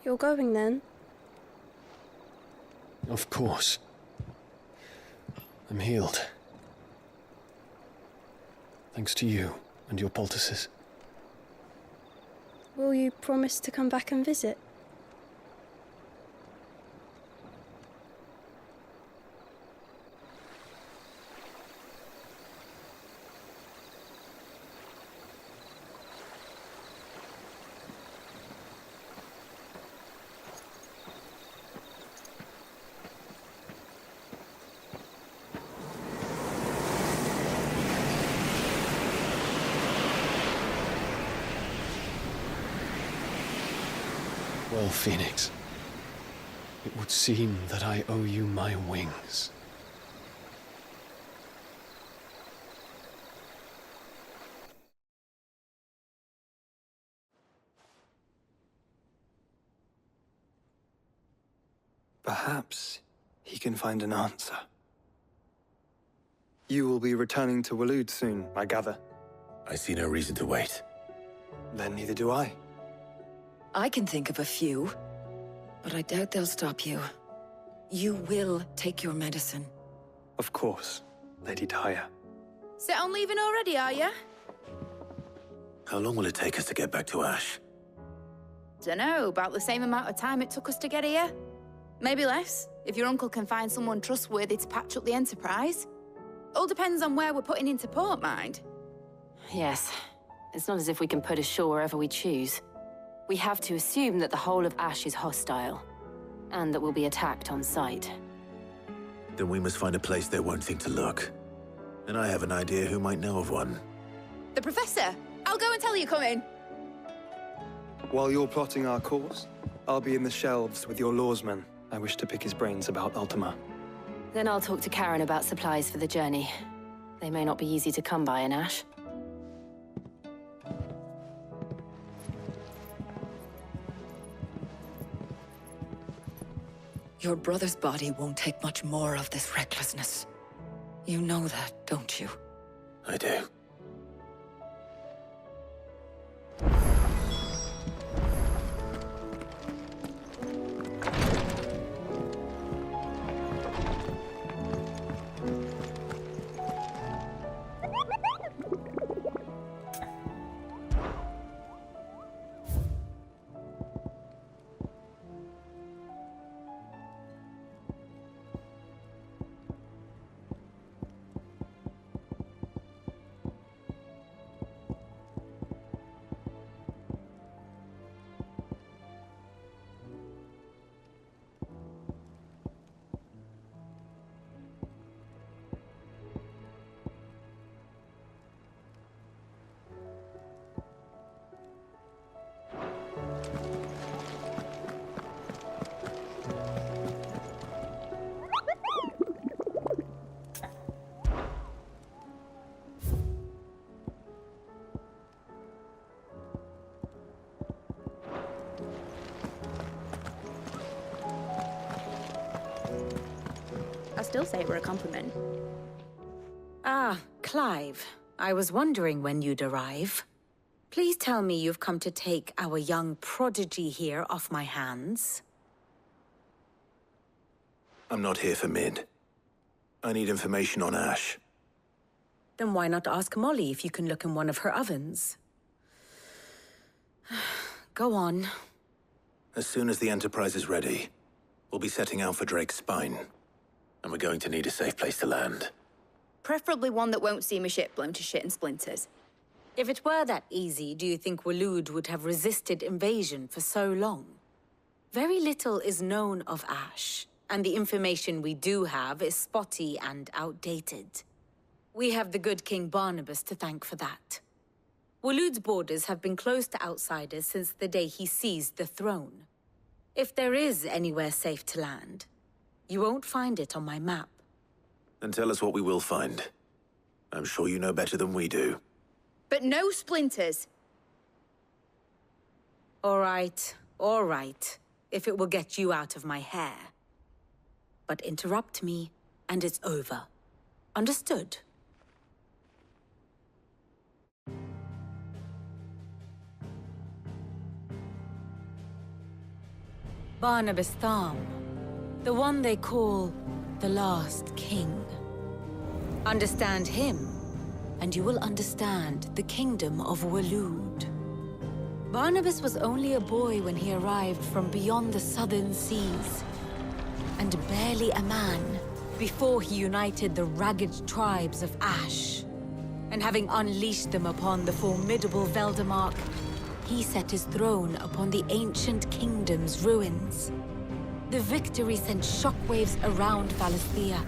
You're going then? Of course. I'm healed. Thanks to you and your poultices. Will you promise to come back and visit? Well, Phoenix, it would seem that I owe you my wings. Perhaps he can find an answer. You will be returning to Waloed soon, I gather. I see no reason to wait. Then neither do I. I can think of a few, but I doubt they'll stop you. You will take your medicine. Of course, Lady Daya. Set on leaving already, are you? How long will it take us to get back to Ash? Dunno, about the same amount of time it took us to get here. Maybe less, if your uncle can find someone trustworthy to patch up the Enterprise. All depends on where we're putting into port, mind. Yes. It's not as if we can put ashore wherever we choose. We have to assume that the whole of Ash is hostile, and that we'll be attacked on sight. Then we must find a place they won't think to look. And I have an idea who might know of one. The Professor! I'll go and tell you come in. While you're plotting our course, I'll be in the shelves with your lawsman. I wish to pick his brains about Ultima. Then I'll talk to Karen about supplies for the journey. They may not be easy to come by in Ash. Your brother's body won't take much more of this recklessness. You know that, don't you? I do. I still say it were a compliment. Ah, Clive. I was wondering when you'd arrive. Please tell me you've come to take our young prodigy here off my hands. I'm not here for Mid. I need information on Ash. Then why not ask Molly if you can look in one of her ovens? Go on. As soon as the Enterprise is ready, we'll be setting out for Drake's Spine. And we're going to need a safe place to land. Preferably one that won't see my ship blown to shit and splinters. If it were that easy, do you think Waloed would have resisted invasion for so long? Very little is known of Ash, and the information we do have is spotty and outdated. We have the good King Barnabas to thank for that. Waloed's borders have been closed to outsiders since the day he seized the throne. If there is anywhere safe to land, you won't find it on my map. Then tell us what we will find. I'm sure you know better than we do. But no splinters. All right, if it will get you out of my hair. But interrupt me and it's over. Understood? Barnabas Tham, the one they call the last king. Understand him, and you will understand the kingdom of Waloed. Barnabas was only a boy when he arrived from beyond the southern seas, and barely a man before he united the ragged tribes of Ash. And having unleashed them upon the formidable Veldemark, he set his throne upon the ancient kingdom's ruins. The victory sent shockwaves around Valisthea,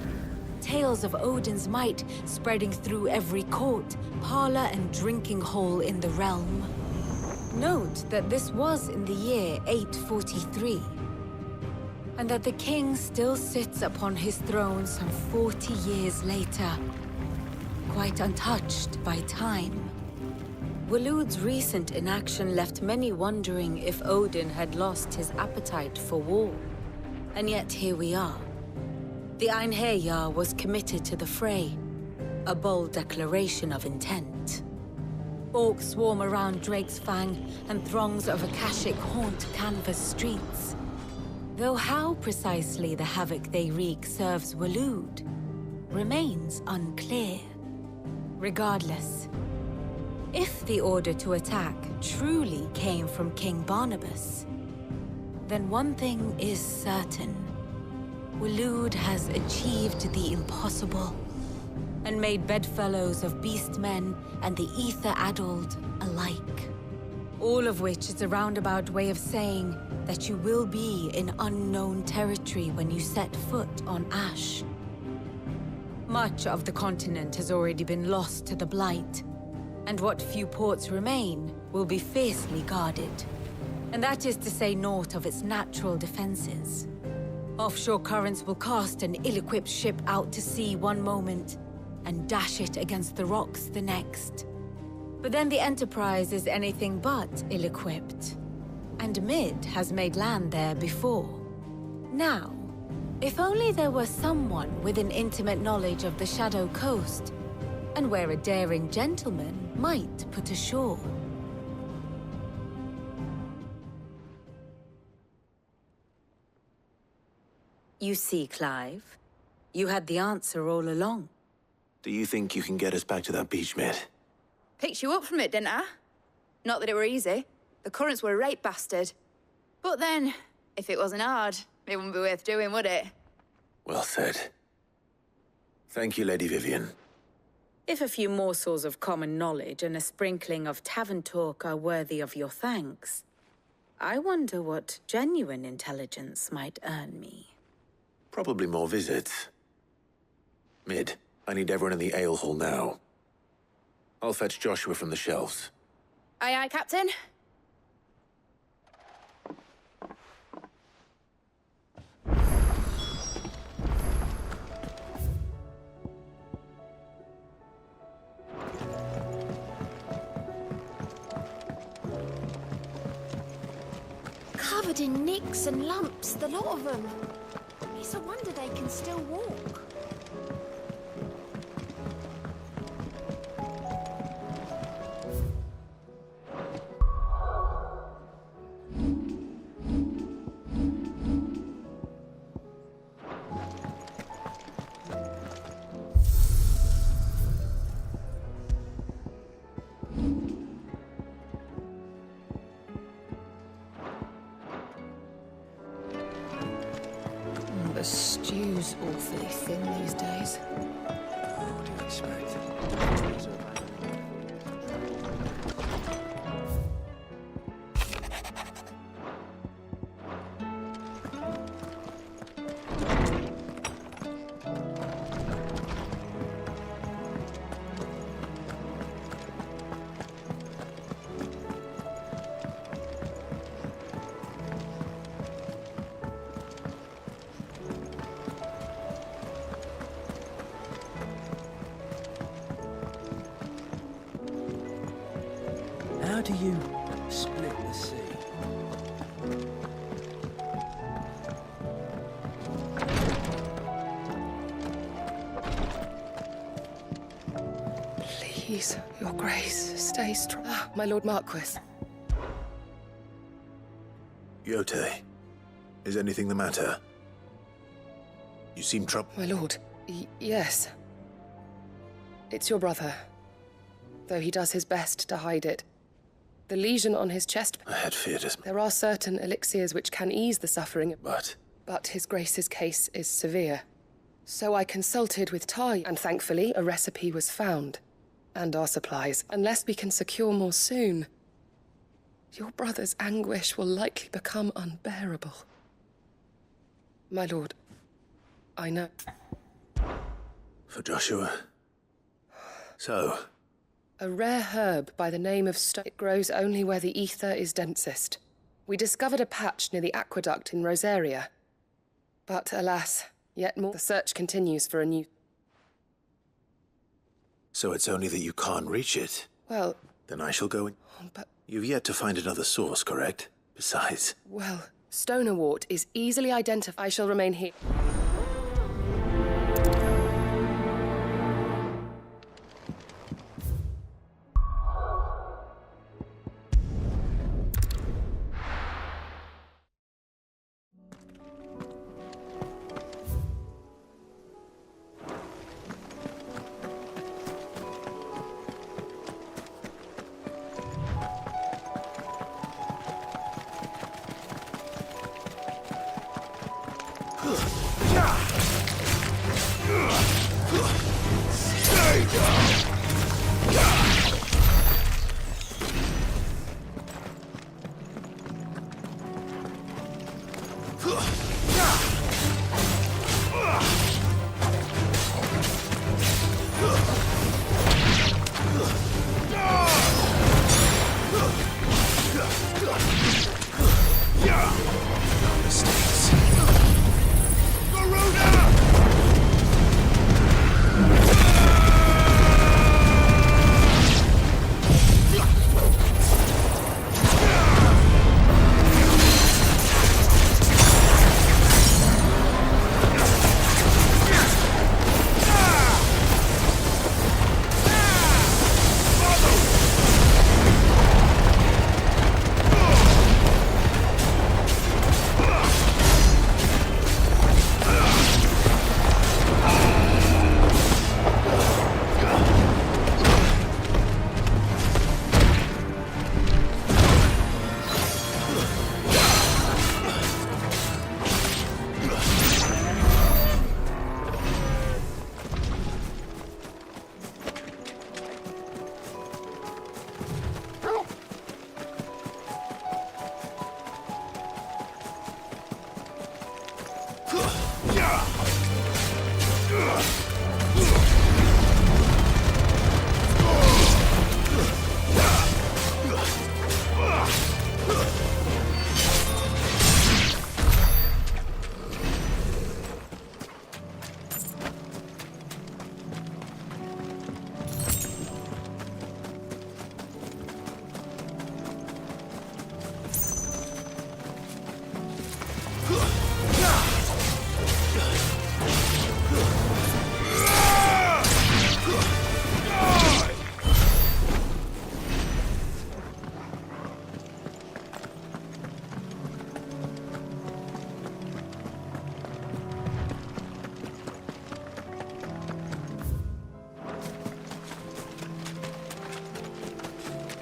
tales of Odin's might spreading through every court, parlor, and drinking hole in the realm. Note that this was in the year 843, and that the king still sits upon his throne some 40 years later, quite untouched by time. Waloed's recent inaction left many wondering if Odin had lost his appetite for war. And yet here we are. The Einherjar was committed to the fray, a bold declaration of intent. Orcs swarm around Drake's Fang, and throngs of Akashic haunt canvas streets. Though how precisely the havoc they wreak serves Waloed remains unclear. Regardless, if the order to attack truly came from King Barnabas, then one thing is certain. Waloed has achieved the impossible, and made bedfellows of beastmen and the ether-addled alike. All of which is a roundabout way of saying that you will be in unknown territory when you set foot on Ash. Much of the continent has already been lost to the Blight, and what few ports remain will be fiercely guarded. And that is to say naught of its natural defenses. Offshore currents will cast an ill-equipped ship out to sea one moment, and dash it against the rocks the next. But then the Enterprise is anything but ill-equipped, and Mid has made land there before. Now, if only there were someone with an intimate knowledge of the Shadow Coast, and where a daring gentleman might put ashore. You see, Clive, you had the answer all along. Do you think you can get us back to that beach, Mid? Picked you up from it, didn't I? Not that it were easy. The currents were a right bastard. But then, if it wasn't hard, it wouldn't be worth doing, would it? Well said. Thank you, Lady Vivian. If a few morsels of common knowledge and a sprinkling of tavern talk are worthy of your thanks, I wonder what genuine intelligence might earn me. Probably more visits. Mid, I need everyone in the ale hall now. I'll fetch Joshua from the shelves. Aye, aye, Captain. Covered in nicks and lumps, the lot of them. It's a wonder they can still walk. The stew's awfully thin these days. What do you expect? How do you split the sea? Your Grace, stay strong. Ah, my Lord Marquis. Yote, is anything the matter? You seem troubled. My lord, yes. It's your brother, though he does his best to hide it. The lesion on his chest... I had feared as... There are certain elixirs which can ease the suffering. But his Grace's case is severe. So I consulted with Tai, and thankfully a recipe was found. And our supplies. Unless we can secure more soon, your brother's anguish will likely become unbearable. My lord, I know. For Joshua. So... A rare herb by the name of It grows only where the ether is densest. We discovered a patch near the aqueduct in Rosaria. But alas, yet more. The search continues for a new... So it's only that you can't reach it? Well... Then I shall go in. But... You've yet to find another source, correct? Besides... Well, Stonerwort is easily identified. I shall remain here.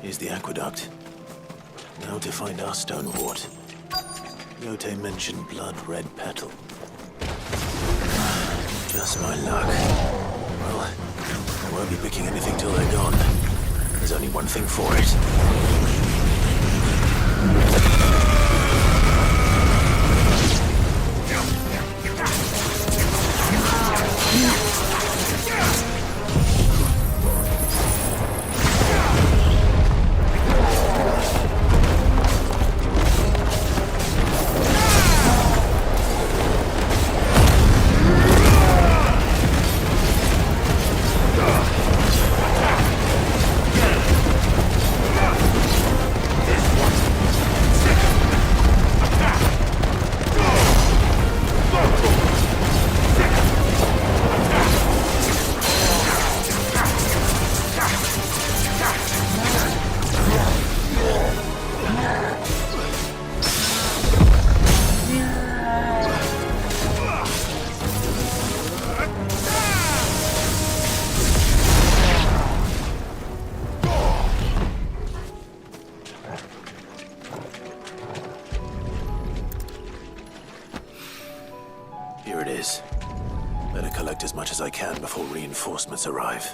Here's the aqueduct. Now to find our Stonewort. Yote mentioned blood-red petal. Just my luck. Well, I won't be picking anything till they're gone. There's only one thing for it. much as I can before reinforcements arrive.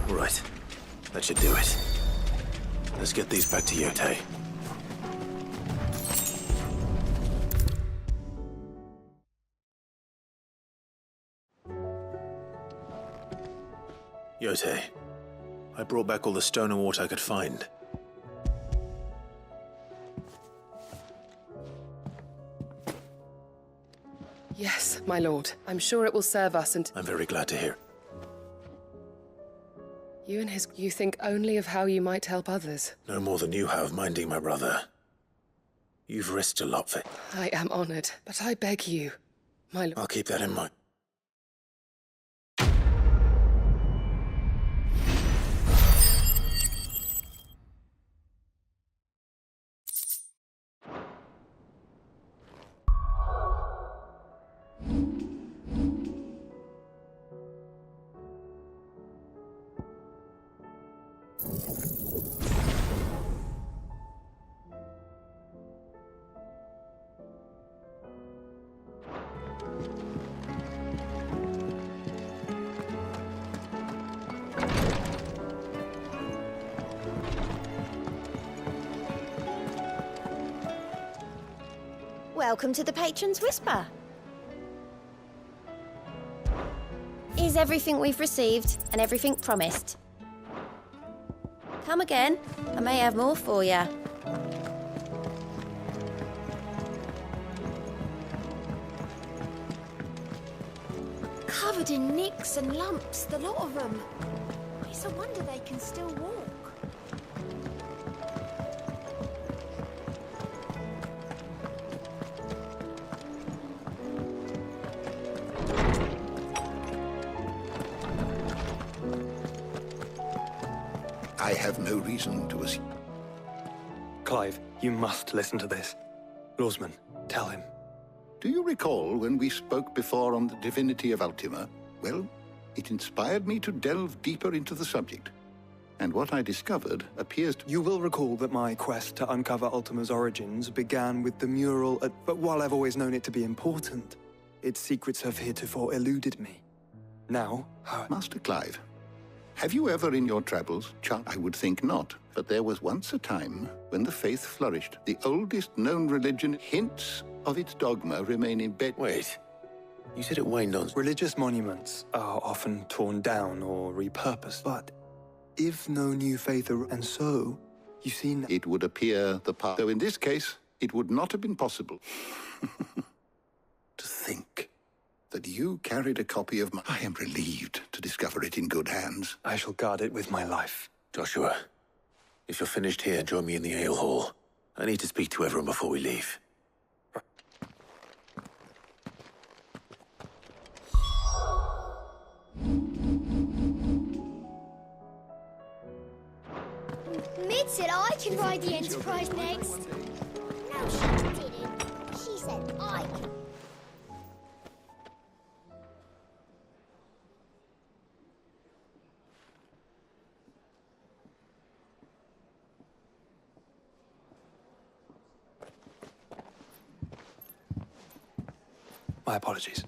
Right. That should do it. Let's get these back to Yotei. Yotei, I brought back all the stone and water I could find. Yes, my lord. I'm sure it will serve us and... I'm very glad to hear. You think only of how you might help others. No more than you have minding my brother. You've risked a lot for... I am honored, but I beg you, my lord... I'll keep that in mind. Welcome to the Patron's Whisper. Is everything we've received and everything promised? Come again. I may have more for you. Covered in nicks and lumps, the lot of them. It's a wonder they can still walk. I have no reason to assume. Clive, you must listen to this. Lawsman, tell him. Do you recall when we spoke before on the divinity of Ultima? Well, it inspired me to delve deeper into the subject. And what I discovered appears to... You will recall that my quest to uncover Ultima's origins began with the mural but while I've always known it to be important, its secrets have heretofore eluded me. Now, Master Clive, have you ever in your travels I would think not, but there was once a time when the faith flourished. The oldest known religion, hints of its dogma remain embedded. Wait, you said it waned on... Religious monuments are often torn down or repurposed, but if no new faith and so, you've seen... It would appear the path, though in this case, it would not have been possible. To think that you carried a copy of my... I am relieved to discover it in good hands. I shall guard it with my life. Joshua, if you're finished here, join me in the ale hall. I need to speak to everyone before we leave. Mid said I could ride the Enterprise next. No, she didn't. She said I could. My apologies.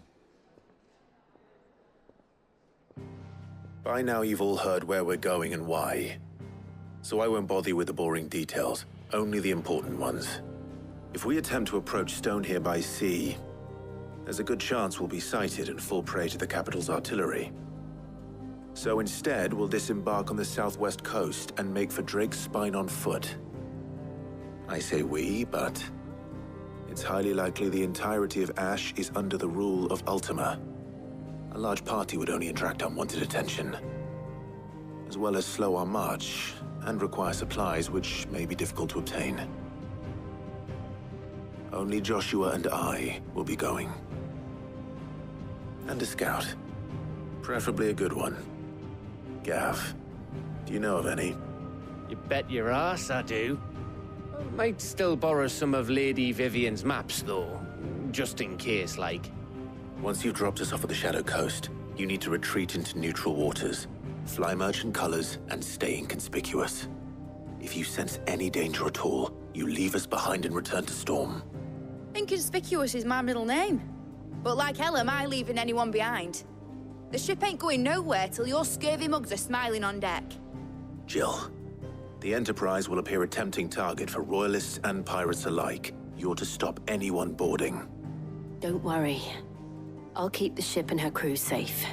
By now you've all heard where we're going and why. So I won't bother you with the boring details, only the important ones. If we attempt to approach Stone here by sea, there's a good chance we'll be sighted and fall prey to the capital's artillery. So instead, we'll disembark on the southwest coast and make for Drake's Spine on foot. I say we, but it's highly likely the entirety of Ash is under the rule of Ultima. A large party would only attract unwanted attention, as well as slow our march and require supplies which may be difficult to obtain. Only Joshua and I will be going. And a scout. Preferably a good one. Gav, do you know of any? You bet your ass I do. Might still borrow some of Lady Vivian's maps, though. Just in case, like. Once you've dropped us off at the Shadow Coast, you need to retreat into neutral waters, fly merchant colors, and stay inconspicuous. If you sense any danger at all, you leave us behind and return to Storm. Inconspicuous is my middle name. But like hell am I leaving anyone behind. The ship ain't going nowhere till your scurvy mugs are smiling on deck. Jill, the Enterprise will appear a tempting target for royalists and pirates alike. You're to stop anyone boarding. Don't worry. I'll keep the ship and her crew safe.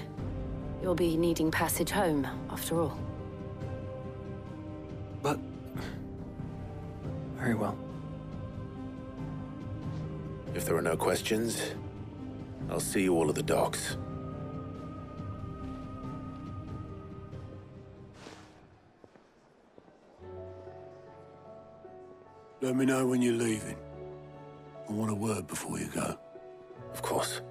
You'll be needing passage home, after all. But... very well. If there are no questions, I'll see you all at the docks. Let me know when you're leaving. I want a word before you go. Of course.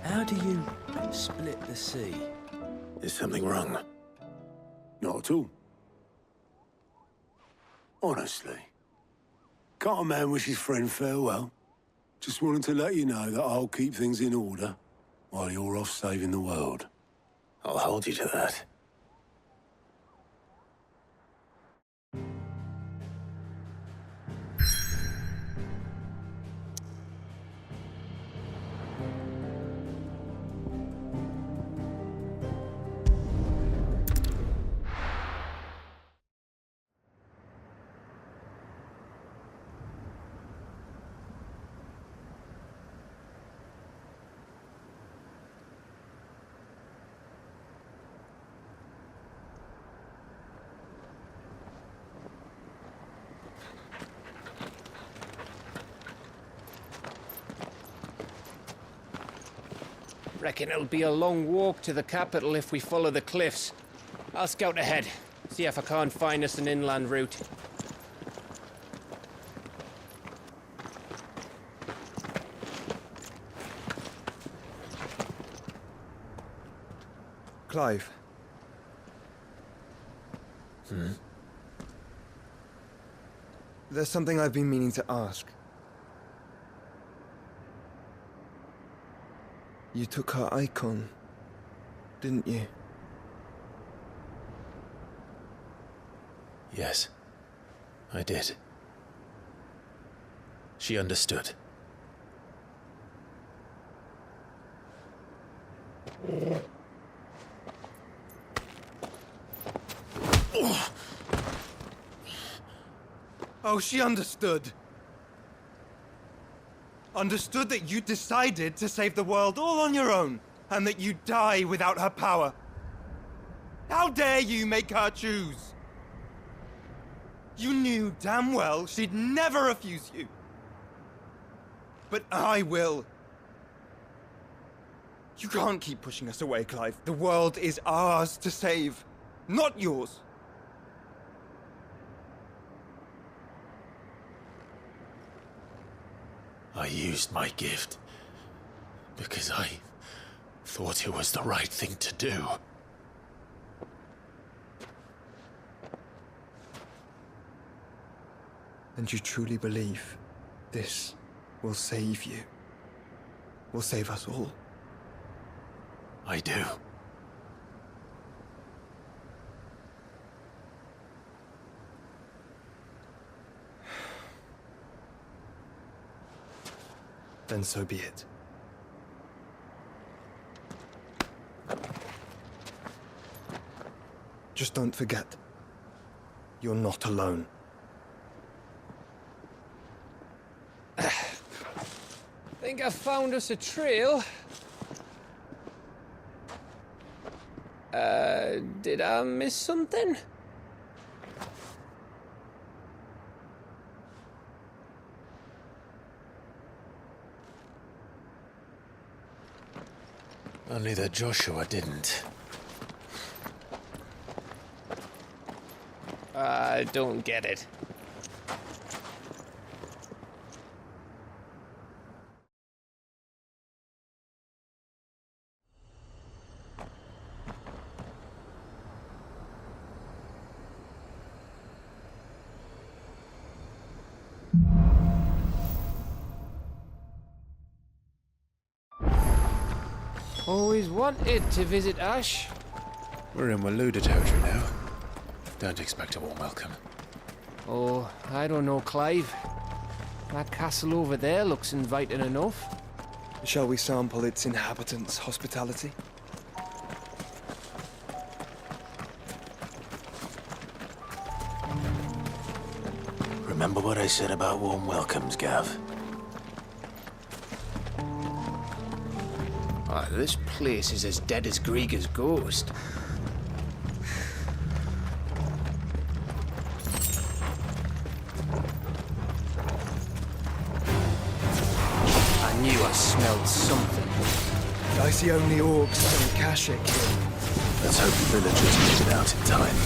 How do you split the sea? Is something wrong? Not at all. Honestly. Can't a man wish his friend farewell? Just wanted to let you know that I'll keep things in order while you're off saving the world. I'll hold you to that. Reckon it'll be a long walk to the capital if we follow the cliffs. I'll scout ahead, see if I can't find us an inland route. Clive. There's something I've been meaning to ask. You took her Eikon, didn't you? Yes, I did. She understood. Oh, she understood. Understood that you decided to save the world all on your own, and that you'd die without her power. How dare you make her choose? You knew damn well she'd never refuse you. But I will. You can't keep pushing us away, Clive. The world is ours to save, not yours. I used my gift because I thought it was the right thing to do. And you truly believe this will save you? Will save us all? I do. Then so be it. Just don't forget, you're not alone. Think I found us a trail. Did I miss something? Only that Joshua didn't. I don't get it. Always wanted to visit Ash. We're in Waluda territory now. Don't expect a warm welcome. Oh, I don't know, Clive. That castle over there looks inviting enough. Shall we sample its inhabitants' hospitality? Remember what I said about warm welcomes, Gav? Ah, this place is as dead as Grega's ghost. I knew I smelled something. I see only orcs and Kashik here. Let's hope the villagers made it out in time.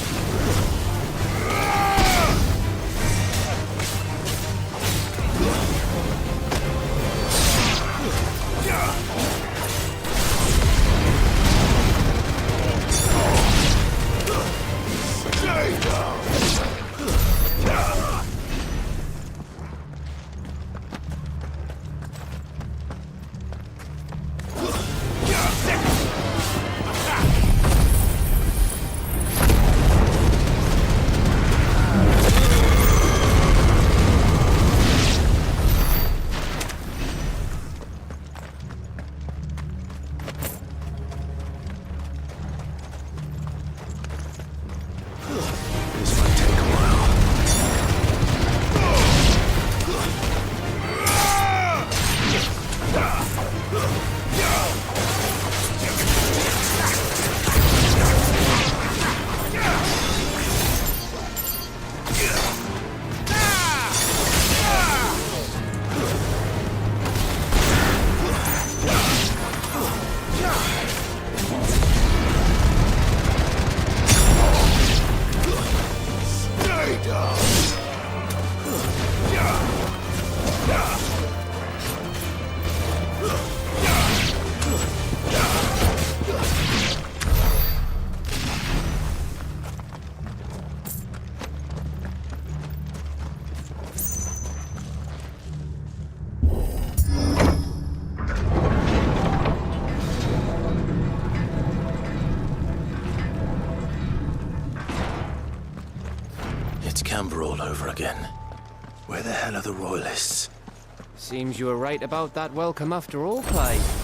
All over again. Where the hell are the royalists? Seems you were right about that welcome after all, Clive.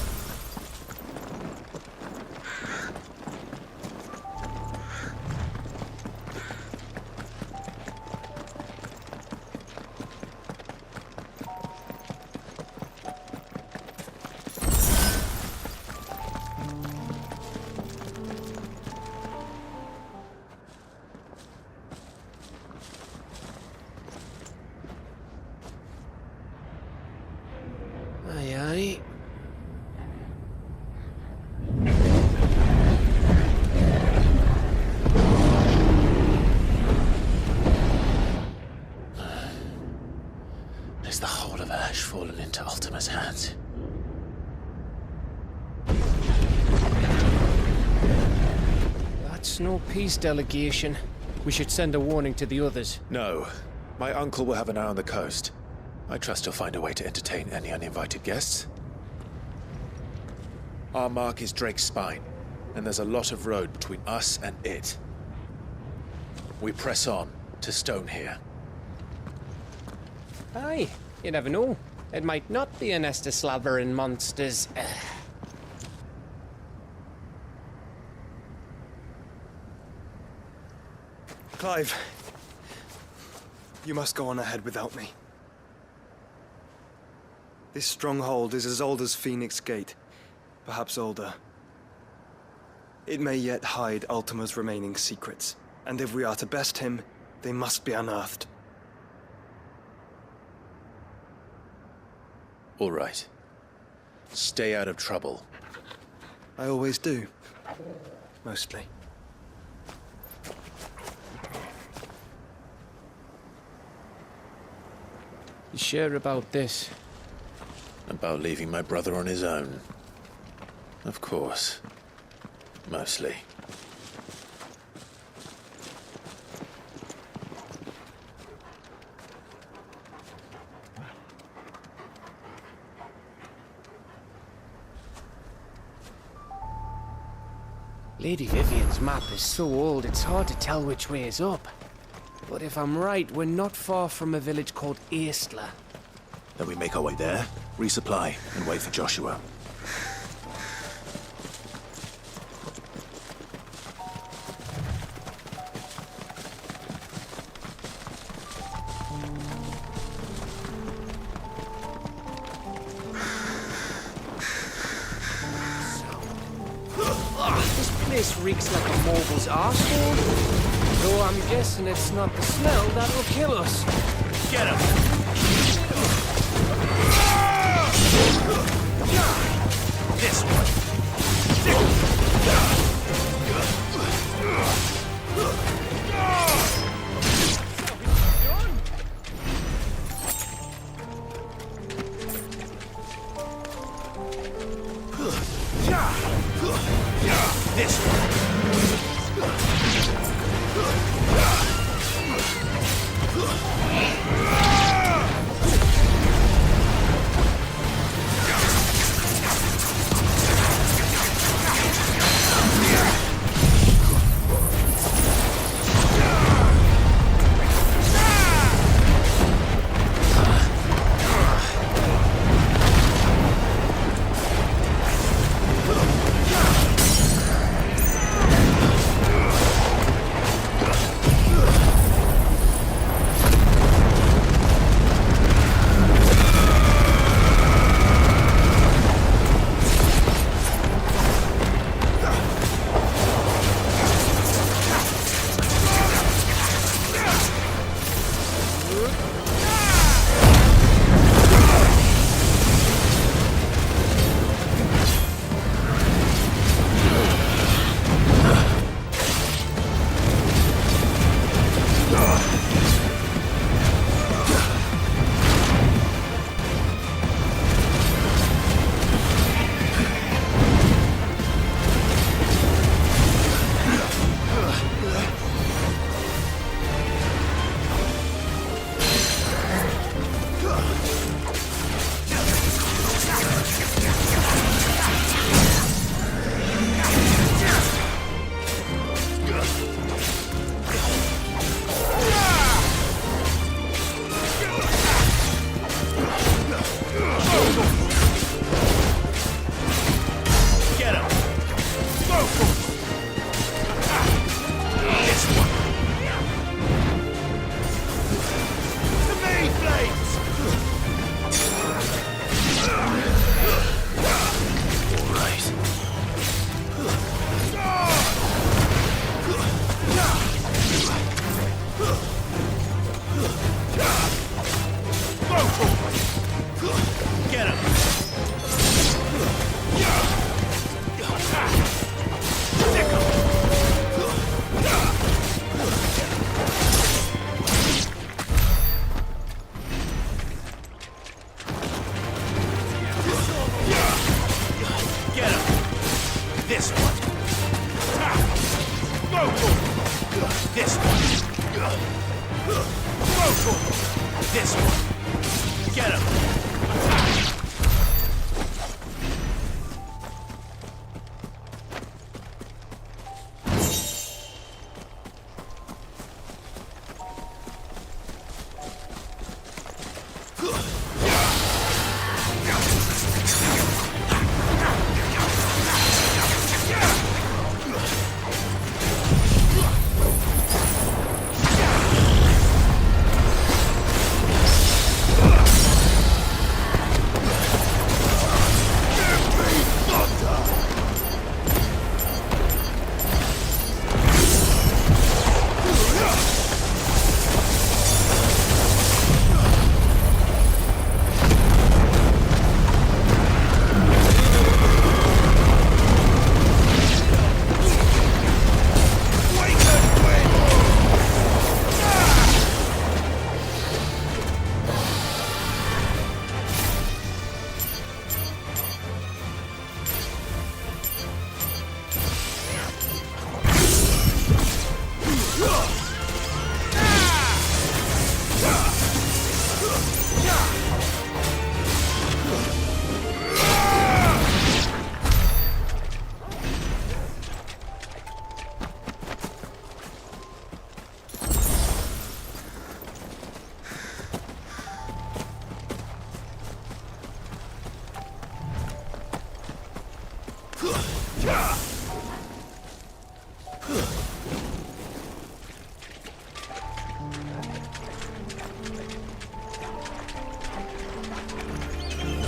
No peace delegation. We should send a warning to the others. No. My uncle will have an eye on the coast. I trust he'll find a way to entertain any uninvited guests. Our mark is Drake's Spine, and there's a lot of road between us and it. We press on to Stone here. Aye, you never know. It might not be a nest of slabbering monsters. Clive, you must go on ahead without me. This stronghold is as old as Phoenix Gate, perhaps older. It may yet hide Ultima's remaining secrets, and if we are to best him, they must be unearthed. All right. Stay out of trouble. I always do. Mostly. You sure about this? About leaving my brother on his own? Of course. Mostly. Lady Vivian's map is so old it's hard to tell which way is up. But if I'm right, we're not far from a village called Eastla. Then we make our way there, resupply, and wait for Joshua. This reeks like a mobile's arsehole. Though I'm guessing it's not the smell that'll kill us. Get him! This one! This one! This one. Get him. No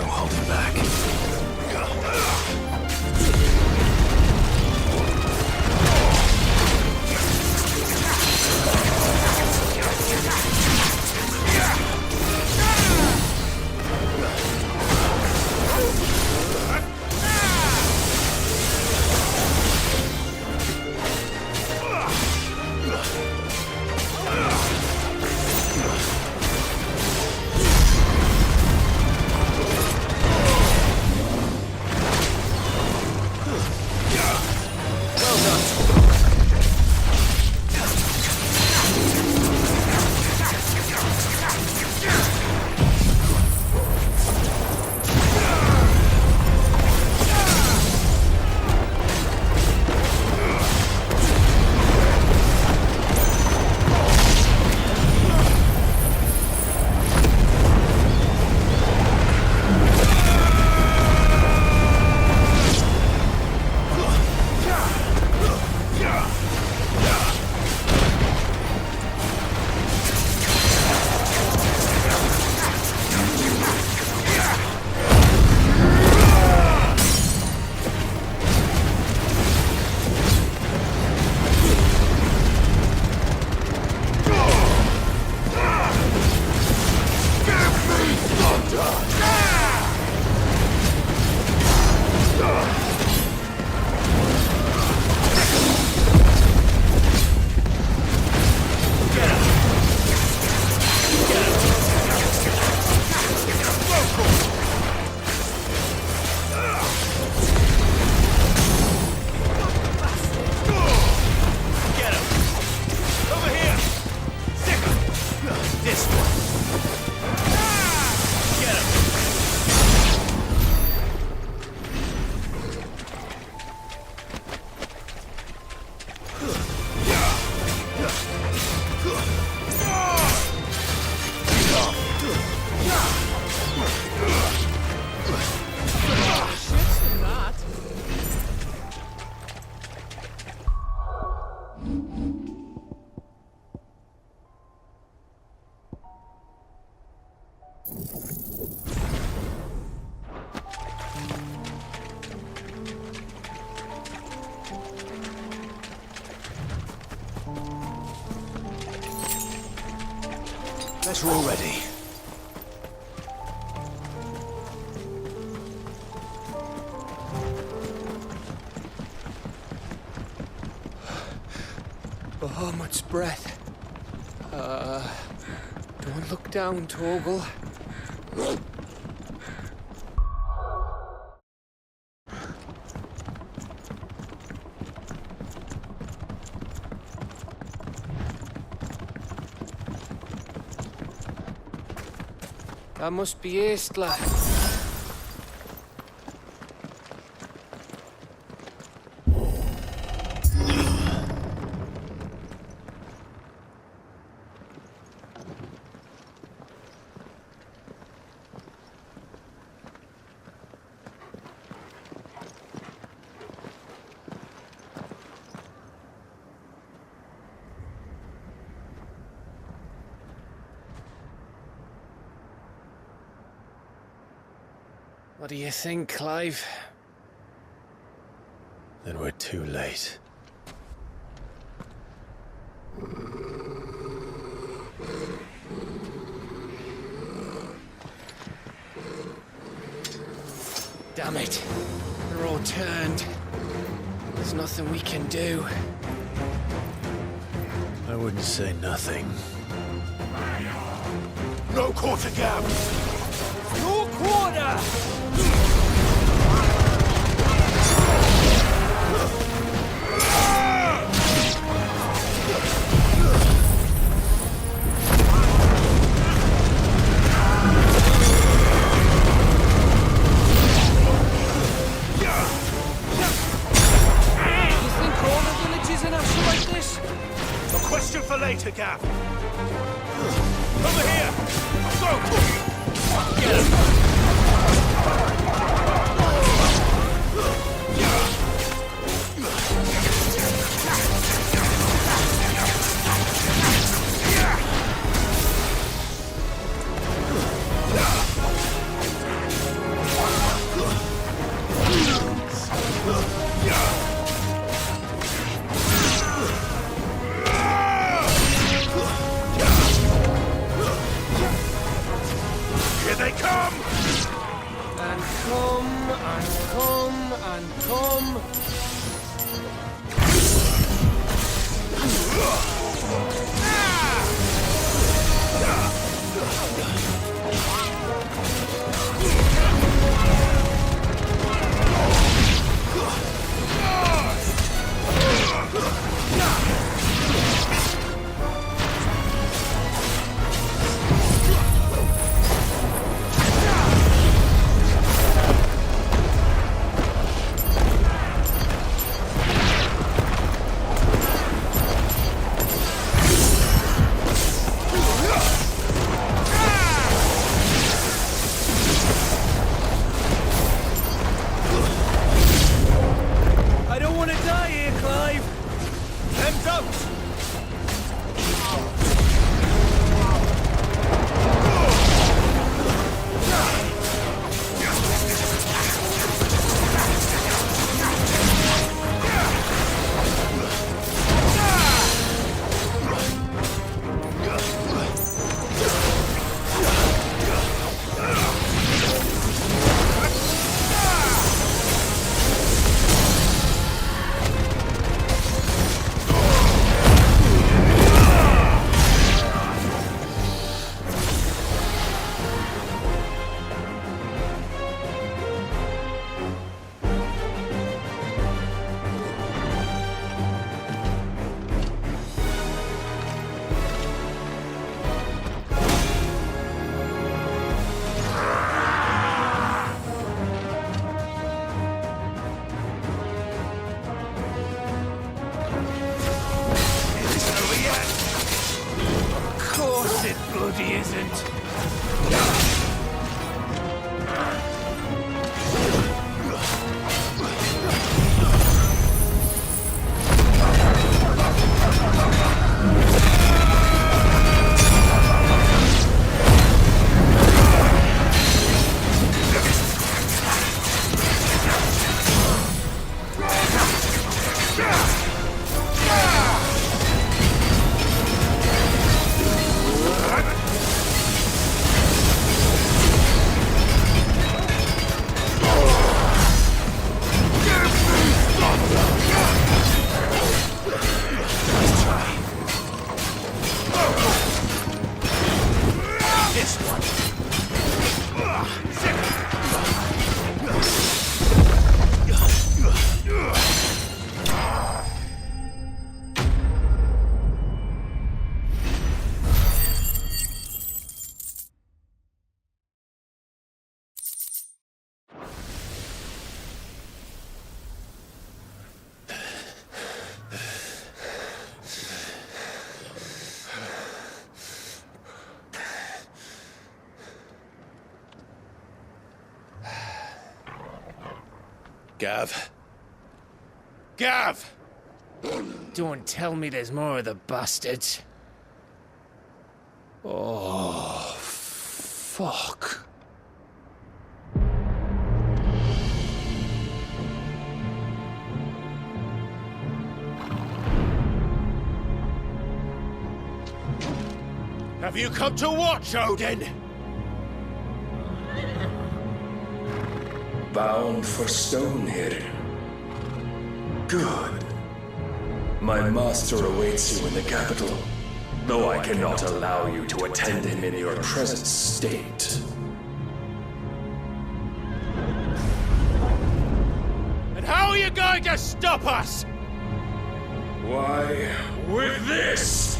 holding back. We're all ready. Bahamut's breath. Don't look down, Torgal. That must be Estla. What do you think, Clive? Then we're too late. Damn it. They're all turned. There's nothing we can do. I wouldn't say nothing. No quarter gap! No quarter! Question for later, Gav. Over here! Go! Get him! duty isn't. Gav. Gav! Don't tell me there's more of the bastards. Oh, fuck. Have you come to watch, Odin? Bound for stone here. Good. My master awaits you in the capital, though I cannot allow you to attend him in your present state. And how are you going to stop us? Why, with this!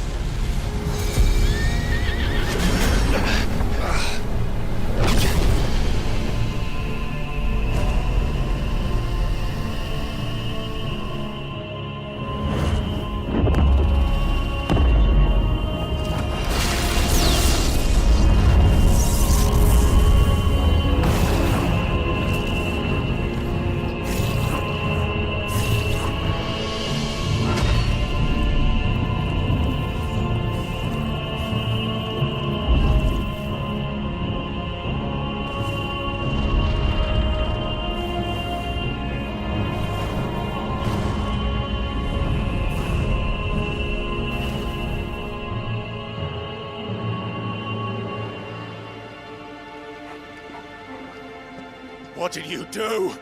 What did you do?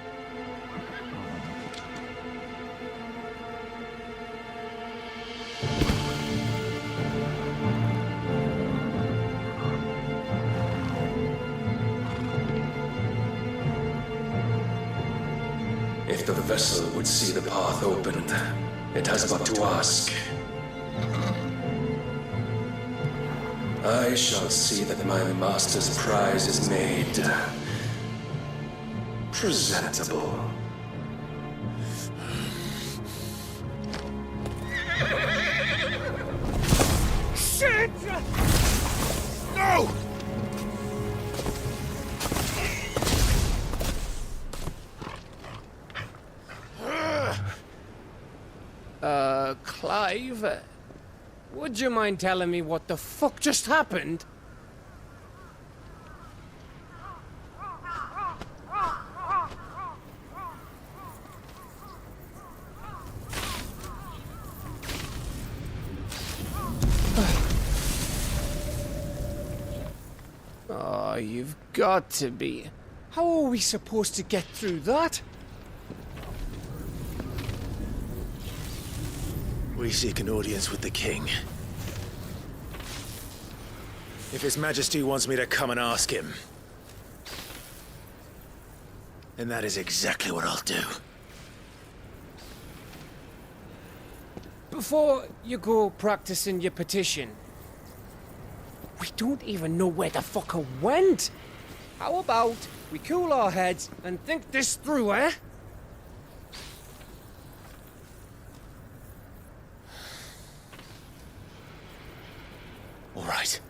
If the vessel would see the path opened, it has but to ask. I shall see that my master's prize is made presentable. Shit! No! Clive, would you mind telling me what the fuck just happened? Oh, you've got to be. How are we supposed to get through that? We seek an audience with the king. If His Majesty wants me to come and ask him, then that is exactly what I'll do. Before you go practicing your petition, we don't even know where the fucker went. How about we cool our heads and think this through, eh? All right.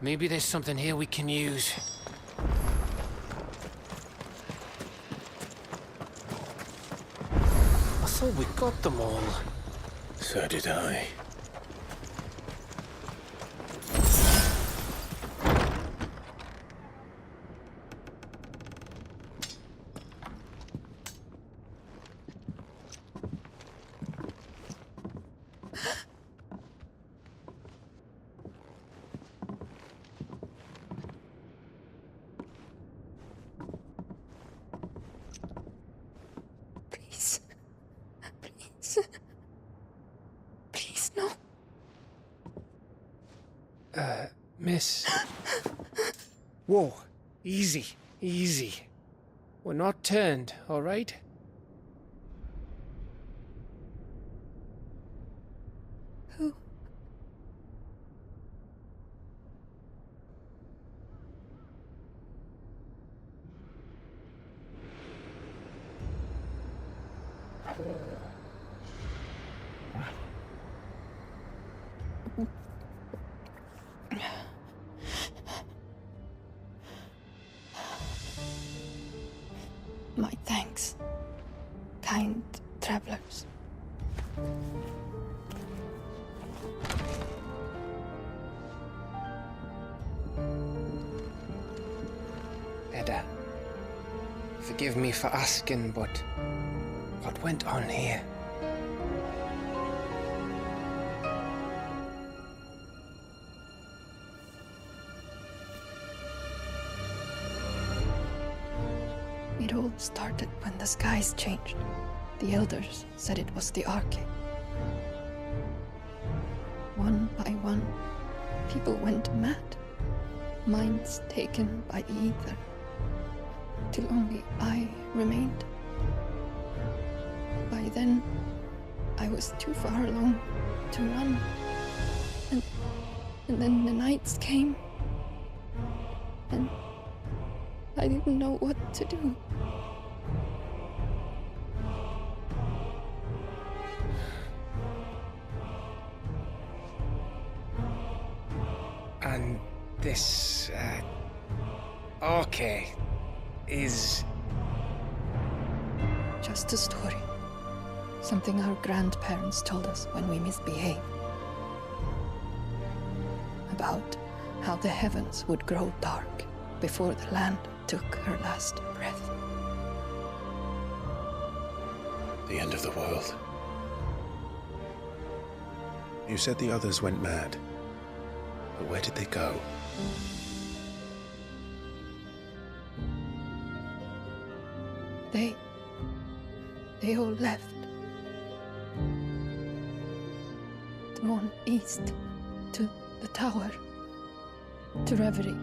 Maybe there's something here we can use. I thought we got them all. So did I. Please, no. Miss. Whoa, easy, easy. We're not turned, all right? Who? My thanks, kind travelers. Edda, forgive me for asking, but what went on here? It all started when the skies changed. The elders said it was the Arche. One by one, people went mad. Minds taken by the ether. Till only I remained. By then, I was too far along to run. And then the nights came. And I didn't know what to do. And this, Arche is... Just a story. Something our grandparents told us when we misbehaved. About how the heavens would grow dark before the land took her last breath. The end of the world. You said the others went mad. But where did they go? They all left. Drawn east to the tower, to reverie.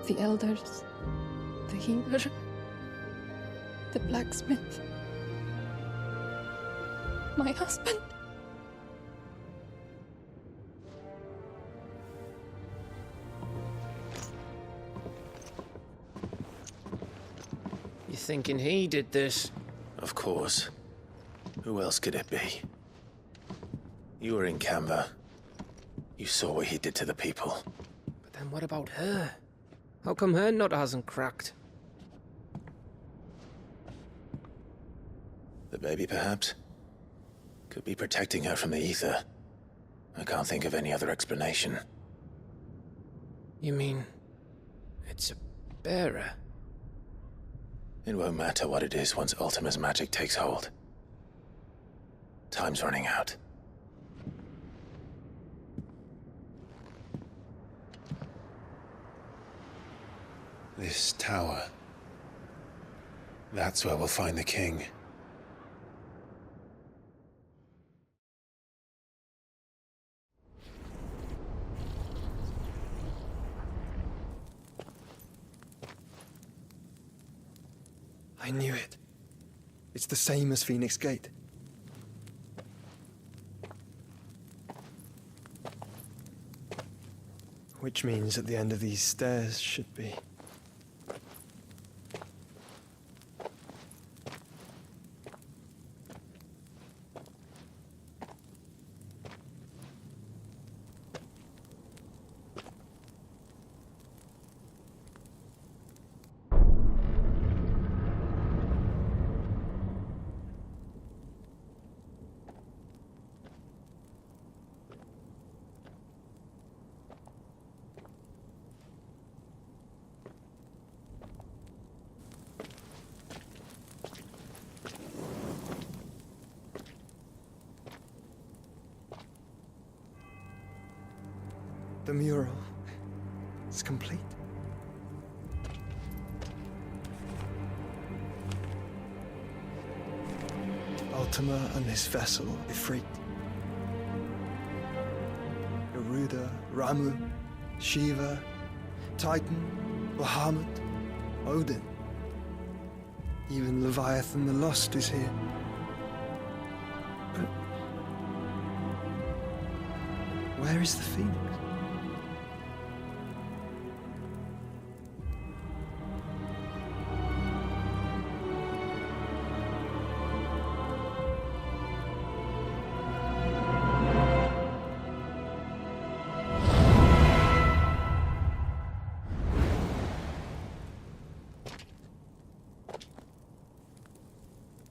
The elders, the healer, the blacksmith, my husband. You thinking he did this? Of course. Who else could it be? You were in Canva. You saw what he did to the people. But then what about her? How come her nut hasn't cracked? The baby, perhaps? Could be protecting her from the ether. I can't think of any other explanation. You mean... it's a bearer? It won't matter what it is once Ultima's magic takes hold. Time's running out. This tower. That's where we'll find the king. I knew it. It's the same as Phoenix Gate. Which means at the end of these stairs should be... mural is complete. Ultima and his vessel, Ifrit. Garuda, Ramu, Shiva, Titan, Bahamut, Odin. Even Leviathan the Lost is here. But where is the Phoenix?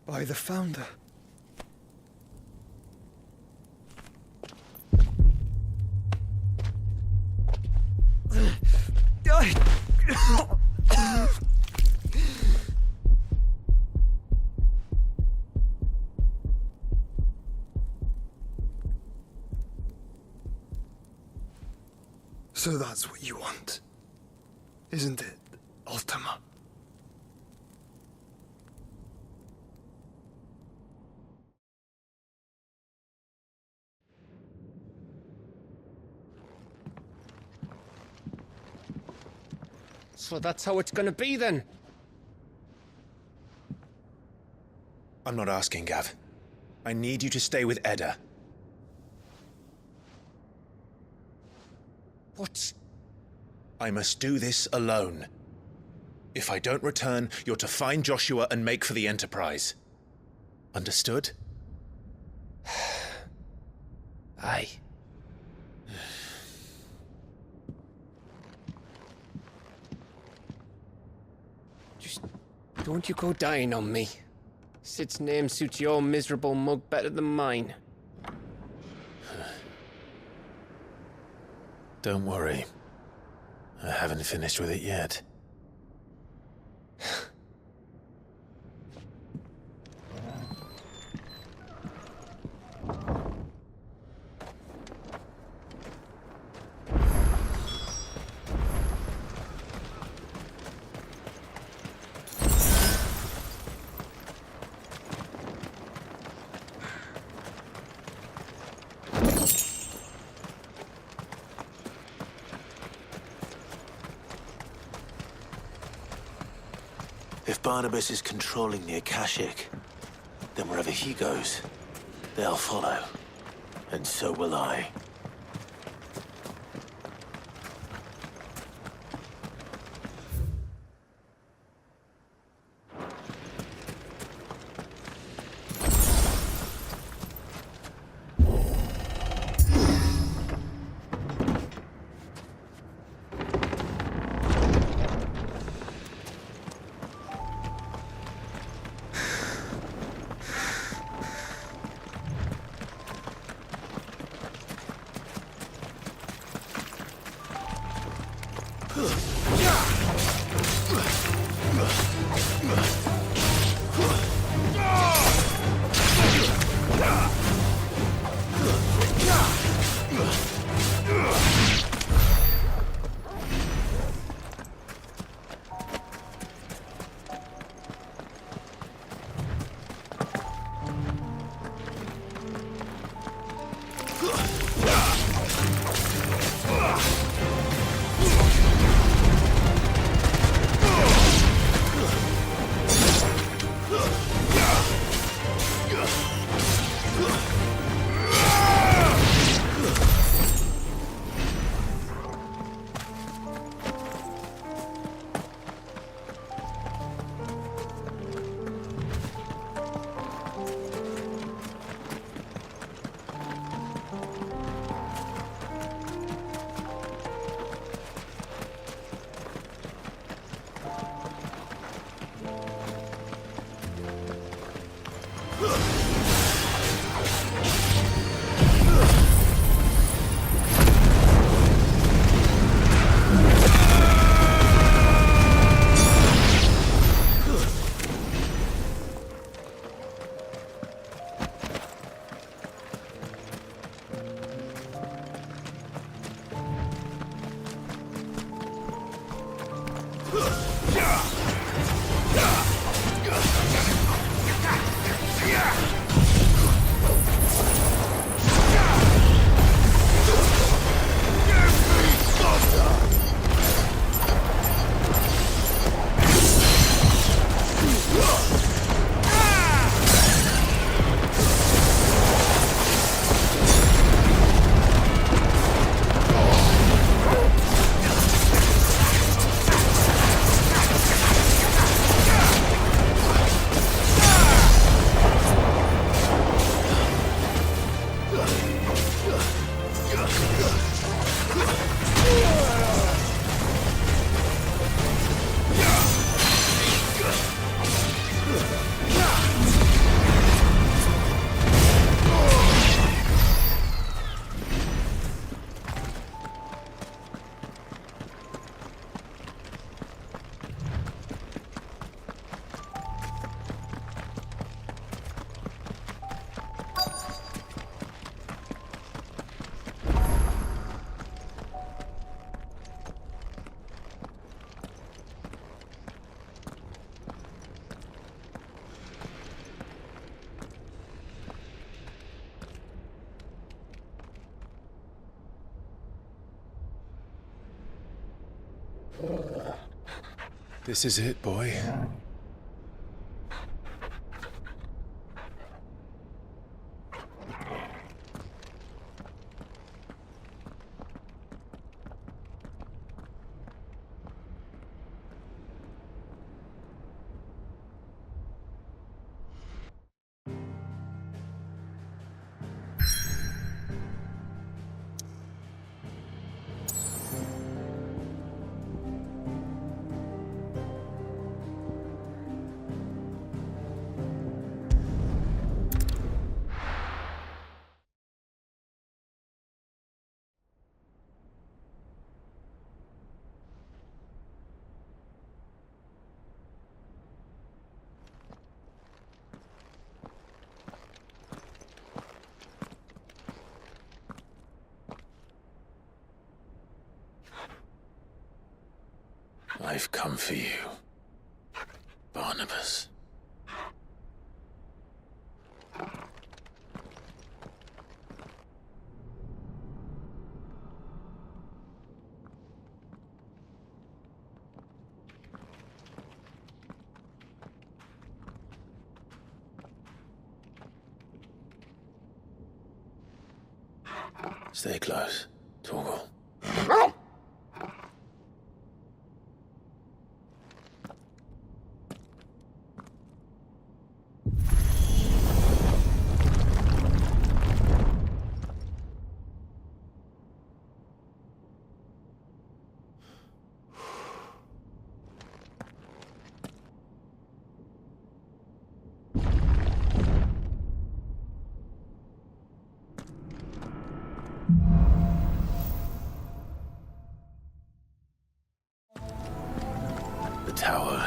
By the Founder. So that's what you want, isn't it, Ultima? So that's how it's gonna be then? I'm not asking, Gav. I need you to stay with Edda. What? I must do this alone. If I don't return, you're to find Joshua and make for the Enterprise. Understood? Aye. Just don't you go dying on me. Sid's name suits your miserable mug better than mine. Don't worry. I haven't finished with it yet. If Barnabas is controlling the Akashic, then wherever he goes, they'll follow. And so will I. This is it, boy. I've come for you, Barnabas. Stay close, Torgal. Tower.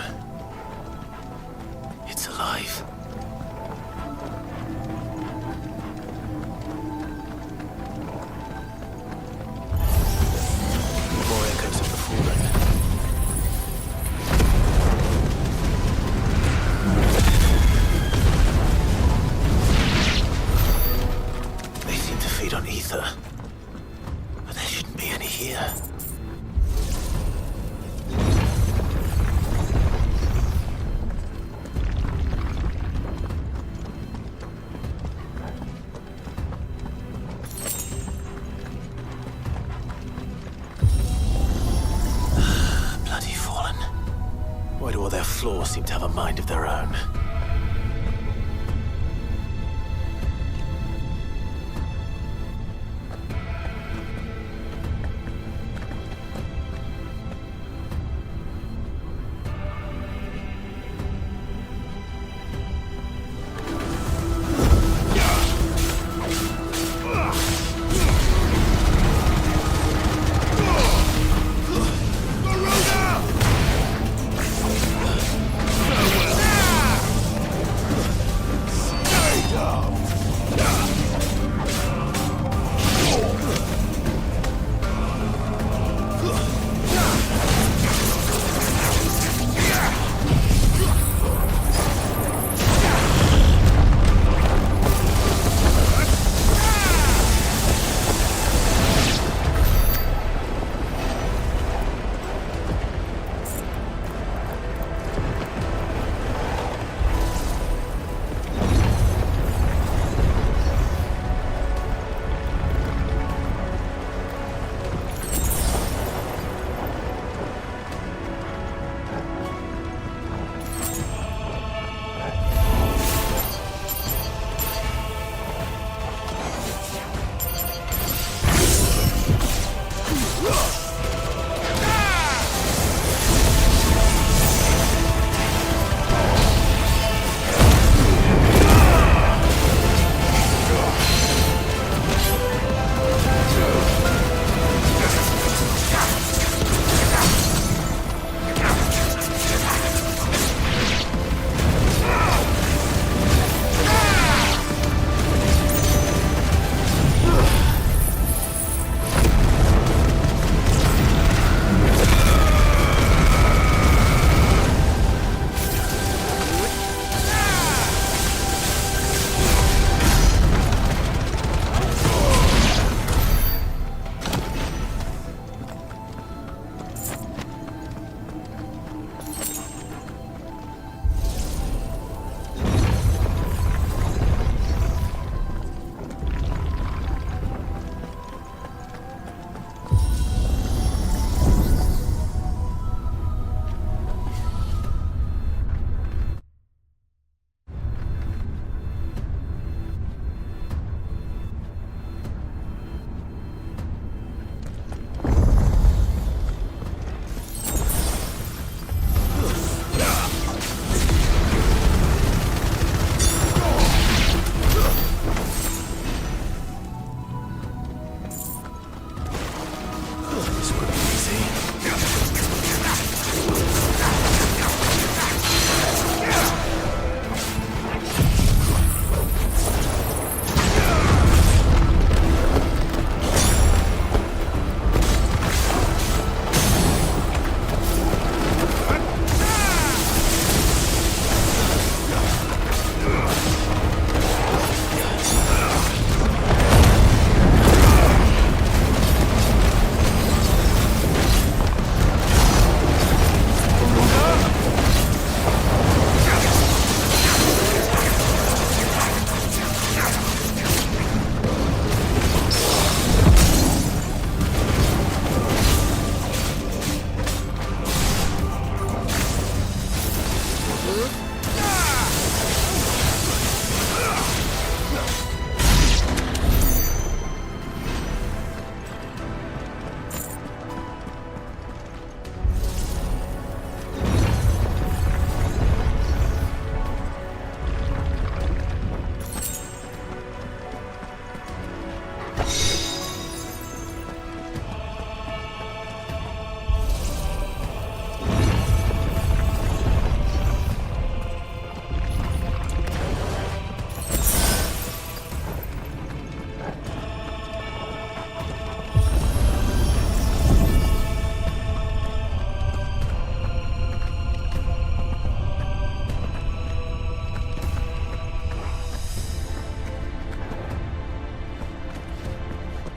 It's alive. More echoes of the fallen. They seem to feed on ether, but there shouldn't be any here. Floors seem to have a mind of their own.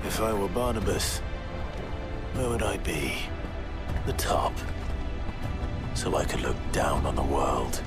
If I were Barnabas, where would I be? The top. So I could look down on the world.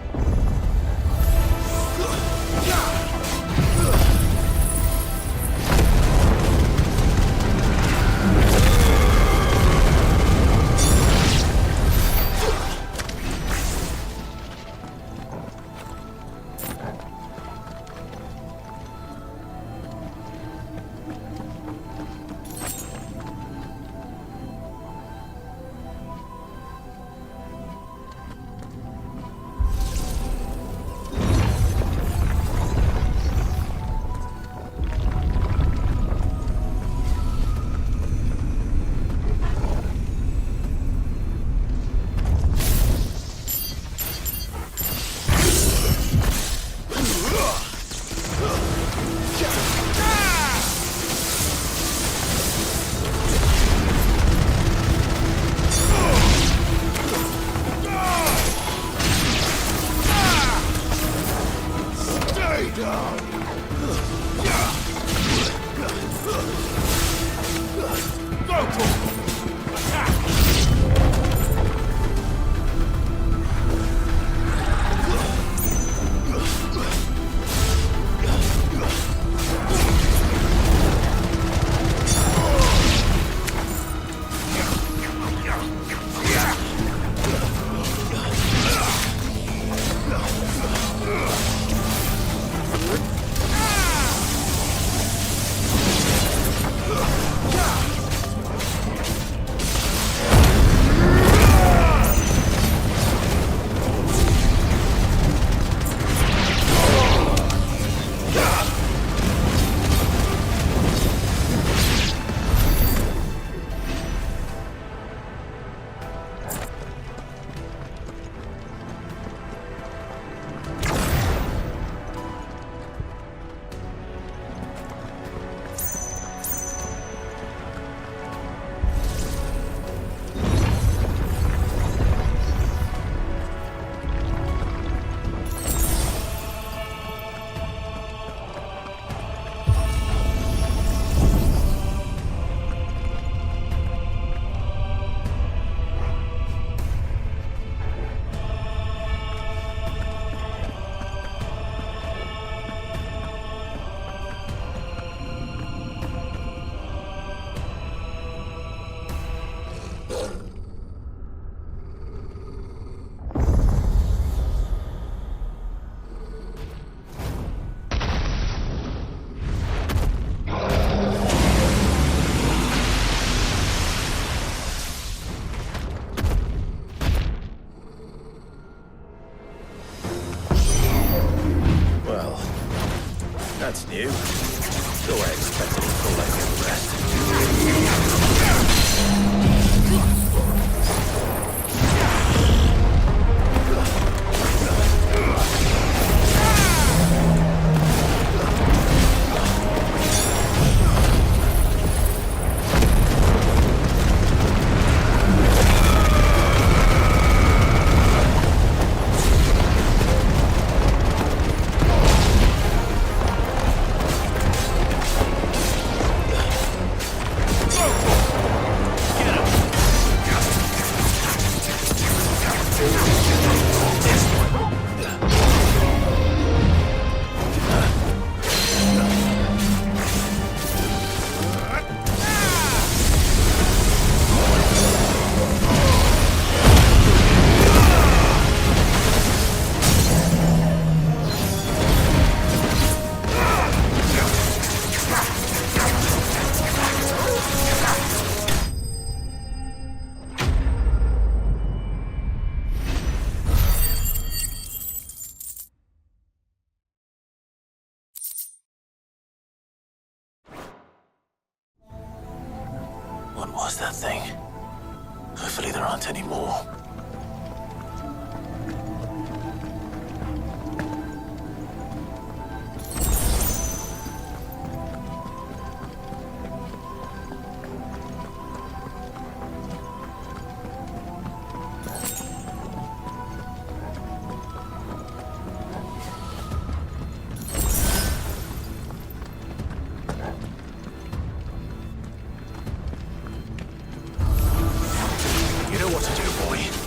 That's new. Though I expected it to go like all the rest. Go! was that thing? Hopefully there aren't any more. You know what to do, boy.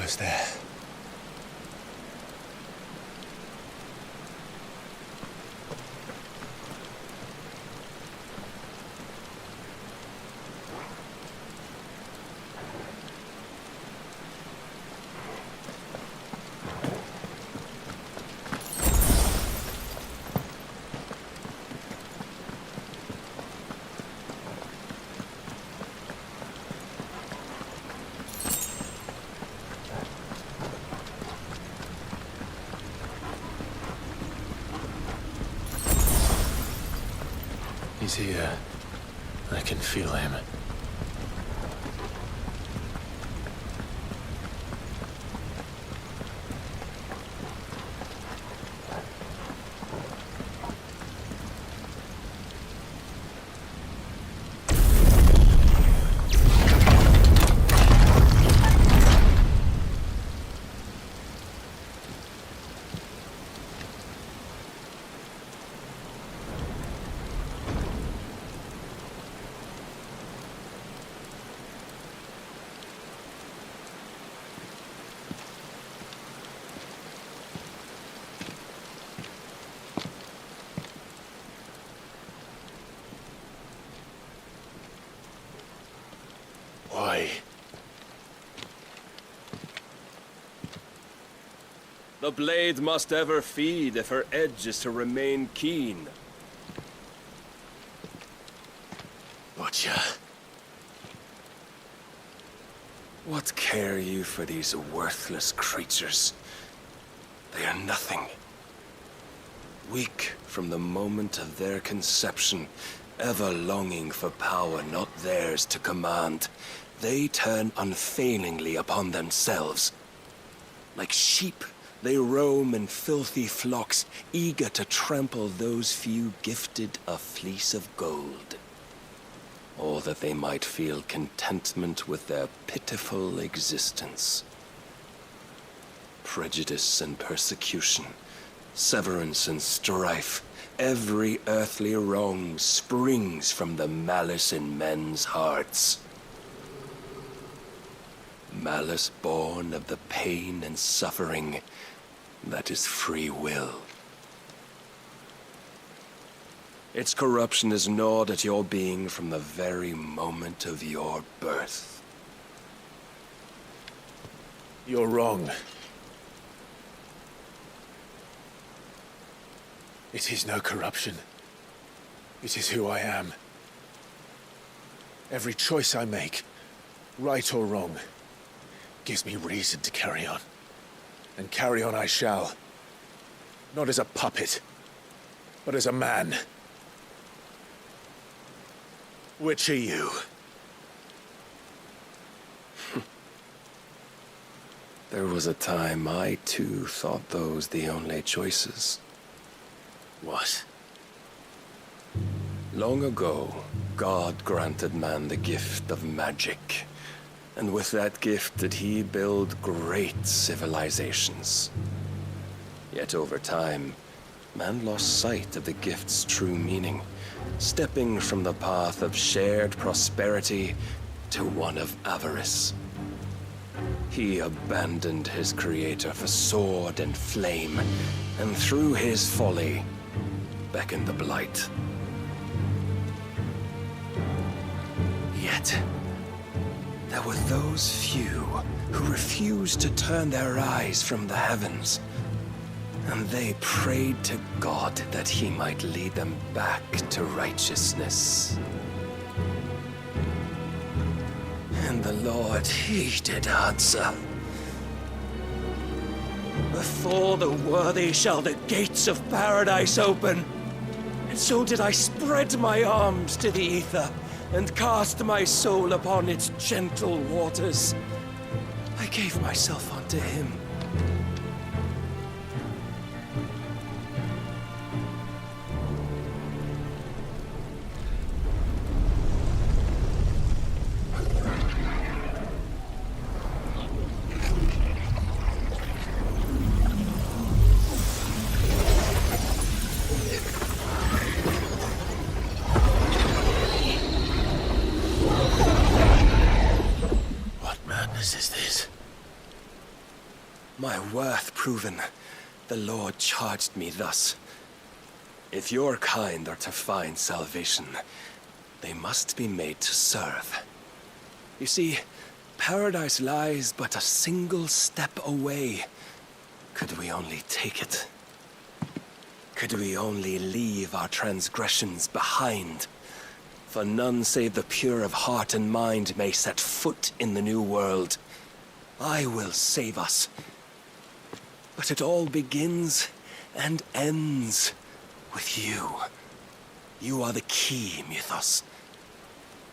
almost there. He's here. I can feel him. Why? The blade must ever feed if her edge is to remain keen. Butcher. What care you for these worthless creatures? They are nothing. Weak from the moment of their conception, ever longing for power not theirs to command, they turn unfailingly upon themselves. Like sheep, they roam in filthy flocks, eager to trample those few gifted a fleece of gold. Or that they might feel contentment with their pitiful existence. Prejudice and persecution, severance and strife, every earthly wrong springs from the malice in men's hearts. Malice born of the pain and suffering that is free will. Its corruption is gnawed at your being from the very moment of your birth. You're wrong. It is no corruption. It is who I am. Every choice I make, right or wrong, gives me reason to carry on. And carry on I shall. Not as a puppet, but as a man. Which are you? There was a time I too thought those the only choices. What? Long ago, God granted man the gift of magic. And with that gift did he build great civilizations. Yet over time, man lost sight of the gift's true meaning, stepping from the path of shared prosperity to one of avarice. He abandoned his creator for sword and flame, and through his folly, beckoned the Blight. Yet, there were those few who refused to turn their eyes from the heavens, and they prayed to God that he might lead them back to righteousness. And the Lord, he did answer. Before the worthy shall the gates of paradise open. And so did I spread my arms to the ether, and cast my soul upon its gentle waters. I gave myself unto him. my worth proven, the Lord charged me thus. If your kind are to find salvation, they must be made to serve. You see, paradise lies but a single step away. Could we only take it? Could we only leave our transgressions behind? For none save the pure of heart and mind may set foot in the new world. I will save us. But it all begins and ends with you. You are the key, Mythos.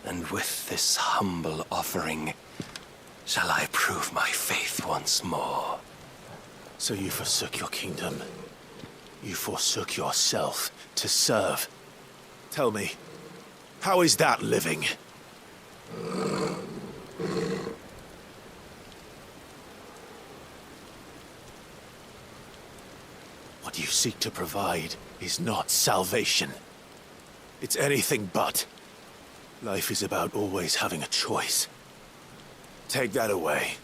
And with this humble offering, shall I prove my faith once more. So you forsook your kingdom. You forsook yourself to serve. Tell me, how is that living? What you seek to provide is not salvation. It's anything but. Life is about always having a choice. Take that away,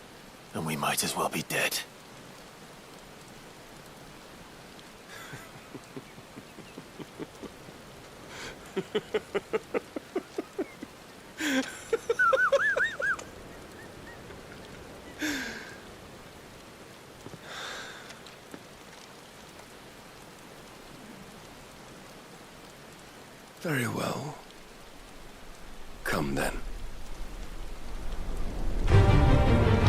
and we might as well be dead. Very well. Come then.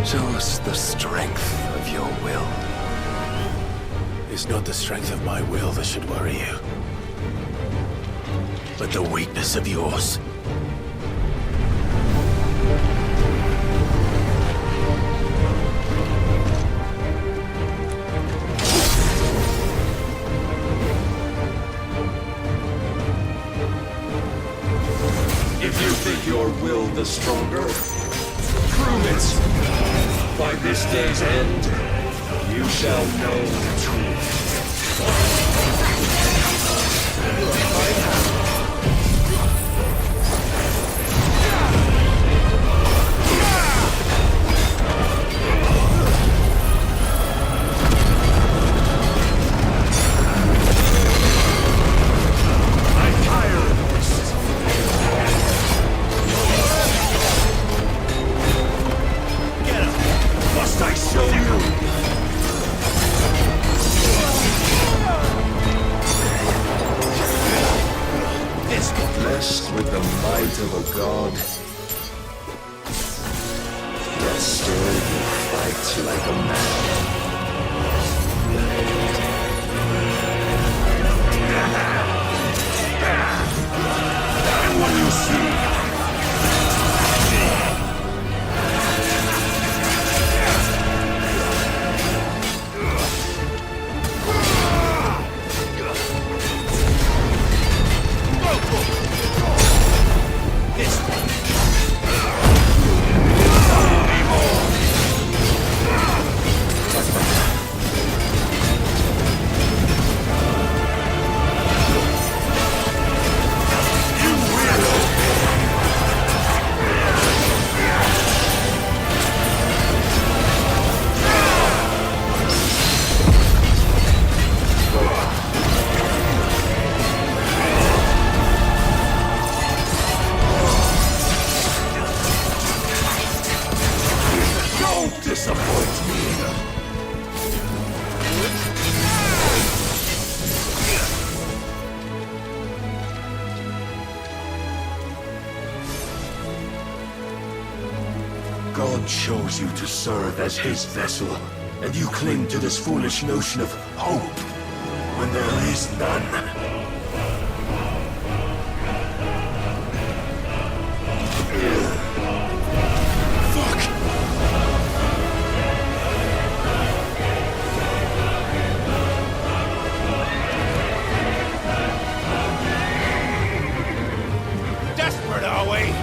Show us the strength of your will. It's not the strength of my will that should worry you, but the weakness of yours. If you think your will the stronger, prove it. By this day's end, you shall know the truth. Blessed with the might of a god, yet still you fight like a man. And what do you see? God chose you to serve as his vessel, and you cling to this foolish notion of hope when there is none. Desperate, are we?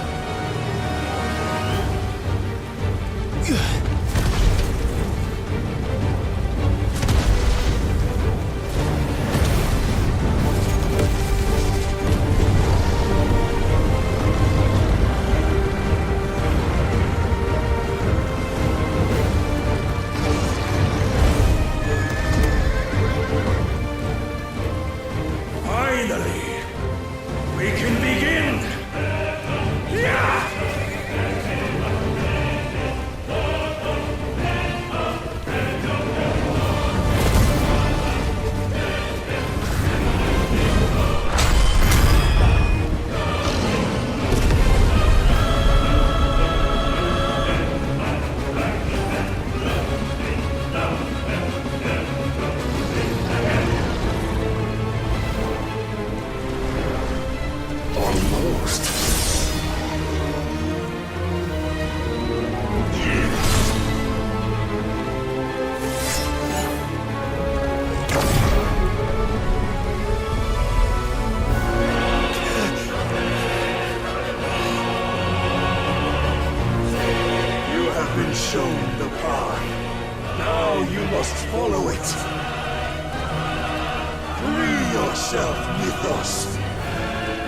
yourself, Mythos.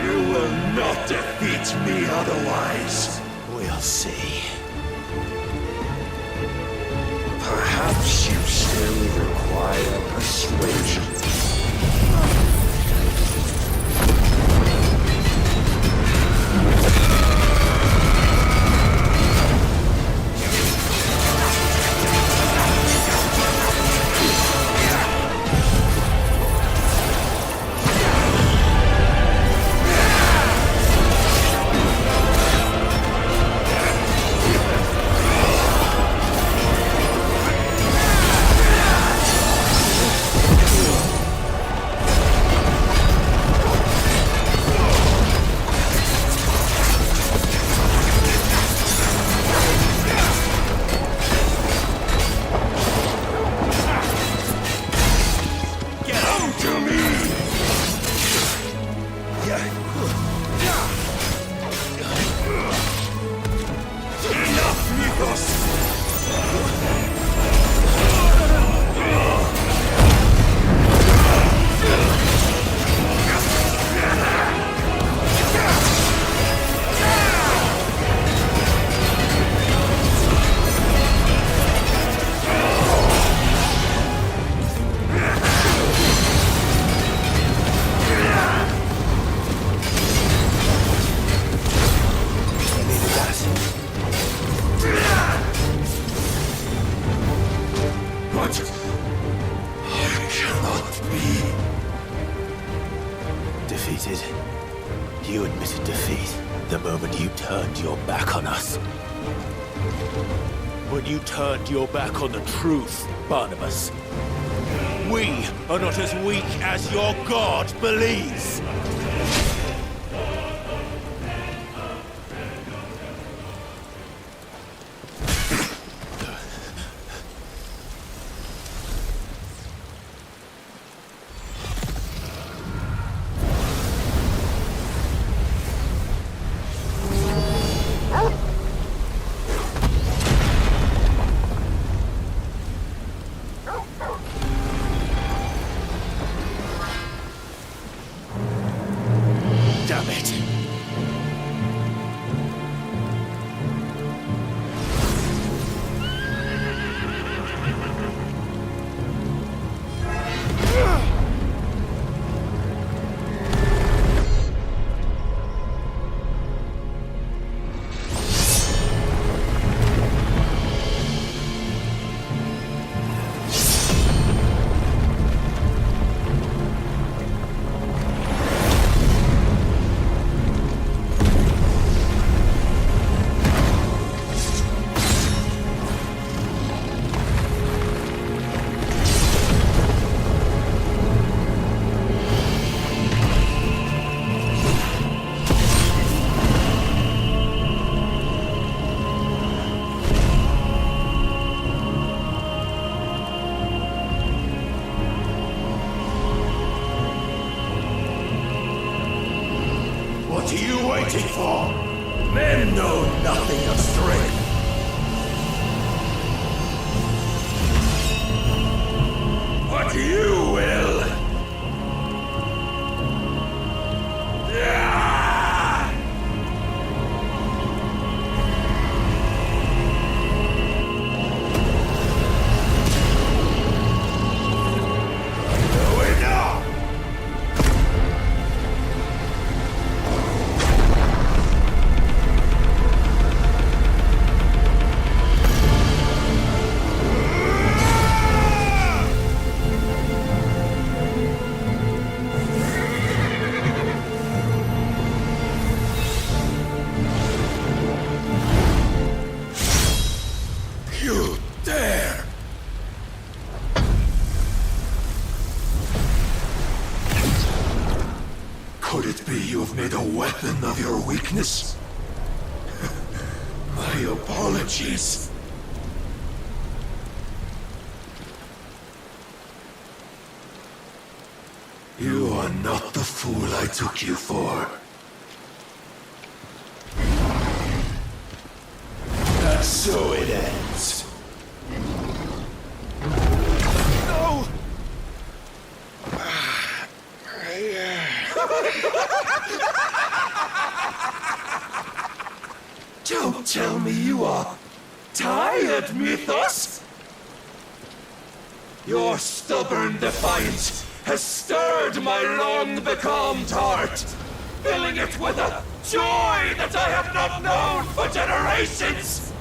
You will not defeat me otherwise. We'll see. Perhaps you still require persuasion. You admitted defeat the moment you turned your back on us. When you turned your back on the truth, Barnabas. We are not as weak as your god believes. What are you waiting for? Men know nothing of strength. But you will. Could it be you have made a weapon of your weakness? My apologies. You are not the fool I took you for. And so it ends. No! Don't tell me you are tired, Mythos! Your stubborn defiance has stirred my long-becalmed heart, filling it with a joy that I have not known for generations!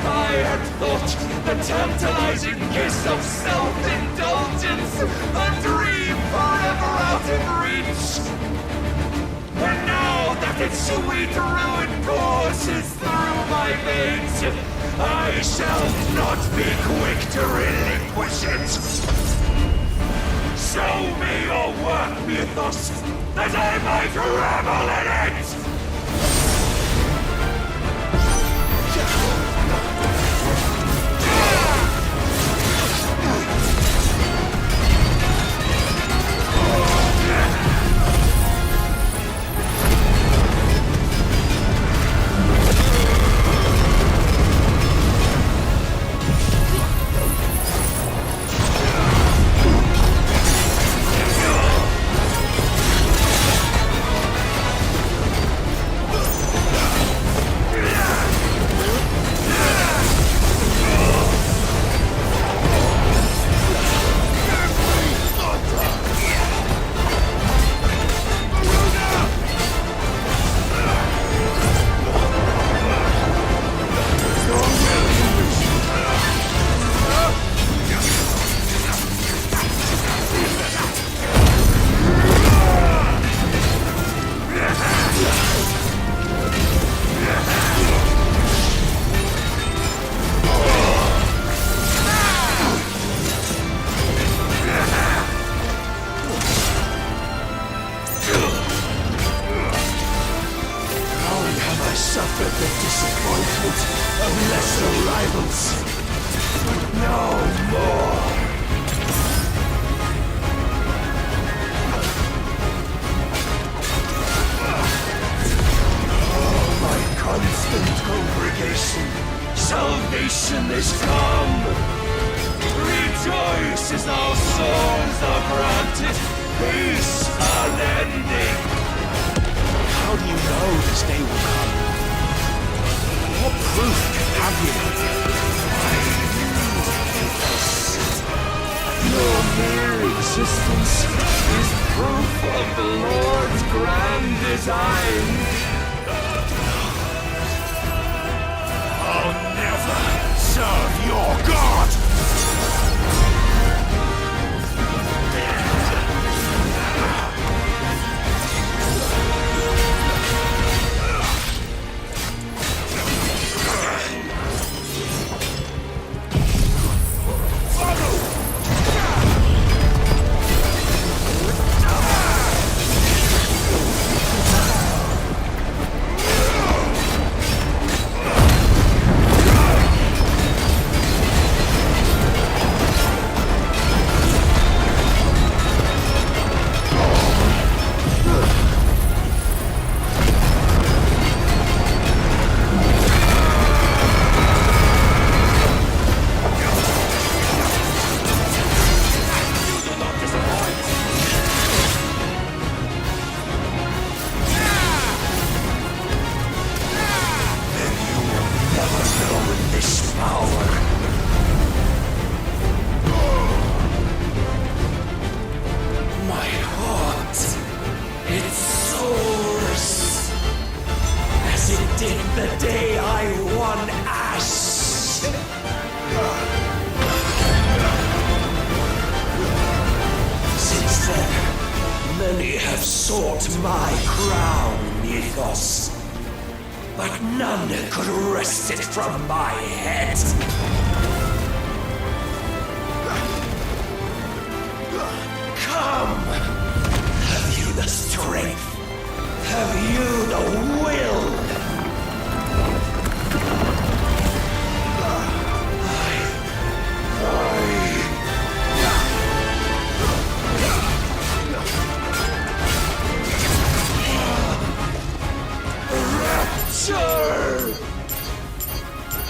I had thought the tantalizing kiss of self-indulgence a dream forever out of reach. And now that its sweet ruin courses through my veins, I shall not be quick to relinquish it. Show me your work, Mythos, that I might revel in it! Salvation is come! Rejoice as our souls are granted peace unending! How do you know this day will come? What proof have you? Your mere existence is proof of the Lord's grand design! I'll never serve your god!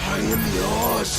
I am yours,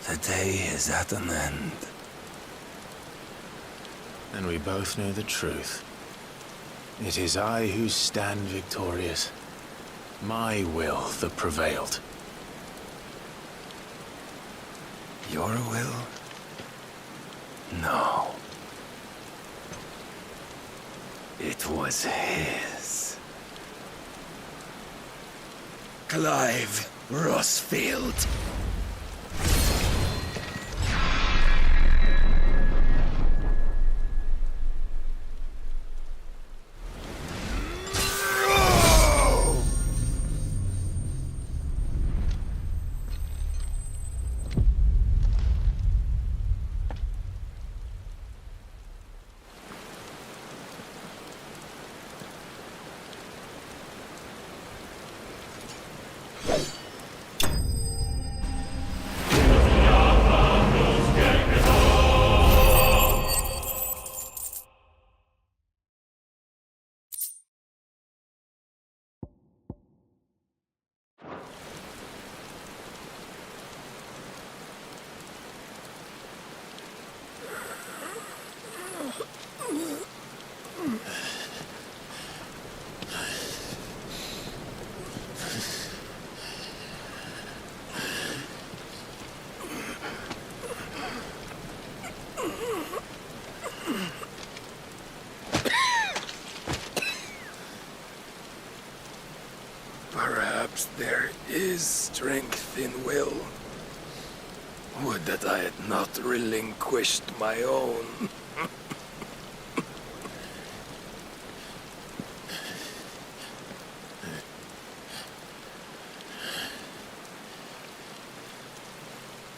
The day is at an end. And we both know the truth. It is I who stand victorious. My will that prevailed. Your will? No. It was his. Clive Rossfield. Perhaps there is strength in will. Would that I had not relinquished my own.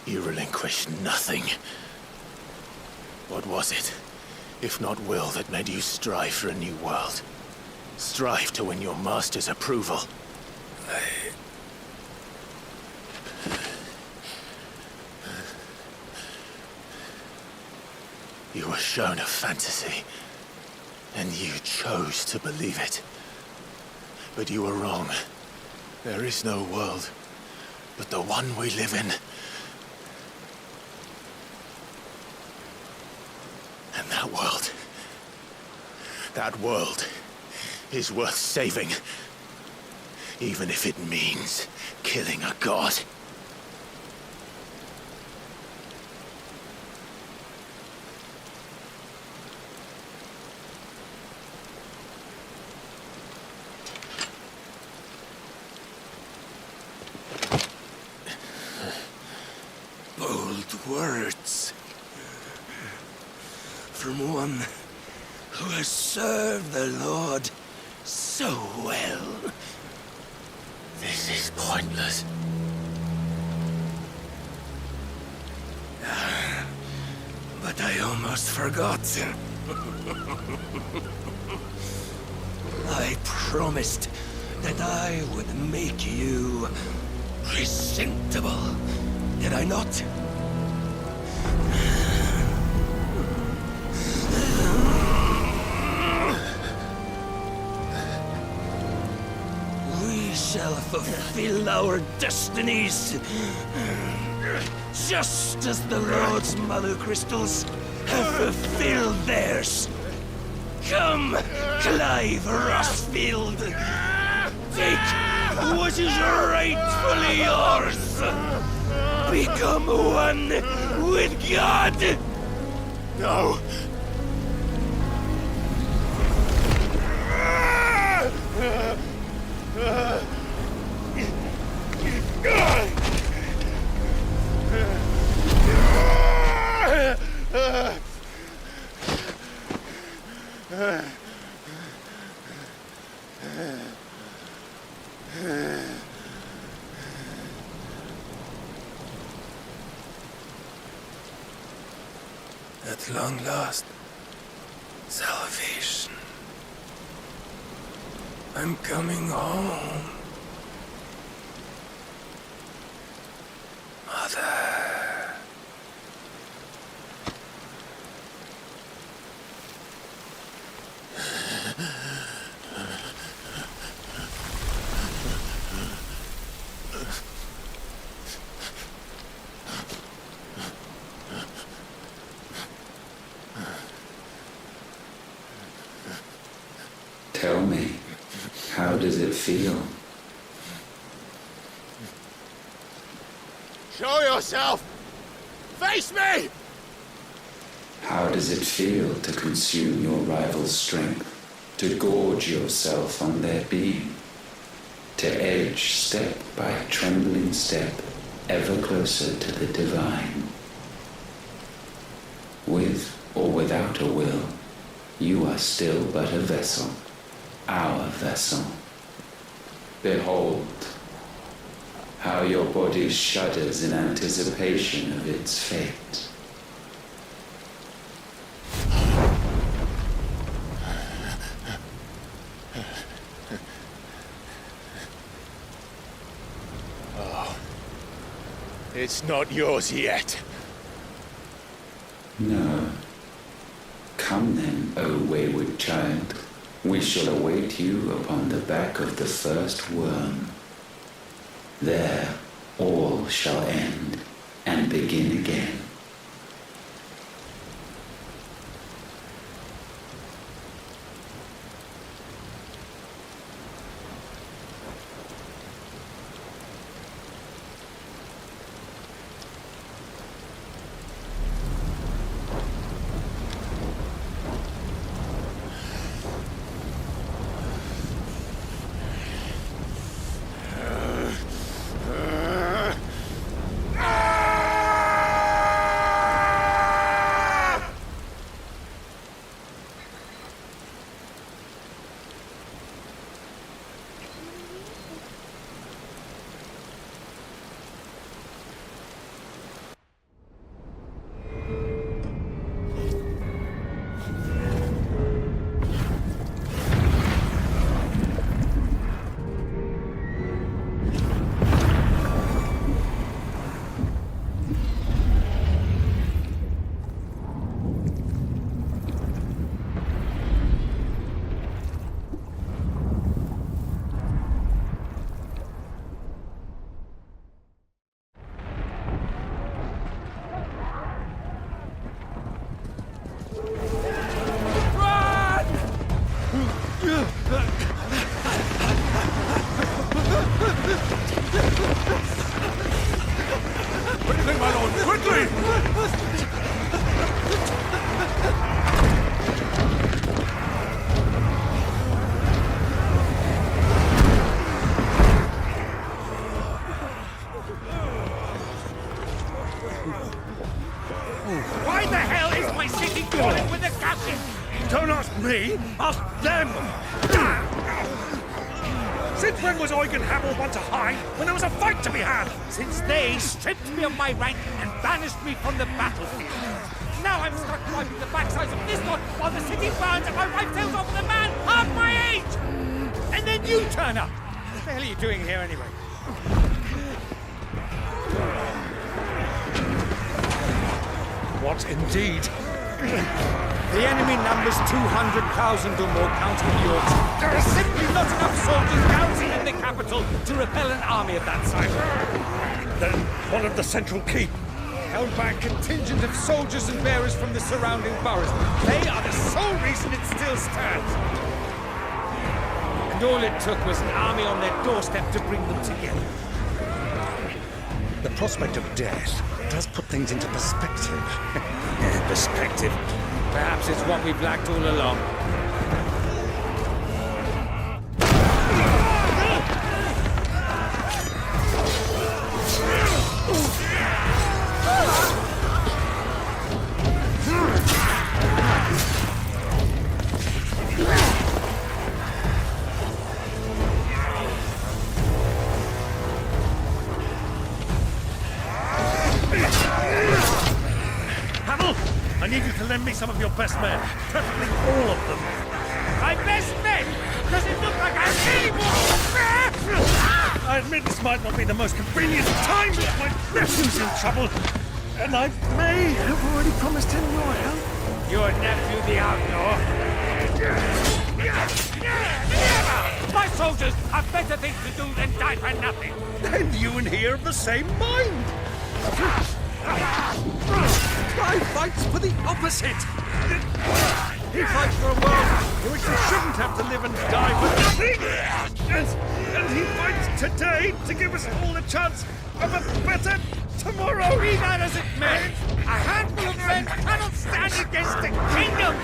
You relinquished nothing. What was it, if not will, that made you strive for a new world? Strive to win your master's approval? You were shown a fantasy, and you chose to believe it. But you were wrong. There is no world, but the one we live in. And that world is worth saving, even if it means killing a god. Bold words from one who has served the Lord so well. This is pointless. But I almost forgot. I promised that I would make you presentable. Did I not? We shall fulfill our destinies, just as the Lord's Mother Crystals have fulfilled theirs. Come, Clive Rossfield. Take what is rightfully yours. Become one with God. No. At long last, salvation. I'm coming home. Mother. does it feel? Show yourself! Face me! How does it feel to consume your rival's strength? To gorge yourself on their being? To edge step by trembling step ever closer to the divine? With or without a will, you are still but a vessel, our vessel. Behold, how your body shudders in anticipation of its fate. It's not yours yet. No. Come then, O wayward child. We shall await you upon the back of the first worm. There all shall end and begin again. Why the hell is my city falling with the captain? Don't ask me, ask them! Since when was Eikon Hamel one to hide when there was a fight to be had? Since they stripped me of my rank and banished me from the battlefield. Now I'm stuck wiping the backsides of this lot while the city burns and my wife tells off with a man half my age! And then you turn up! What the hell are you doing here anyway? What indeed? The enemy numbers 200,000 or more, counting the orcs. There are simply not enough soldiers garrisoned in the capital to repel an army of that size. Then one of the central keep, held by a contingent of soldiers and bearers from the surrounding boroughs. They are the sole reason it still stands. And all it took was an army on their doorstep to bring them together. The prospect of death does put things into perspective. Perspective. Perhaps it's what we've lacked all along. I need you to lend me some of your best men, preferably all of them. My best men? Does it look like I'm anymore? I admit this might not be the most convenient time, but my nephew's in trouble, and I may have already promised him your help. Your nephew, the outlaw? Never! My soldiers have better things to do than die for nothing. Then you and he are of the same mind. I fight for the opposite. He fights for a world in which we shouldn't have to live and die for nothing! And he fights today to give us all a chance of a better tomorrow! Be that as it may, a handful of men cannot stand against the kingdom!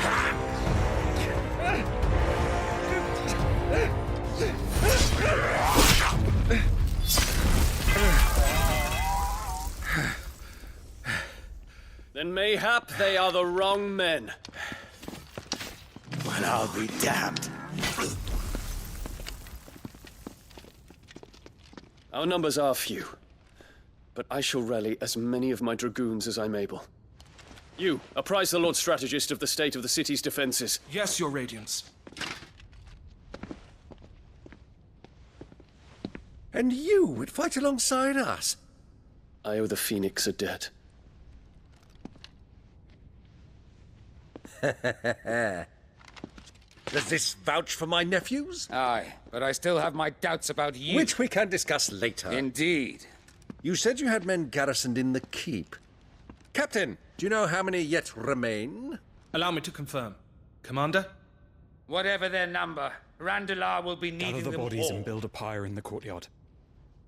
Then mayhap they are the wrong men. Well, I'll be damned. Our numbers are few, but I shall rally as many of my dragoons as I'm able. You, apprise the Lord Strategist of the state of the city's defenses. Yes, Your Radiance. And you would fight alongside us? I owe the Phoenix a debt. Does this vouch for my nephews? Aye, but I still have my doubts about you. Which we can discuss later. Indeed. You said you had men garrisoned in the keep. Captain, do you know how many yet remain? Allow me to confirm. Commander? Whatever their number, Randalar will be needing Gather the them bodies all. and build a pyre in the courtyard.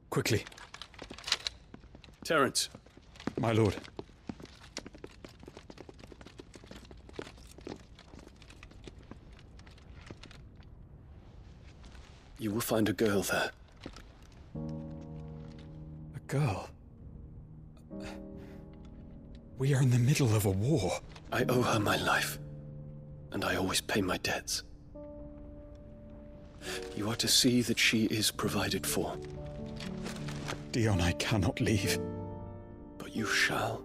Quickly. Terence. My lord. You will find a girl there. A girl? We are in the middle of a war. I owe her my life, and I always pay my debts. You are to see that she is provided for. Dion, I cannot leave. But you shall.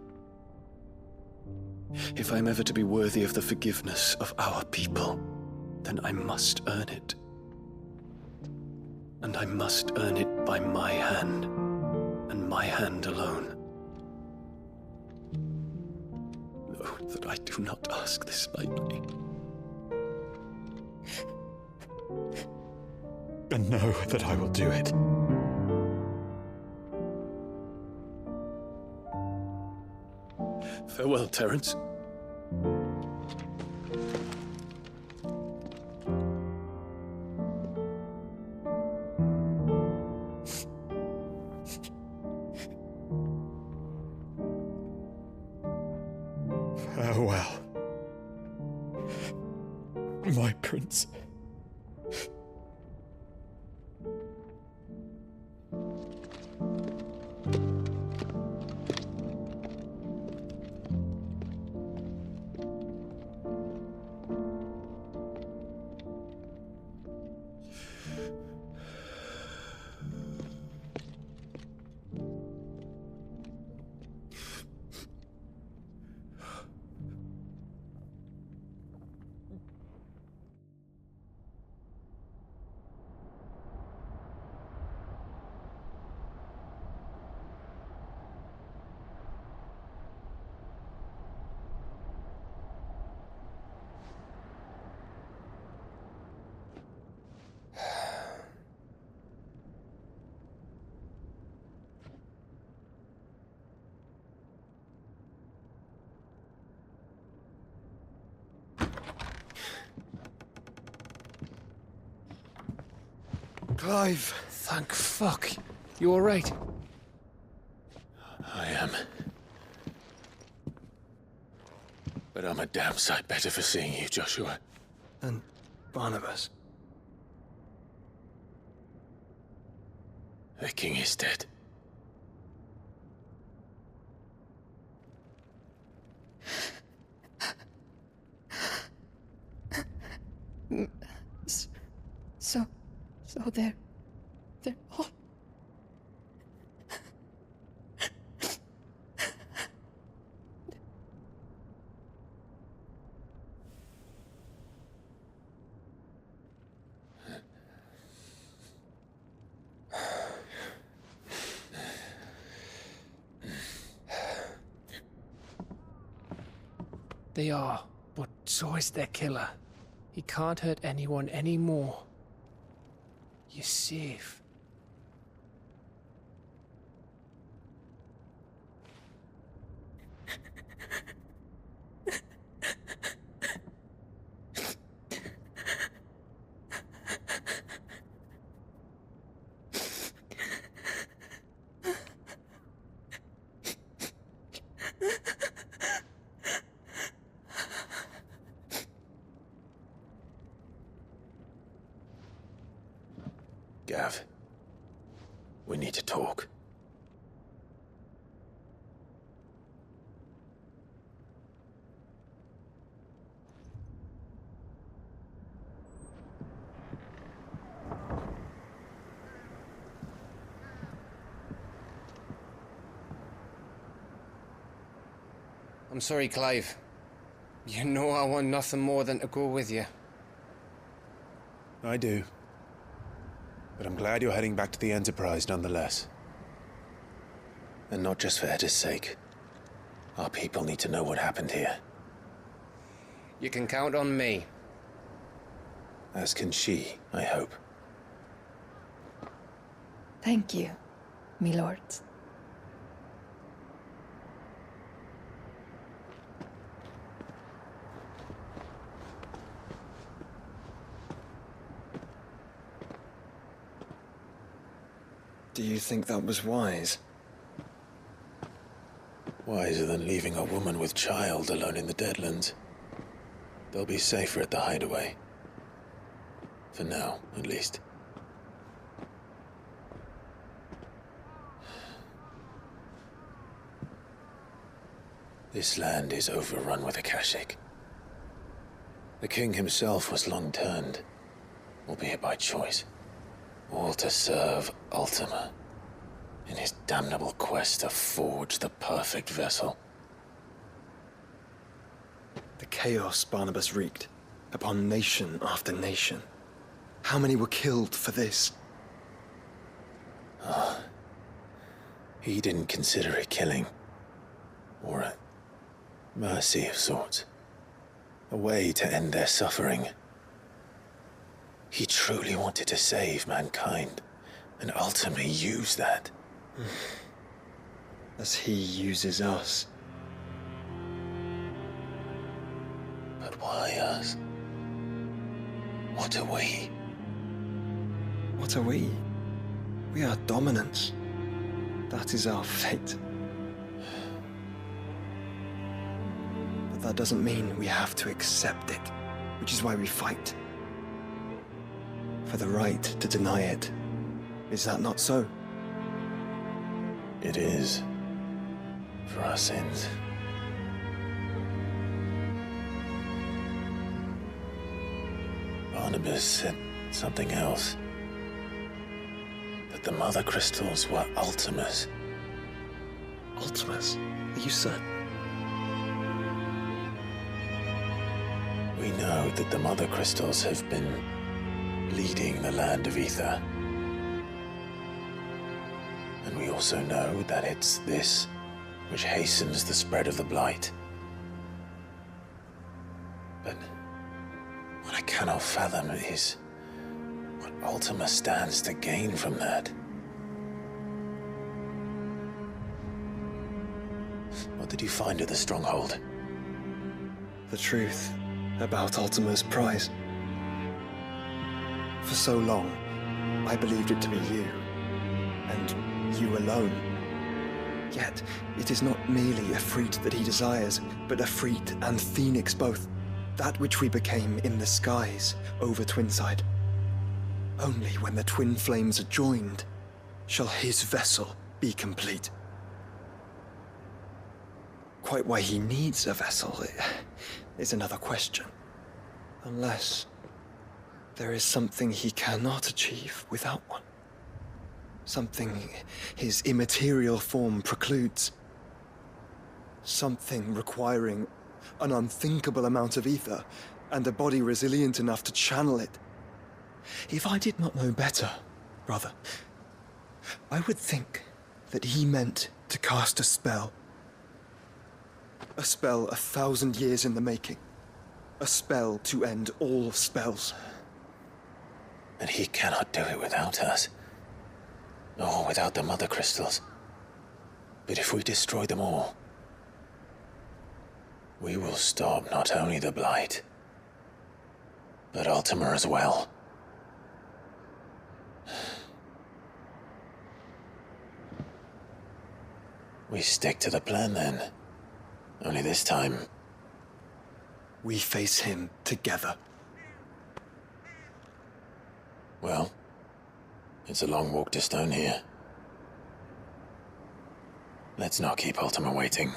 If I'm ever to be worthy of the forgiveness of our people, then I must earn it. And I must earn it by my hand, and my hand alone. Know that I do not ask this lightly. And know that I will do it. Farewell, Terence. Farewell, my prince. Clive, thank fuck. You alright? I am. But I'm a damn sight better for seeing you, Joshua. And Barnabas. The king is dead. So they're all... They are, but so is their killer. He can't hurt anyone anymore. You're safe. have. We need to talk. I'm sorry, Clive. You know I want nothing more than to go with you. I do. But I'm glad you're heading back to the Enterprise nonetheless. And not just for Etta's sake. Our people need to know what happened here. You can count on me. As can she, I hope. Thank you, my lords. Do you think that was wise? Wiser than leaving a woman with child alone in the Deadlands. They'll be safer at the hideaway. For now, at least. This land is overrun with Akashic. The king himself was long turned, albeit by choice. All to serve Ultima, in his damnable quest to forge the perfect vessel. The chaos Barnabas wreaked upon nation after nation. How many were killed for this? He didn't consider it killing. Or a mercy of sorts. A way to end their suffering. He truly wanted to save mankind, and ultimately use that. As he uses us. But why us? What are we? What are we? We are dominants. That is our fate. But that doesn't mean we have to accept it, which is why we fight. For the right to deny it. Is that not so? It is. For our sins. Barnabas said something else. That the Mother Crystals were Ultimas. Ultimas? Are you certain? We know that the Mother Crystals have been leading the land of Ether. And we also know that it's this which hastens the spread of the Blight. But what I cannot fathom is what Ultima stands to gain from that. What did you find at the Stronghold? The truth about Ultima's prize. For so long, I believed it to be you, and you alone. Yet, it is not merely a freat that he desires, but a freat and phoenix both. That which we became in the skies over Twinside. Only when the twin flames are joined, shall his vessel be complete. Quite why he needs a vessel is another question. Unless there is something he cannot achieve without one. Something his immaterial form precludes. Something requiring an unthinkable amount of ether and a body resilient enough to channel it. If I did not know better, brother, I would think that he meant to cast a spell. A spell 1,000 years in the making. A spell to end all spells. And he cannot do it without us. Nor without the Mother Crystals. But if we destroy them all, we will stop not only the Blight, but Ultima as well. We stick to the plan then. Only this time, we face him together. Well, It's a long walk to Stone here. Let's not keep Ultima waiting.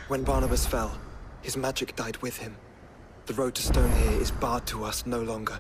When Barnabas fell, his magic died with him. The road to Stone here is barred to us no longer.